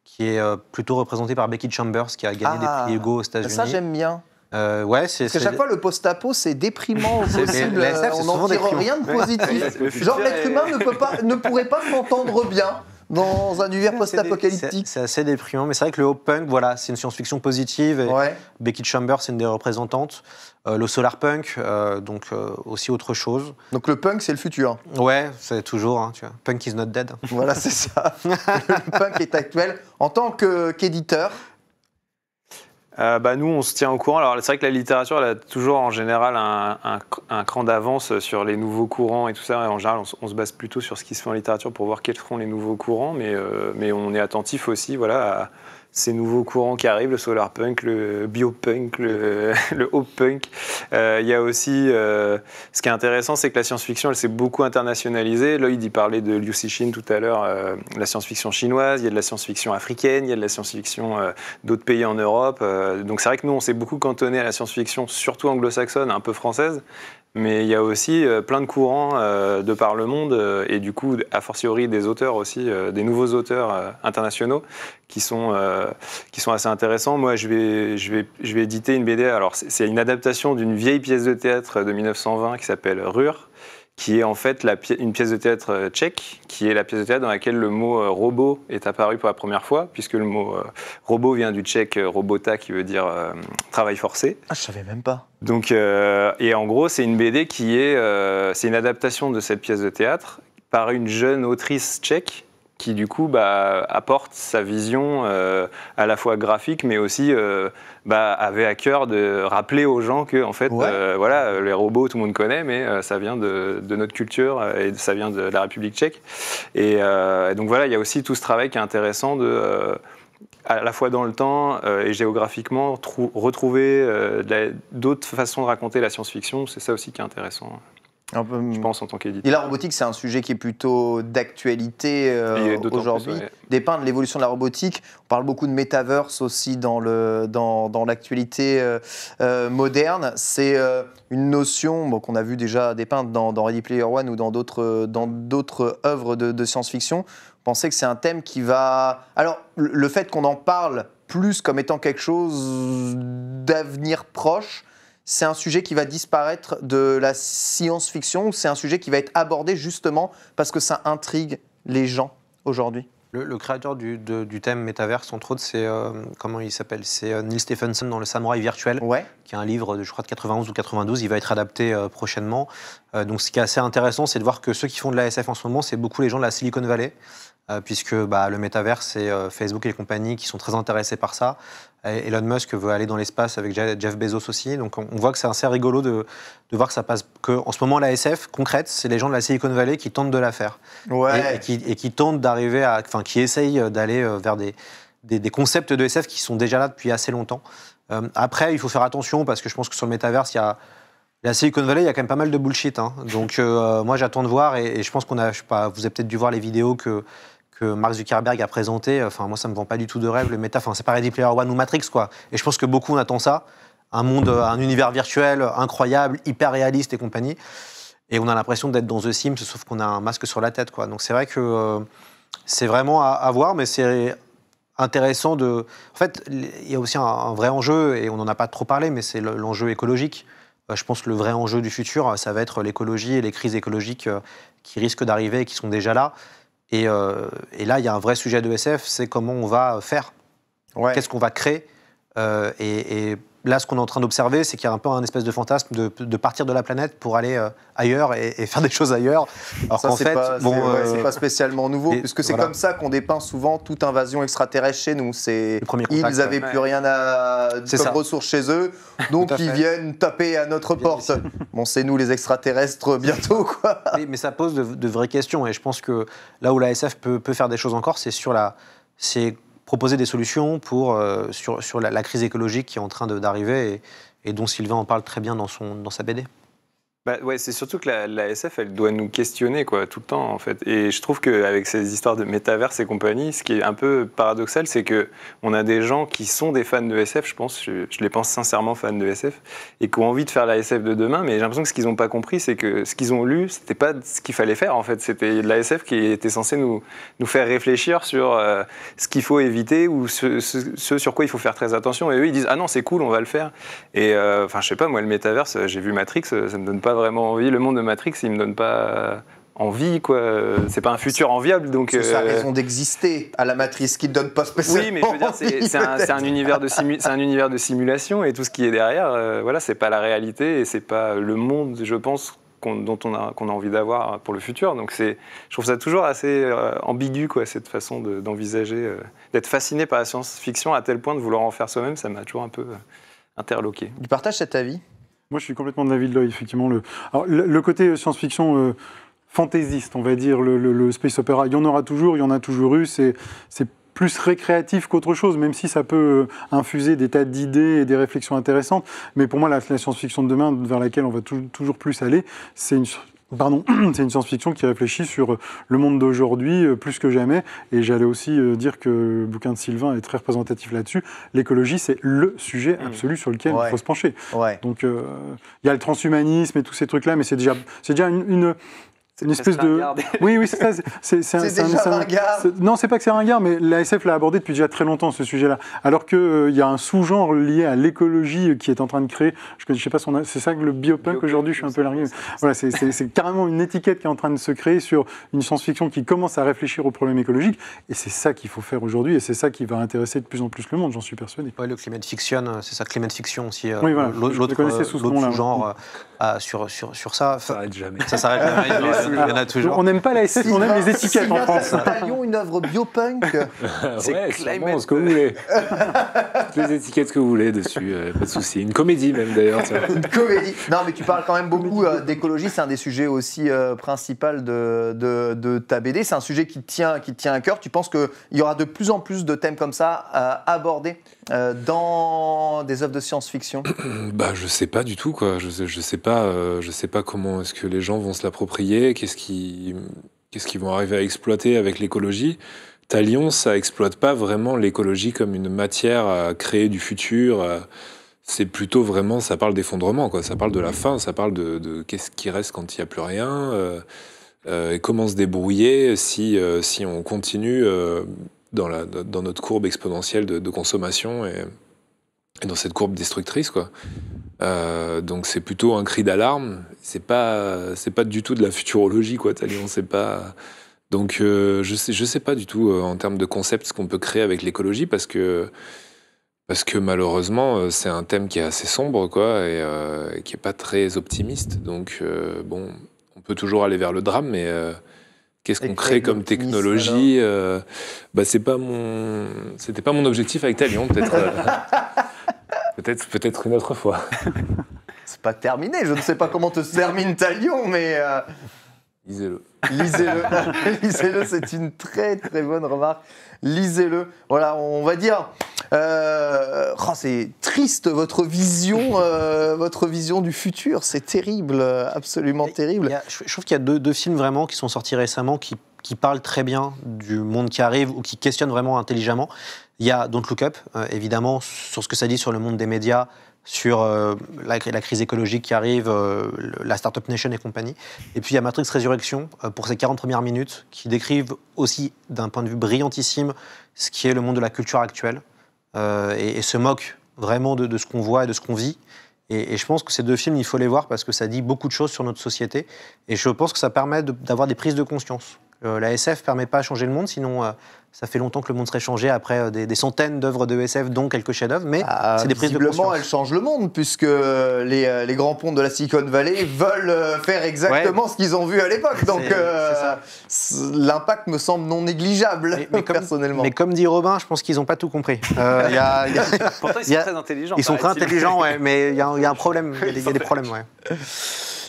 qui est plutôt représenté par Becky Chambers, qui a gagné des prix Hugo aux États-Unis. Ça, j'aime bien. Ouais, parce que chaque fois, le post-apo, c'est déprimant au possible. On n'en tire rien de positif. Genre, l'être humain ne pourrait pas s'entendre bien dans un univers post-apocalyptique. C'est assez déprimant, mais c'est vrai que le hope punk, voilà, c'est une science-fiction positive. Et Becky Chambers, c'est une des représentantes. Le solar punk, donc aussi autre chose. Donc le punk, c'est le futur. Ouais, c'est toujours, hein, tu vois. Punk is not dead. Voilà, c'est ça. Le punk est actuel. En tant qu'éditeur, nous, on se tient au courant. Alors, c'est vrai que la littérature, elle a toujours en général un cran d'avance sur les nouveaux courants et tout ça. Et en général, on se base plutôt sur ce qui se fait en littérature pour voir quels seront les nouveaux courants. Mais on est attentif aussi, voilà, à ces nouveaux courants qui arrivent, le solar punk, le biopunk, le hope punk. Il y a aussi, ce qui est intéressant, c'est que la science-fiction, elle s'est beaucoup internationalisée. Lloyd, il parlait de Liu Cixin tout à l'heure, la science-fiction chinoise, il y a de la science-fiction africaine, il y a de la science-fiction d'autres pays en Europe. Donc c'est vrai que nous, on s'est beaucoup cantonné à la science-fiction, surtout anglo-saxonne, un peu française. Mais il y a aussi plein de courants de par le monde et du coup, a fortiori des auteurs aussi, des nouveaux auteurs internationaux qui sont assez intéressants. Moi, je vais éditer une BD. Alors, c'est une adaptation d'une vieille pièce de théâtre de 1920 qui s'appelle Rur, qui est en fait une pièce de théâtre tchèque, qui est la pièce de théâtre dans laquelle le mot robot est apparu pour la première fois, puisque le mot robot vient du tchèque robota, qui veut dire travail forcé. Ah, je savais même pas. Donc, et en gros, c'est une BD qui c'est une adaptation de cette pièce de théâtre par une jeune autrice tchèque qui du coup apporte sa vision à la fois graphique, mais aussi avait à cœur de rappeler aux gens que en fait, voilà, les robots, tout le monde connaît, mais ça vient de notre culture et ça vient de la République tchèque. Et donc voilà, il y a aussi tout ce travail qui est intéressant à la fois dans le temps et géographiquement, retrouver d'autres façons de raconter la science-fiction. C'est ça aussi qui est intéressant. Je pense en tant qu'éditeur. Et la robotique, c'est un sujet qui est plutôt d'actualité aujourd'hui. Dépeindre l'évolution de la robotique. On parle beaucoup de metaverse aussi dans l'actualité moderne. C'est une notion qu'on a vu déjà dépeindre dans Ready Player One ou dans d'autres œuvres de science-fiction. Vous pensez que c'est un thème qui va... Alors, le fait qu'on en parle plus comme étant quelque chose d'avenir proche, c'est un sujet qui va disparaître de la science-fiction ou c'est un sujet qui va être abordé justement parce que ça intrigue les gens aujourd'hui? Le créateur du thème métaverse, entre autres, c'est comment il s'appelle? C'est Neil Stephenson dans Le Samouraï virtuel, qui est un livre je crois de 91 ou 92. Il va être adapté prochainement. Donc ce qui est assez intéressant, c'est de voir que ceux qui font de la SF en ce moment, c'est beaucoup les gens de la Silicon Valley, puisque le métaverse, c'est Facebook et les compagnies qui sont très intéressés par ça. Elon Musk veut aller dans l'espace avec Jeff Bezos aussi. Donc on voit que c'est assez rigolo de voir que ça passe. En ce moment, la SF concrète, c'est les gens de la Silicon Valley qui tentent de la faire. Et qui tentent d'arriver à. Enfin, qui essayent d'aller vers des concepts de SF qui sont déjà là depuis assez longtemps. Après, il faut faire attention parce que je pense que sur le métaverse, la Silicon Valley, il y a quand même pas mal de bullshit. Hein. Donc moi, j'attends de voir et je pense qu'on a. Je sais pas, vous avez peut-être dû voir les vidéos que Mark Zuckerberg a présenté. Enfin, moi, ça me vend pas du tout de rêve, le méta. Enfin, c'est pas Ready Player One ou Matrix, quoi. Et je pense que beaucoup, on attend ça. Un univers virtuel incroyable, hyper réaliste et compagnie. Et on a l'impression d'être dans The Sims, sauf qu'on a un masque sur la tête, quoi. Donc, c'est vrai que c'est vraiment à voir, mais c'est intéressant de... En fait, il y a aussi un vrai enjeu, et on n'en a pas trop parlé, mais c'est l'enjeu écologique. Je pense que le vrai enjeu du futur, ça va être l'écologie et les crises écologiques qui risquent d'arriver et qui sont déjà là. Et là, il y a un vrai sujet de SF, c'est comment on va faire. Qu'est-ce qu'on va créer et là, ce qu'on est en train d'observer, c'est qu'il y a un peu un espèce de fantasme de partir de la planète pour aller ailleurs et faire des choses ailleurs. Alors qu'en fait, c'est pas spécialement nouveau, puisque c'est comme ça qu'on dépeint souvent toute invasion extraterrestre chez nous. Ils n'avaient plus rien comme ressources chez eux, donc ils viennent taper à notre porte. Bon, c'est nous les extraterrestres bientôt, quoi. Mais ça pose de vraies questions, et je pense que là où la SF peut faire des choses encore, c'est proposer des solutions sur la crise écologique qui est en train d'arriver et dont Sylvain en parle très bien dans sa BD. C'est surtout que la SF, elle doit nous questionner tout le temps, en fait. Et je trouve qu'avec ces histoires de métaverse et compagnie, ce qui est un peu paradoxal, c'est qu'on a des gens qui sont des fans de SF, je pense, je les pense sincèrement fans de SF, et qui ont envie de faire la SF de demain, mais j'ai l'impression que ce qu'ils n'ont pas compris, c'est que ce qu'ils ont lu, c'était pas ce qu'il fallait faire, en fait. C'était de la SF qui était censée nous faire réfléchir sur ce qu'il faut éviter ou ce sur quoi il faut faire très attention. Et eux, ils disent « Ah non, c'est cool, on va le faire ». Et je sais pas, moi, le métaverse, j'ai vu Matrix, ça me donne pas vraiment envie. Le monde de Matrix, il me donne pas envie, quoi. C'est pas un futur enviable, donc. C'est sa raison d'exister à la Matrice qui ne donne pas spécialement. Oui, mais je veux dire, c'est un univers de simulation et tout ce qui est derrière, c'est pas la réalité et c'est pas le monde, je pense, qu'on a envie d'avoir pour le futur. Donc je trouve ça toujours assez ambigu, quoi, cette façon d'envisager, d'être fasciné par la science-fiction à tel point de vouloir en faire soi-même. Ça m'a toujours un peu interloqué. Tu partages cet avis ? Moi, je suis complètement de l'avis de Loïc, effectivement. Le côté science-fiction fantaisiste, on va dire, le space opera, il y en aura toujours, il y en a toujours eu. C'est plus récréatif qu'autre chose, même si ça peut infuser des tas d'idées et des réflexions intéressantes. Mais pour moi, la science-fiction de demain, vers laquelle on va toujours plus aller, c'est une science-fiction qui réfléchit sur le monde d'aujourd'hui plus que jamais. Et j'allais aussi dire que le bouquin de Sylvain est très représentatif là-dessus. L'écologie, c'est le sujet absolu sur lequel il faut se pencher. Ouais. Donc, il y a le transhumanisme et tous ces trucs-là, mais c'est déjà une espèce de... Oui, c'est ça. C'est déjà ringard. Non, c'est pas que c'est ringard, mais la SF l'a abordé depuis déjà très longtemps, ce sujet-là. Alors qu'il y a un sous-genre lié à l'écologie qui est en train de créer... Je sais pas c'est ça que le biopunk aujourd'hui, je suis un peu largué. Voilà, c'est carrément une étiquette qui est en train de se créer sur une science-fiction qui commence à réfléchir aux problèmes écologiques. Et c'est ça qu'il faut faire aujourd'hui, et c'est ça qui va intéresser de plus en plus le monde, j'en suis persuadé. Oui, le climate fiction, c'est ça, climate fiction aussi. Oui, voilà. L'autre sous-genre sur ça. Ça s'arrête jamais. Ça s'arrête jamais. Il y en a toujours. On n'aime pas la SF, on aime les étiquettes en France. Talion, une œuvre biopunk. C'est ce que vous voulez. Toutes les étiquettes que vous voulez dessus, pas de souci. Une comédie même d'ailleurs. Une comédie. Non, mais tu parles quand même beaucoup d'écologie. C'est un des sujets aussi principaux de ta BD. C'est un sujet qui te tient à cœur. Tu penses qu'il y aura de plus en plus de thèmes comme ça abordés dans des œuvres de science-fiction? Je sais pas du tout, quoi. Je sais pas comment est-ce que les gens vont se l'approprier, qu'est-ce qu'ils vont arriver à exploiter avec l'écologie. Talion, ça exploite pas vraiment l'écologie comme une matière à créer du futur. C'est plutôt vraiment, ça parle d'effondrement, quoi. Ça parle de la fin, ça parle de qu'est-ce qui reste quand il n'y a plus rien, et comment se débrouiller si on continue dans notre courbe exponentielle de consommation et dans cette courbe destructrice, quoi. Donc c'est plutôt un cri d'alarme. C'est pas du tout de la futurologie, quoi, Talion. C'est pas. Donc je sais pas du tout en termes de concept ce qu'on peut créer avec l'écologie parce que malheureusement c'est un thème qui est assez sombre, quoi, et qui est pas très optimiste. Donc on peut toujours aller vers le drame, mais qu'est-ce qu'on crée comme technologie? C'était pas mon objectif avec Talion, peut-être. Peut-être une autre fois. C'est pas terminé, je ne sais pas comment te termine Talion, mais... Lisez-le. Lisez-le, c'est une très très bonne remarque. Lisez-le. Voilà, on va dire... c'est triste votre vision du futur, c'est terrible, absolument terrible. Je trouve qu'il y a deux films vraiment qui sont sortis récemment qui parlent très bien du monde qui arrive ou qui questionnent vraiment intelligemment. Il y a Don't Look Up, évidemment, sur ce que ça dit sur le monde des médias, sur la crise écologique qui arrive, la Startup Nation et compagnie. Et puis il y a Matrix Résurrection, pour ses 40 premières minutes, qui décrivent aussi, d'un point de vue brillantissime, ce qui est le monde de la culture actuelle, et se moquent vraiment de ce qu'on voit et de ce qu'on vit. Et je pense que ces deux films, il faut les voir parce que ça dit beaucoup de choses sur notre société. Et je pense que ça permet d'avoir des prises de conscience. La SF ne permet pas de changer le monde, sinon ça fait longtemps que le monde serait changé après des centaines d'œuvres de SF, dont quelques chefs-d'œuvre, mais c'est des prises de conscience. Visiblement, elle change le monde, puisque les grands ponts de la Silicon Valley veulent faire exactement ce qu'ils ont vu à l'époque. Donc l'impact me semble non négligeable, personnellement. Mais comme dit Robin, je pense qu'ils n'ont pas tout compris. Pourtant, ils sont très intelligents. Ils sont très intelligents, ouais, mais il y a un problème, il y a des problèmes. Ouais.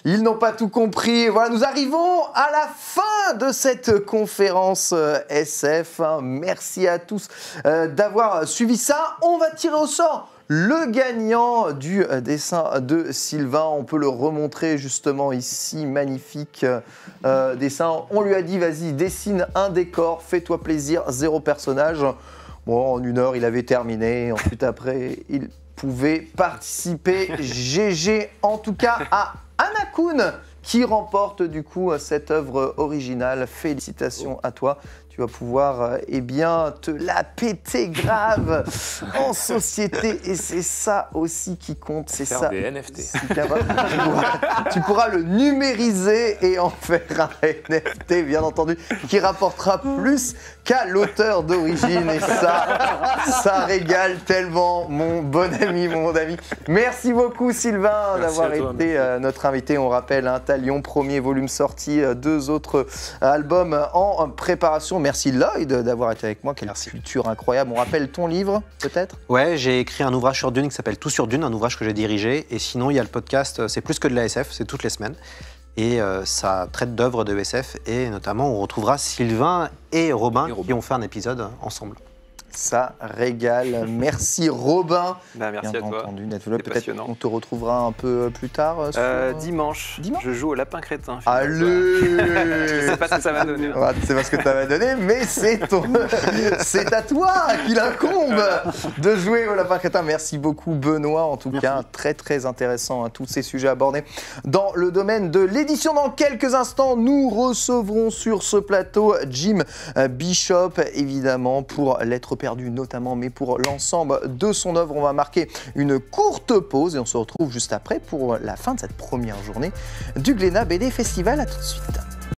Ils n'ont pas tout compris. Voilà, nous arrivons à la fin de cette conférence SF. Merci à tous d'avoir suivi ça. On va tirer au sort Le gagnant du dessin de Sylvain, on peut le remontrer justement ici, magnifique dessin. On lui a dit, vas-y, dessine un décor, fais-toi plaisir, 0 personnage. Bon, en 1 heure, il avait terminé. Ensuite, après, il pouvait participer. GG, en tout cas, à Anakun, qui remporte du coup cette œuvre originale. Félicitations à toi. Tu vas pouvoir eh bien, te la péter grave en société. Et c'est ça aussi qui compte. C'est ça. Des NFT. Tu pourras le numériser et en faire un NFT, bien entendu, qui rapportera plus qu'à l'auteur d'origine. Et ça régale tellement, mon bon ami, mon ami. Merci beaucoup, Sylvain, d'avoir été notre invité. On rappelle, Talion, premier volume sorti, 2 autres albums en préparation. Merci Lloyd d'avoir été avec moi. Quelle culture incroyable. On rappelle ton livre, peut-être? Ouais, j'ai écrit un ouvrage sur Dune qui s'appelle Tout sur Dune, un ouvrage que j'ai dirigé. Et sinon, il y a le podcast C'est plus que de la SF, c'est toutes les semaines. Et ça traite d'œuvres de SF. Et notamment, on retrouvera Sylvain et Robin qui ont fait un épisode ensemble. Ça régale. Merci Robin. Merci à toi. Peut-être qu'on te retrouvera un peu plus tard. Dimanche. Je joue au Lapin Crétin. Allez. Je sais pas ce que ça va donner. Ouais, tu sais pas ce que ça va donner, mais c'est à toi qu'il incombe de jouer au Lapin Crétin. Merci beaucoup Benoît. En tout cas, très très intéressant, tous ces sujets abordés dans le domaine de l'édition. Dans quelques instants, nous recevrons sur ce plateau Jim Bishop, évidemment, pour l'être perdu notamment, mais pour l'ensemble de son œuvre. On va marquer une courte pause et on se retrouve juste après pour la fin de cette première journée du Glénat BD Festival. À tout de suite.